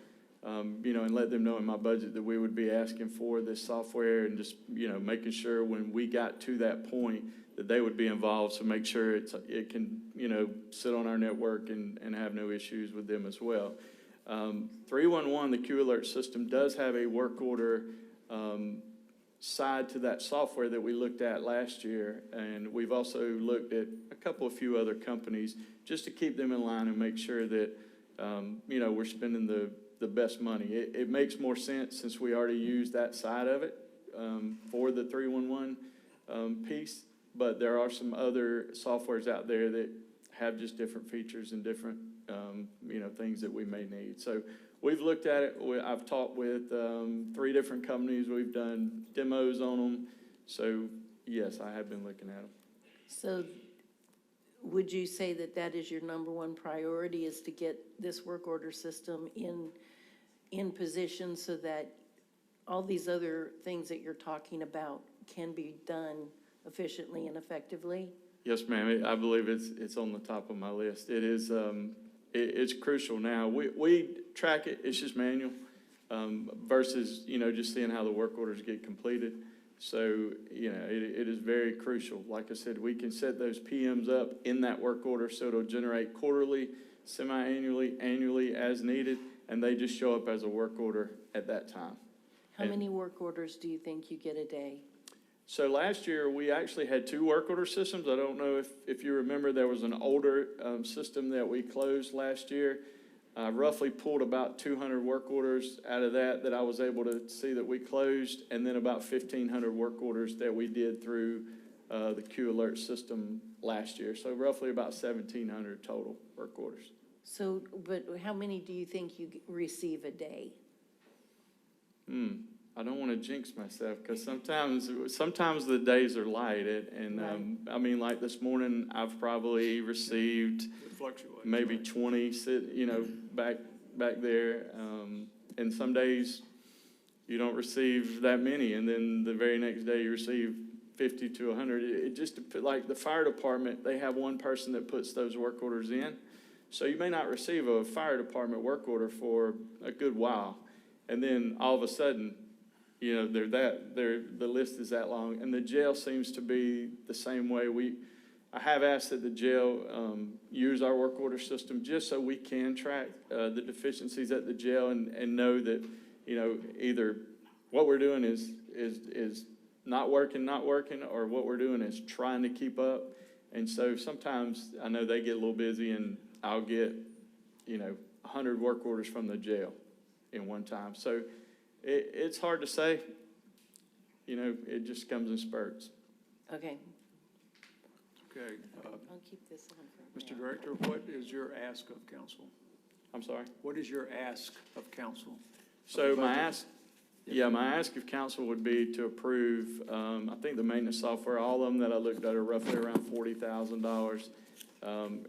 and let them know in my budget that we would be asking for this software, and just, making sure when we got to that point that they would be involved, so make sure it can, sit on our network and have no issues with them as well. 311, the Q Alert system, does have a work order side to that software that we looked at last year, and we've also looked at a few other companies just to keep them in line and make sure that, we're spending the best money. It makes more sense since we already use that side of it for the 311 piece. But there are some other softwares out there that have just different features and different, things that we may need. So we've looked at it. I've talked with 3 different companies. We've done demos on them. So, yes, I have been looking at them. So would you say that is your number one priority, is to get this work order system in position so that all these other things that you're talking about can be done efficiently and effectively? Yes, ma'am. I believe it's on the top of my list. It is. It's crucial now. We track it. It's just manual versus just seeing how the work orders get completed. So it is very crucial. Like I said, we can set those PMs up in that work order so it'll generate quarterly, semi-annually, annually as needed, and they just show up as a work order at that time. How many work orders do you think you get a day? So last year, we actually had 2 work order systems. I don't know if you remember, there was an older system that we closed last year. I roughly pulled about 200 work orders out of that I was able to see that we closed, and then about 1,500 work orders that we did through the Q Alert system last year. So roughly about 1,700 total work orders. So, but how many do you think you receive a day? I don't want to jinx myself, because sometimes the days are light, and I mean, like this morning, I've probably received maybe 20, back there, and some days you don't receive that many, and then the very next day you receive 50 to 100. It just, like the fire department, they have one person that puts those work orders in, so you may not receive a fire department work order for a good while, and then all of a sudden, the list is that long. And the jail seems to be the same way. I have asked that the jail use our work order system just so we can track the deficiencies at the jail and know that, either what we're doing is not working, or what we're doing is trying to keep up. And so sometimes I know they get a little busy, and I'll get, 100 work orders from the jail in one time. So it's hard to say. It just comes in spurts. Okay. Okay. I'll keep this on for Mr. Director, what is your ask of council? I'm sorry? What is your ask of council? So my ask of council would be to approve, I think the maintenance software, all of them that I looked at are roughly around $40,000.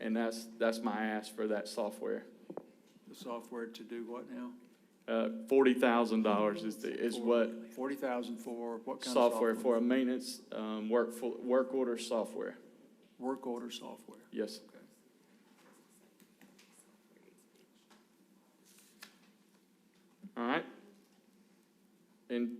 And that's my ask for that software. The software to do what now? $40,000 is what 40,000 for what kind software of for a maintenance, work order software. Work order software. Yes. Okay. All right. And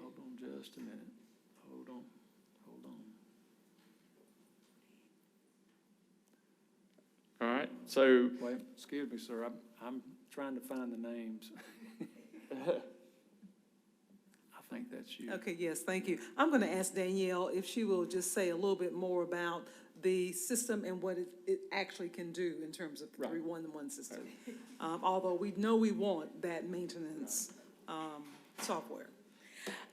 Hold on just a minute. Hold on. all right. So Wait, excuse me, sir. I'm trying to find the names. I think that's you. Okay, yes, thank you. I'm going to ask Danielle if she will just say a little bit more about the system and what it actually can do in terms of the 311 system. Although we know we want that maintenance software.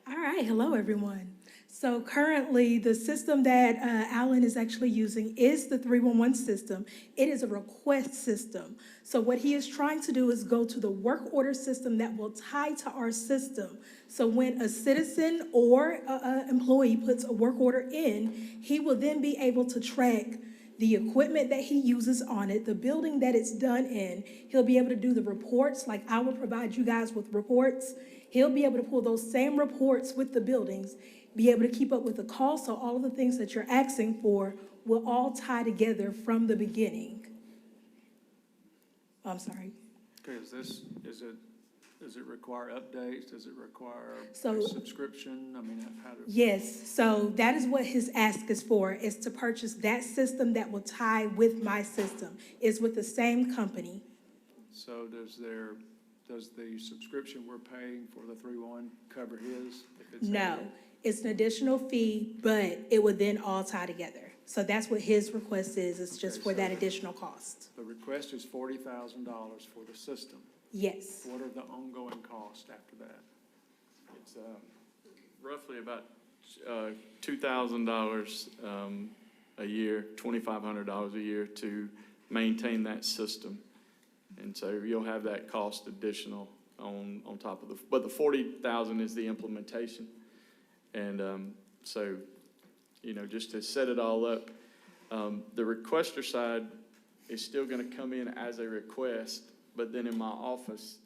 All right, hello everyone. So currently, the system that Alan is actually using is the 311 system. It is a request system. So what he is trying to do is go to the work order system that will tie to our system. So when a citizen or an employee puts a work order in, he will then be able to track the equipment that he uses on it, the building that it's done in. He'll be able to do the reports, like I will provide you guys with reports. He'll be able to pull those same reports with the buildings, be able to keep up with the cost, so all of the things that you're asking for will all tie together from the beginning. I'm sorry. Okay, does it require updates? Does it require So- a subscription? I mean, how do? Yes, so that is what his ask is for, is to purchase that system that will tie with my system. It's with the same company. So does the subscription we're paying for the 311 cover his? If it's No, added? it's an additional fee, but it would then all tie together. So that's what his request is, it's just for that additional cost. The request is $40,000 for the system. Yes. What are the ongoing costs after that? it's roughly about $2,000 a year, $2,500 a year to maintain that system. And so you'll have that cost additional on top of but the $40,000 is the implementation. And so, just to set it all up, the requester side is still gonna come in as a request, but then in my office,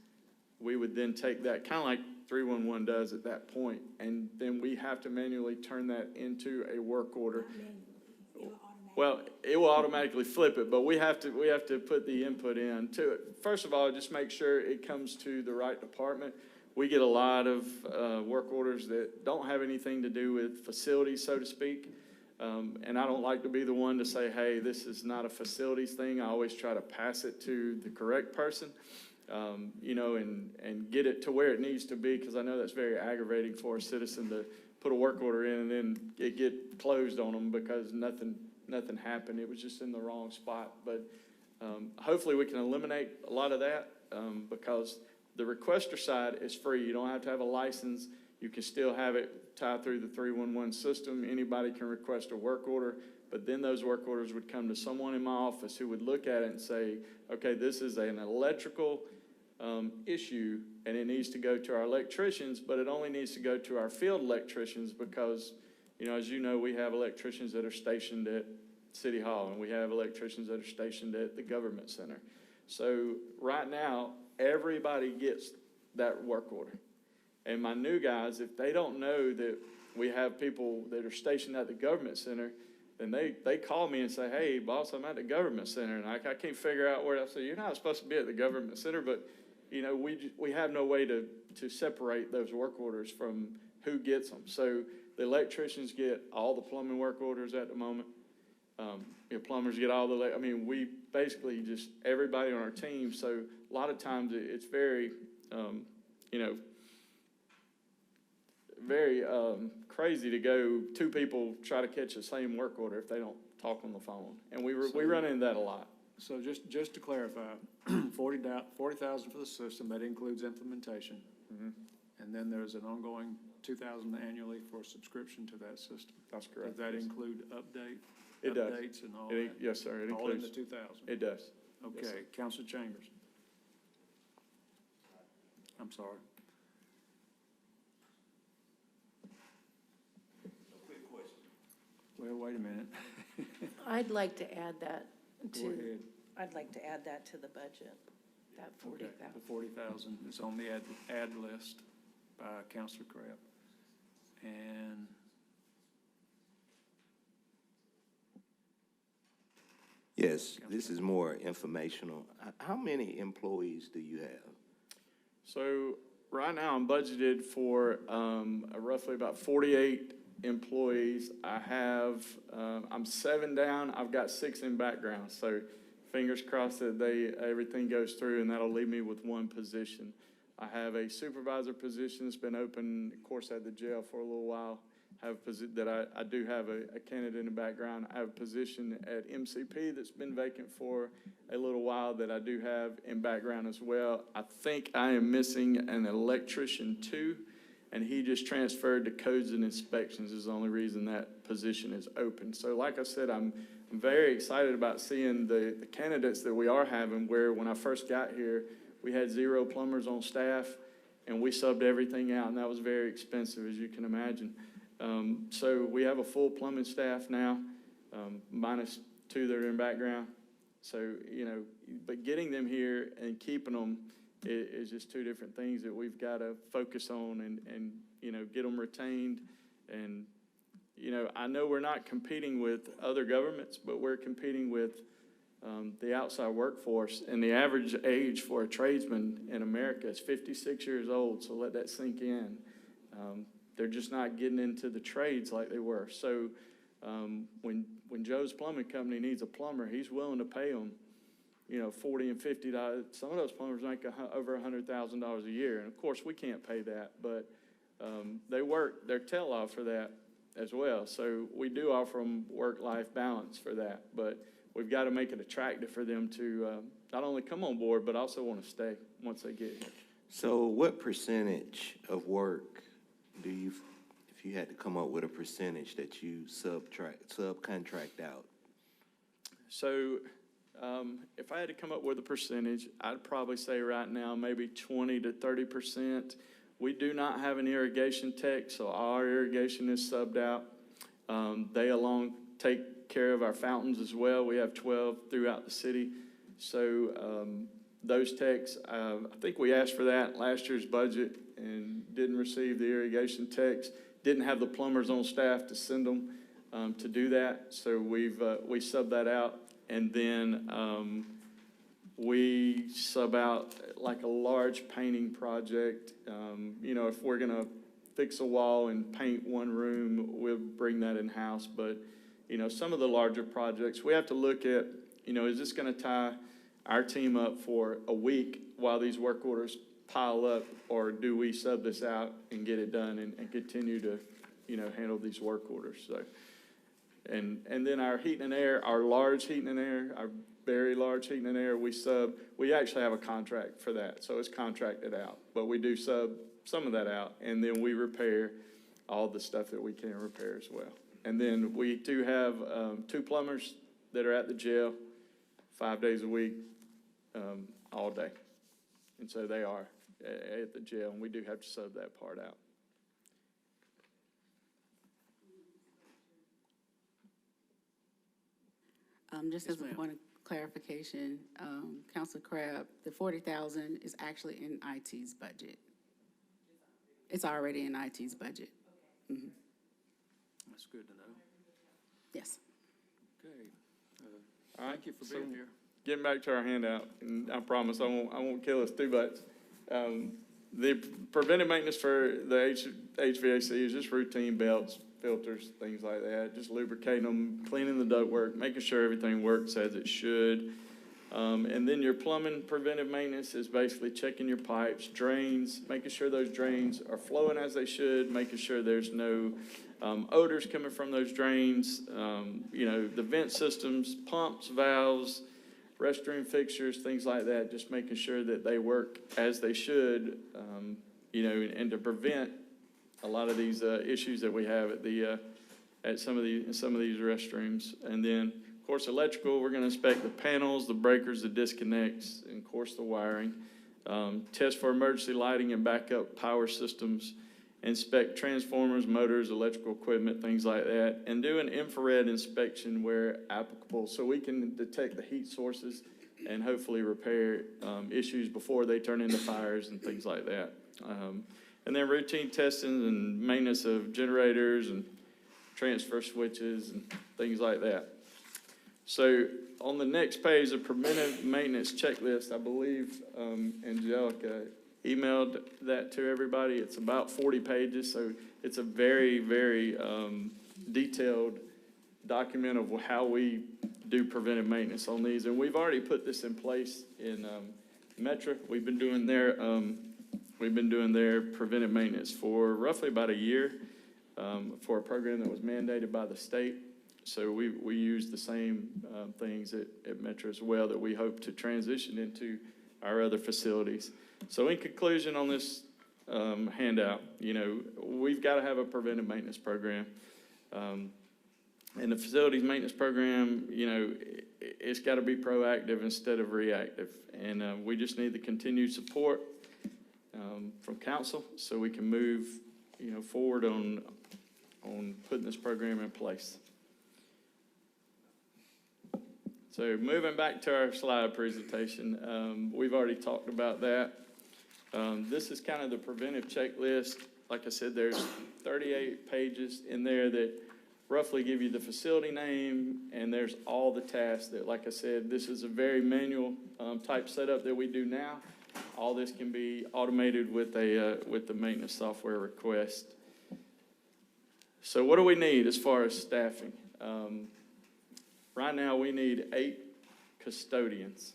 we would then take that, kind of like 311 does at that point, and then we have to manually turn that into a work order. Well, it will automatically flip it, but we have to put the input in to it. First of all, just make sure it comes to the right department. We get a lot of work orders that don't have anything to do with facilities, so to speak. And I don't like to be the one to say, hey, this is not a facilities thing. I always try to pass it to the correct person, and get it to where it needs to be, because I know that's very aggravating for a citizen to put a work order in and then it get closed on them because nothing happened. It was just in the wrong spot. But hopefully we can eliminate a lot of that because the requester side is free. You don't have to have a license. You can still have it tied through the 311 system. Anybody can request a work order, but then those work orders would come to someone in my office who would look at it and say, okay, this is an electrical issue and it needs to go to our electricians, but it only needs to go to our field electricians because, as you know, we have electricians that are stationed at City Hall and we have electricians that are stationed at the Government Center. So right now, everybody gets that work order. And my new guys, if they don't know that we have people that are stationed at the Government Center, then they call me and say, hey, boss, I'm at the Government Center, and I can't figure out where. I say, you're not supposed to be at the Government Center, but, we have no way to separate those work orders from who gets them. So the electricians get all the plumbing work orders at the moment. Plumbers get all we basically just everybody on our team. So a lot of times it's very, very crazy to go two people try to catch the same work order if they don't talk on the phone. And we run into that a lot. So just to clarify, $40,000 for the system, that includes implementation. Mm-hmm. And then there's an ongoing 2,000 annually for subscription to that system. That's correct. Does that yes. include It does. updates and all It in- that? Yes, sir, it All in includes. the 2,000? It does. Yes, Okay, sir. Counselor Chambers. I'm sorry. Well, wait a minute. I'd like to add that Go to, ahead. I'd like to add that to the budget, that Okay, 40,000. the 40,000 is on the ad list by Counselor Crabb. And Yes, this is more informational. How many employees do you have? So right now I'm budgeted for roughly about 48 employees. I have, I'm 7 down. I've got 6 in background. So fingers crossed that everything goes through and that'll leave me with 1 position. I have a supervisor position that's been open, of course, at the jail for a little while. I do have a candidate in the background. I have a position at MCP that's been vacant for a little while that I do have in background as well. I think I am missing an electrician too, and he just transferred to codes and inspections is the only reason that position is open. So like I said, I'm very excited about seeing the candidates that we are having, where when I first got here, we had 0 plumbers on staff, and we subbed everything out, and that was very expensive, as you can imagine. So we have a full plumbing staff now, minus 2 that are in background. So, but getting them here and keeping them is just 2 different things that we've got to focus on and get them retained. And, I know we're not competing with other governments, but we're competing with the outside workforce. And the average age for a tradesman in America is 56 years old, so let that sink in. They're just not getting into the trades like they were. So when Joe's Plumbing Company needs a plumber, he's willing to pay them, $40 and $50. Some of those plumbers make over $100,000 a year. And of course, we can't pay that, but they work their tail off for that as well. So we do offer them work-life balance for that. But we've got to make it attractive for them to not only come on board, but also want to stay once they get here. So what percentage of work do you, if you had to come up with a percentage that you subcontract out? So if I had to come up with a percentage, I'd probably say right now maybe 20 to 30%. We do not have an irrigation tech, so our irrigation is subbed out. They alone take care of our fountains as well. We have 12 throughout the city. So those techs, I think we asked for that last year's budget and didn't receive the irrigation techs. Didn't have the plumbers on staff to send them to do that. So we sub that out. And then we sub out like a large painting project. If we're going to fix a wall and paint one room, we'll bring that in-house. But, some of the larger projects, we have to look at, is this going to tie our team up for a week while these work orders pile up, or do we sub this out and get it done and continue to, handle these work orders? So, and then our heating and air, our large heating and air, our very large heating and air, we actually have a contract for that, so it's contracted out. But we do sub some of that out, and then we repair all the stuff that we can repair as well. And then we do have 2 plumbers that are at the jail 5 days a week, all day. And so they are at the jail, and we do have to sub that part out. Just as a point of clarification, Councilor Crabb, the 40,000 is actually in IT's budget. It's already in IT's budget. Mm-hmm. That's good to know. Yes. Okay. All right, Thank you for being here. Getting back to our handout, and I promise I won't kill us too much. The preventive maintenance for the HVAC is just routine belts, filters, things like that, just lubricating them, cleaning the ductwork, making sure everything works as it should. And then your plumbing preventive maintenance is basically checking your pipes, drains, making sure those drains are flowing as they should, making sure there's no odors coming from those drains, the vent systems, pumps, valves, restroom fixtures, things like that, just making sure that they work as they should you know, and to prevent a lot of these issues that we have at some of these restrooms. And then, of course, electrical, we're going to inspect the panels, the breakers, the disconnects, and of course the wiring. Test for emergency lighting and backup power systems. Inspect transformers, motors, electrical equipment, things like that, and do an infrared inspection where applicable, so we can detect the heat sources and hopefully repair issues before they turn into fires and things like that. And then routine testing and maintenance of generators and transfer switches and things like that. So on the next page, the preventive maintenance checklist, I believe Angelica emailed that to everybody. It's about 40 pages, so it's a very, very detailed document of how we do preventive maintenance on these. And we've already put this in place in Metro. We've been doing their preventive maintenance for roughly about a year for a program that was mandated by the state. So we use the same things at Metro as well that we hope to transition into our other facilities. So in conclusion on this handout, you know, we've got to have a preventive maintenance program. And the facilities maintenance program, you know, it's got to be proactive instead of reactive. And we just need the continued support from council so we can move, you know, forward on putting this program in place. So moving back to our slide presentation, we've already talked about that. This is kind of the preventive checklist. Like I said, there's 38 pages in there that roughly give you the facility name, and there's all the tasks that, like I said, this is a very manual type setup that we do now. All this can be automated with the maintenance software request. So what do we need as far as staffing? Right now, we need 8 custodians.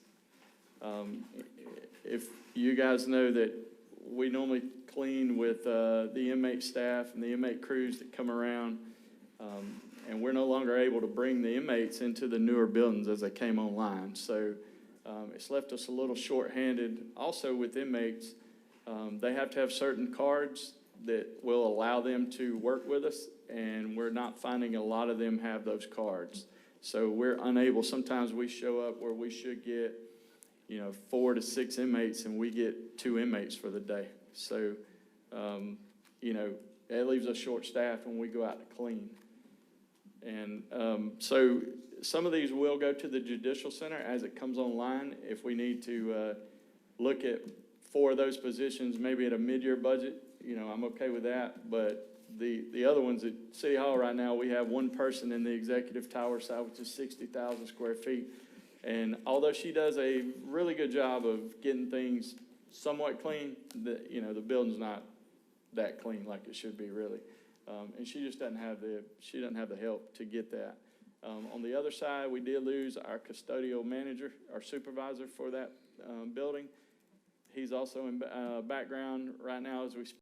If you guys know that we normally clean with the inmate staff and the inmate crews that come around, and we're no longer able to bring the inmates into the newer buildings as they came online. So it's left us a little short-handed. Also with inmates, they have to have certain cards that will allow them to work with us, and we're not finding a lot of them have those cards. So we're unable, sometimes we show up where we should get, you know, 4 to 6 inmates, and we get 2 inmates for the day. So, you know, that leaves us short-staffed when we go out to clean. And so some of these will go to the Judicial Center as it comes online. If we need to look at 4 of those positions, maybe at a mid-year budget, you know, I'm okay with that. But the other ones at City Hall right now, we have 1 person in the executive tower side, which is 60,000 square feet. And although she does a really good job of getting things somewhat clean, you know, the building's not that clean like it should be, really. And she just doesn't have the help to get that. On the other side, we did lose our custodial manager, our supervisor for that building. He's also in background right now as we speak.